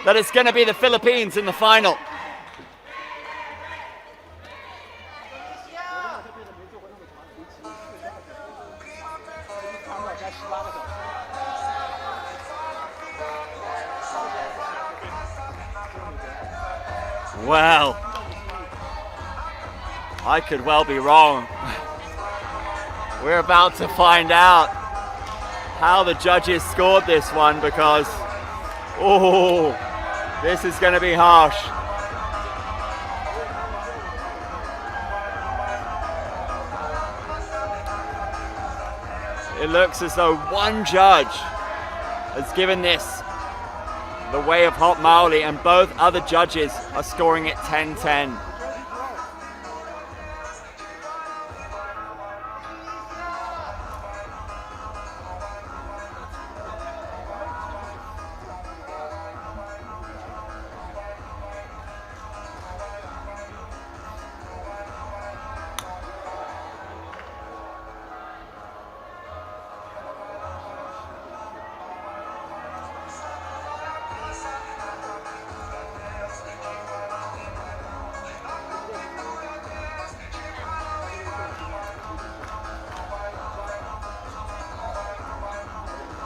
that it's going to be the Philippines in the final. Well, I could well be wrong. We're about to find out how the judges scored this one because, oh, this is going to be harsh. It looks as though one judge has given this the way of Hot Maoli, and both other judges are scoring it 10-10.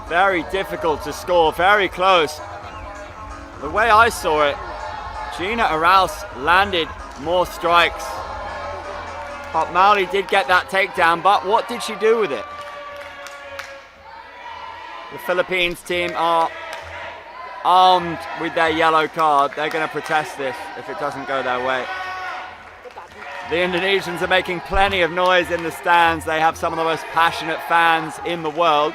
Very difficult to score, very close. The way I saw it, Gina Arauz landed more strikes. Hot Maoli did get that takedown, but what did she do with it? The Philippines team are armed with their yellow card. They're going to protest this if it doesn't go their way. The Indonesians are making plenty of noise in the stands. They have some of the most passionate fans in the world.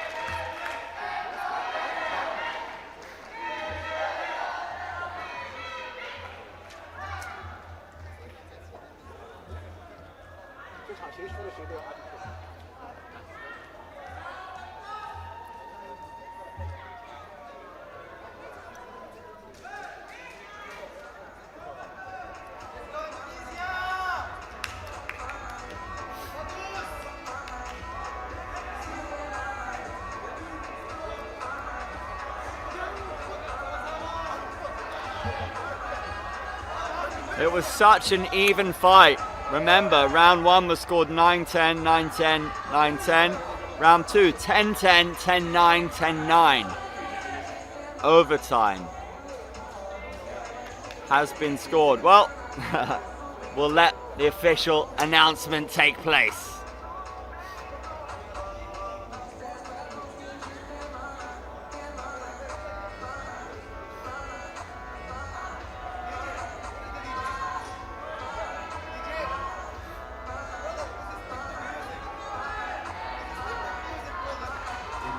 It was such an even fight. Remember, round 1 was scored 9-10, 9-10, 9-10. Round 2, 10-10, 10-9, 10-9. Overtime has been scored. Well, we'll let the official announcement take place.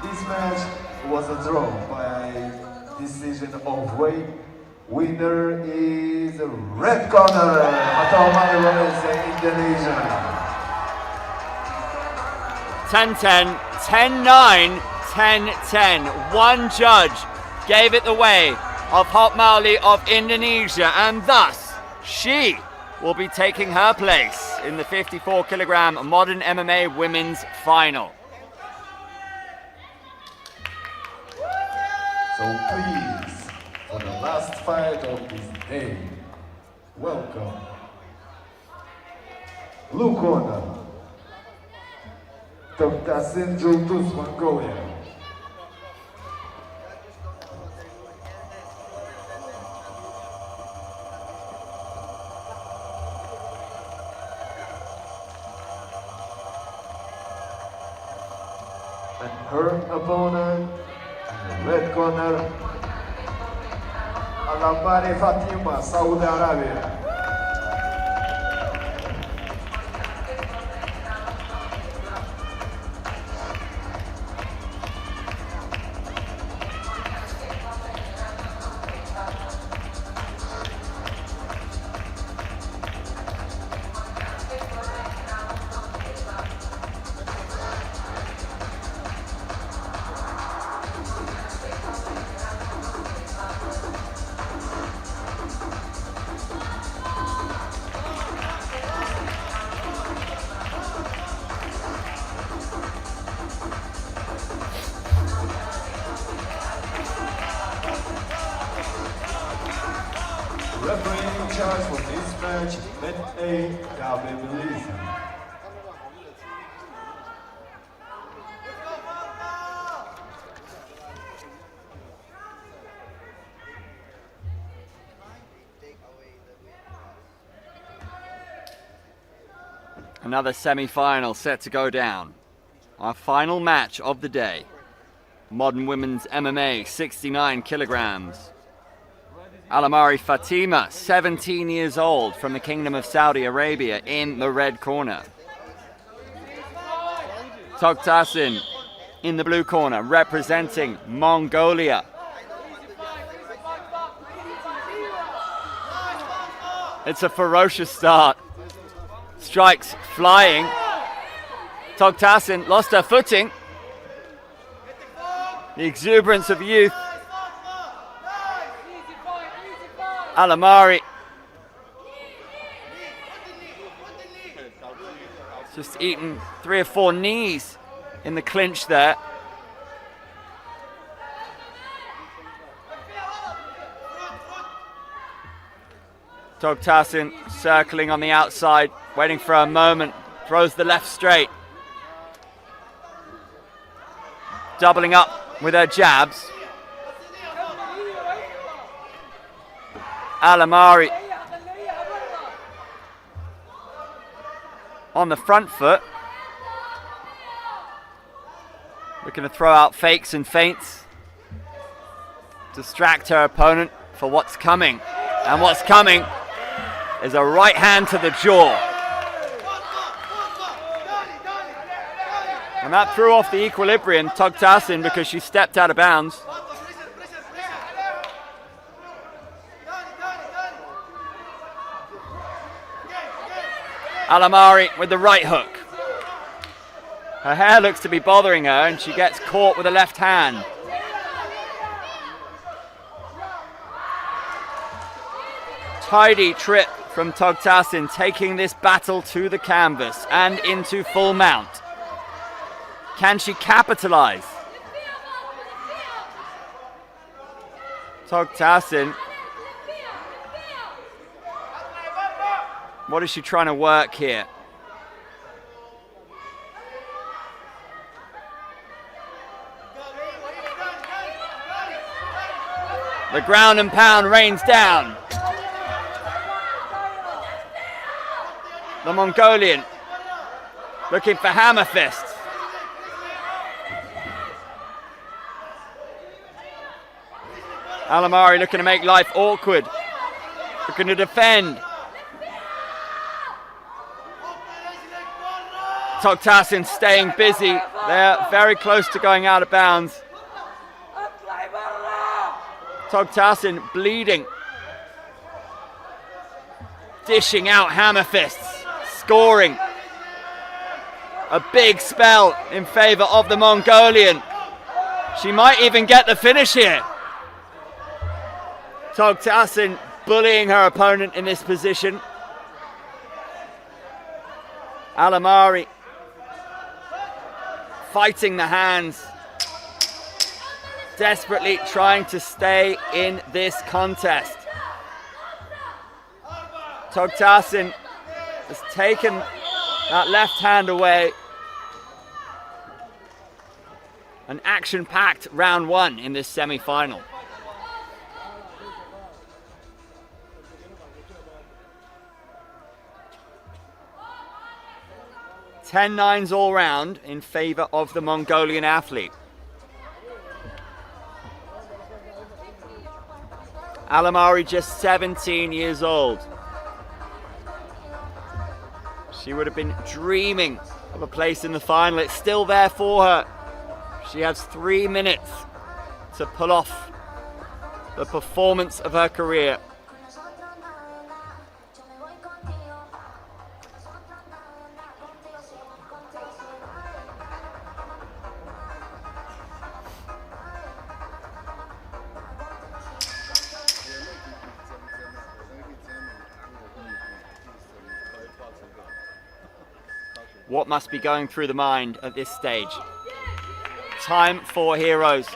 This match was a draw by decision of weight. Winner is red corner, Indonesia. 10-10, 10-9, 10-10. One judge gave it the way of Hot Maoli of Indonesia, and thus she will be taking her place in the 54 kilogram modern MMA women's final. So please, for the last fight of this day, welcome blue corner, Toktasin Jultus, Mongolia. And her opponent, red corner, Alambari Fatima, Saudi Arabia. Referee in charge for this match, Met A. Gabriel. Another semi-final set to go down. Our final match of the day. Modern women's MMA, 69 kilograms. Alamari Fatima, 17 years old, from the Kingdom of Saudi Arabia, in the red corner. Togtasin in the blue corner, representing Mongolia. It's a ferocious start. Strikes flying. Togtasin lost her footing. The exuberance of youth. Alamari just eaten 3 or 4 knees in the clinch there. Togtasin circling on the outside, waiting for a moment, throws the left straight. Doubling up with her jabs. Alamari on the front foot. Looking to throw out fakes and feints. Distract her opponent for what's coming. And what's coming is a right hand to the jaw. And that threw off the equilibrium, Togtasin, because she stepped out of bounds. Alamari with the right hook. Her hair looks to be bothering her and she gets caught with a left hand. Tidy trip from Togtasin, taking this battle to the canvas and into full mount. Can she capitalize? Togtasin. What is she trying to work here? The ground and pound rains down. The Mongolian looking for hammer fists. Alamari looking to make life awkward. Looking to defend. Togtasin staying busy. They're very close to going out of bounds. Togtasin bleeding. Dishing out hammer fists. Scoring. A big spell in favor of the Mongolian. She might even get the finish here. Togtasin bullying her opponent in this position. Alamari fighting the hands, desperately trying to stay in this contest. Togtasin has taken that left hand away. An action-packed round 1 in this semi-final. Ten nines all round in favor of the Mongolian athlete. Alamari just 17 years old. She would have been dreaming of a place in the final. It's still there for her. She has 3 minutes to pull off the performance of her career. What must be going through the mind at this stage? Time for heroes.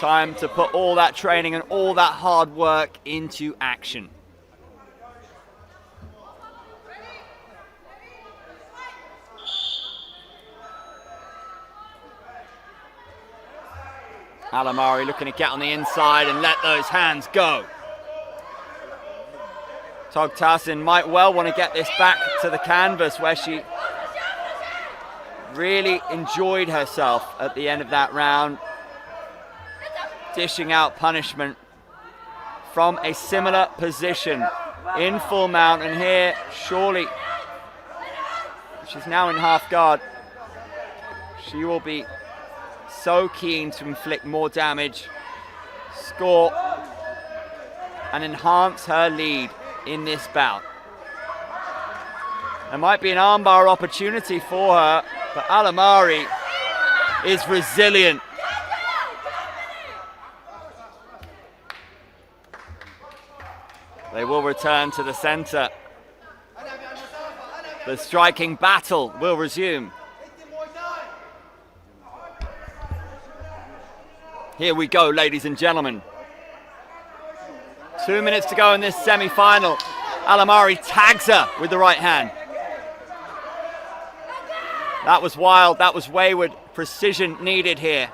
Time to put all that training and all that hard work into action. Alamari looking to get on the inside and let those hands go. Togtasin might well want to get this back to the canvas where she really enjoyed herself at the end of that round, dishing out punishment from a similar position in full mount. And here, surely, she's now in half guard. She will be so keen to inflict more damage, score, and enhance her lead in this bout. There might be an armbar opportunity for her, but Alamari is resilient. They will return to the center. The striking battle will resume. Here we go, ladies and gentlemen. 2 minutes to go in this semi-final. Alamari tags her with the right hand. That was wild, that was wayward. Precision needed here.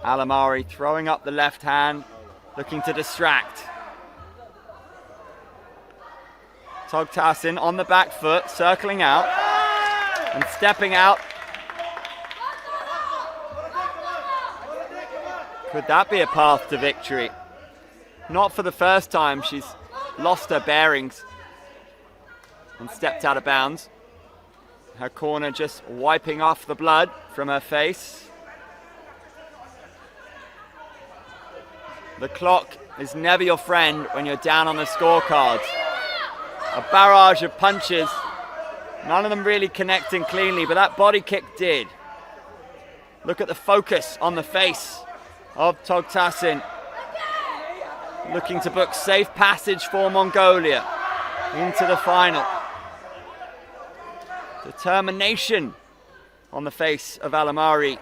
Alamari throwing up the left hand, looking to distract. Togtasin on the back foot, circling out and stepping out. Could that be a path to victory? Not for the first time. She's lost her bearings and stepped out of bounds. Her corner just wiping off the blood from her face. The clock is never your friend when you're down on the scorecards. A barrage of punches, none of them really connecting cleanly, but that body kick did. Look at the focus on the face of Togtasin, looking to book safe passage for Mongolia into the final. Determination on the face of Alamari.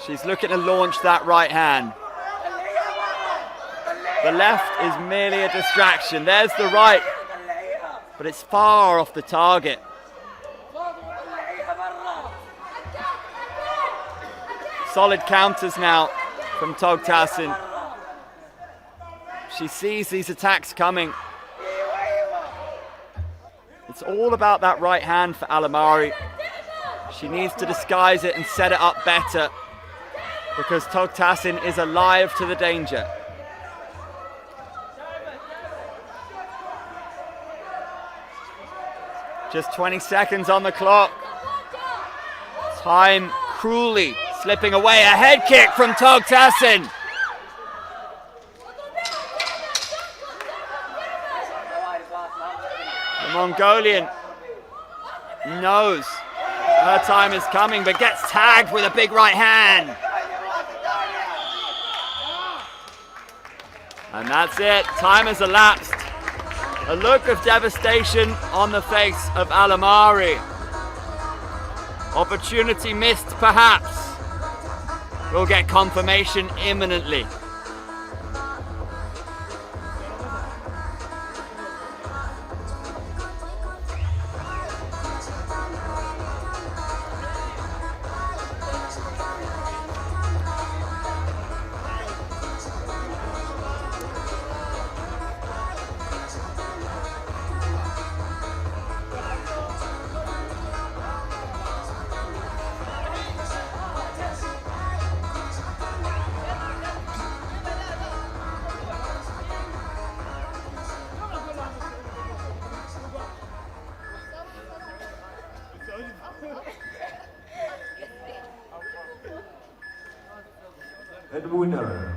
She's looking to launch that right hand. The left is merely a distraction. There's the right, but it's far off the target. Solid counters now from Togtasin. She sees these attacks coming. It's all about that right hand for Alamari. She needs to disguise it and set it up better, because Togtasin is alive to the danger. Just 20 seconds on the clock. Time cruelly slipping away. A head kick from Togtasin. The Mongolian knows her time is coming, but gets tagged with a big right hand. And that's it. Time has elapsed. A look of devastation on the face of Alamari. Opportunity missed, perhaps. We'll get confirmation imminently. And winner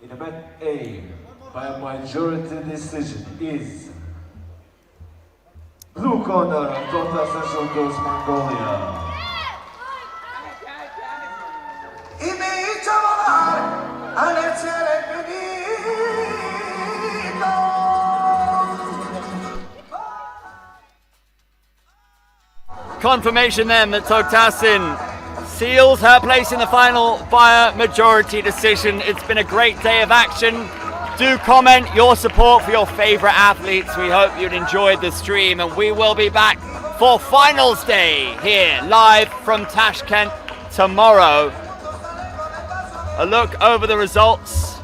in event A by a majority decision is blue corner, Togtasin Mongolia. confirmation then that Togtasin seals her place in the final via majority decision. It's been a great day of action. Do comment your support for your favorite athletes. We hope you'd enjoyed the stream, and we will be back for finals day here live from Tashkent tomorrow. A look over the results.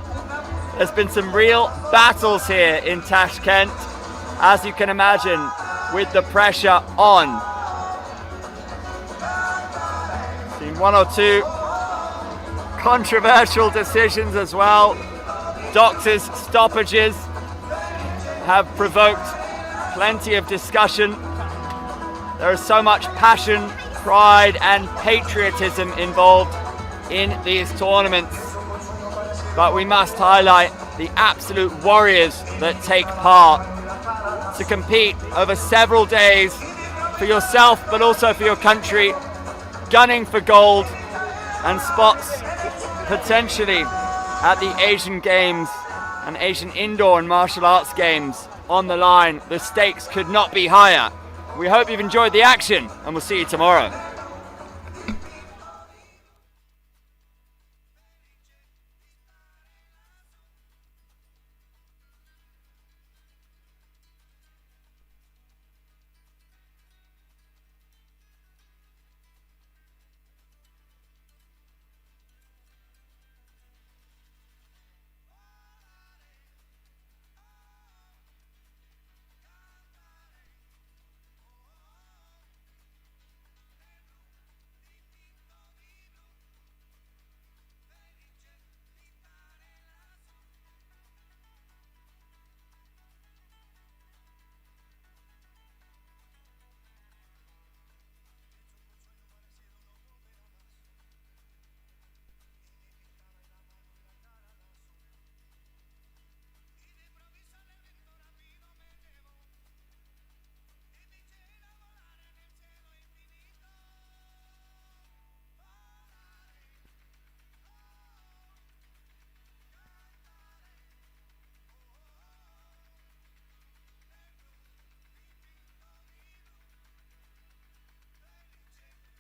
There's been some real battles here in Tashkent, as you can imagine, with the pressure on. Seen one or two controversial decisions as well. Doctors' stoppages have provoked plenty of discussion. There is so much passion, pride and patriotism involved in these tournaments. But we must highlight the absolute warriors that take part to compete over several days for yourself but also for your country, gunning for gold and spots potentially at the Asian Games and Asian Indoor and Martial Arts Games on the line. The stakes could not be higher. We hope you've enjoyed the action, and we'll see you tomorrow.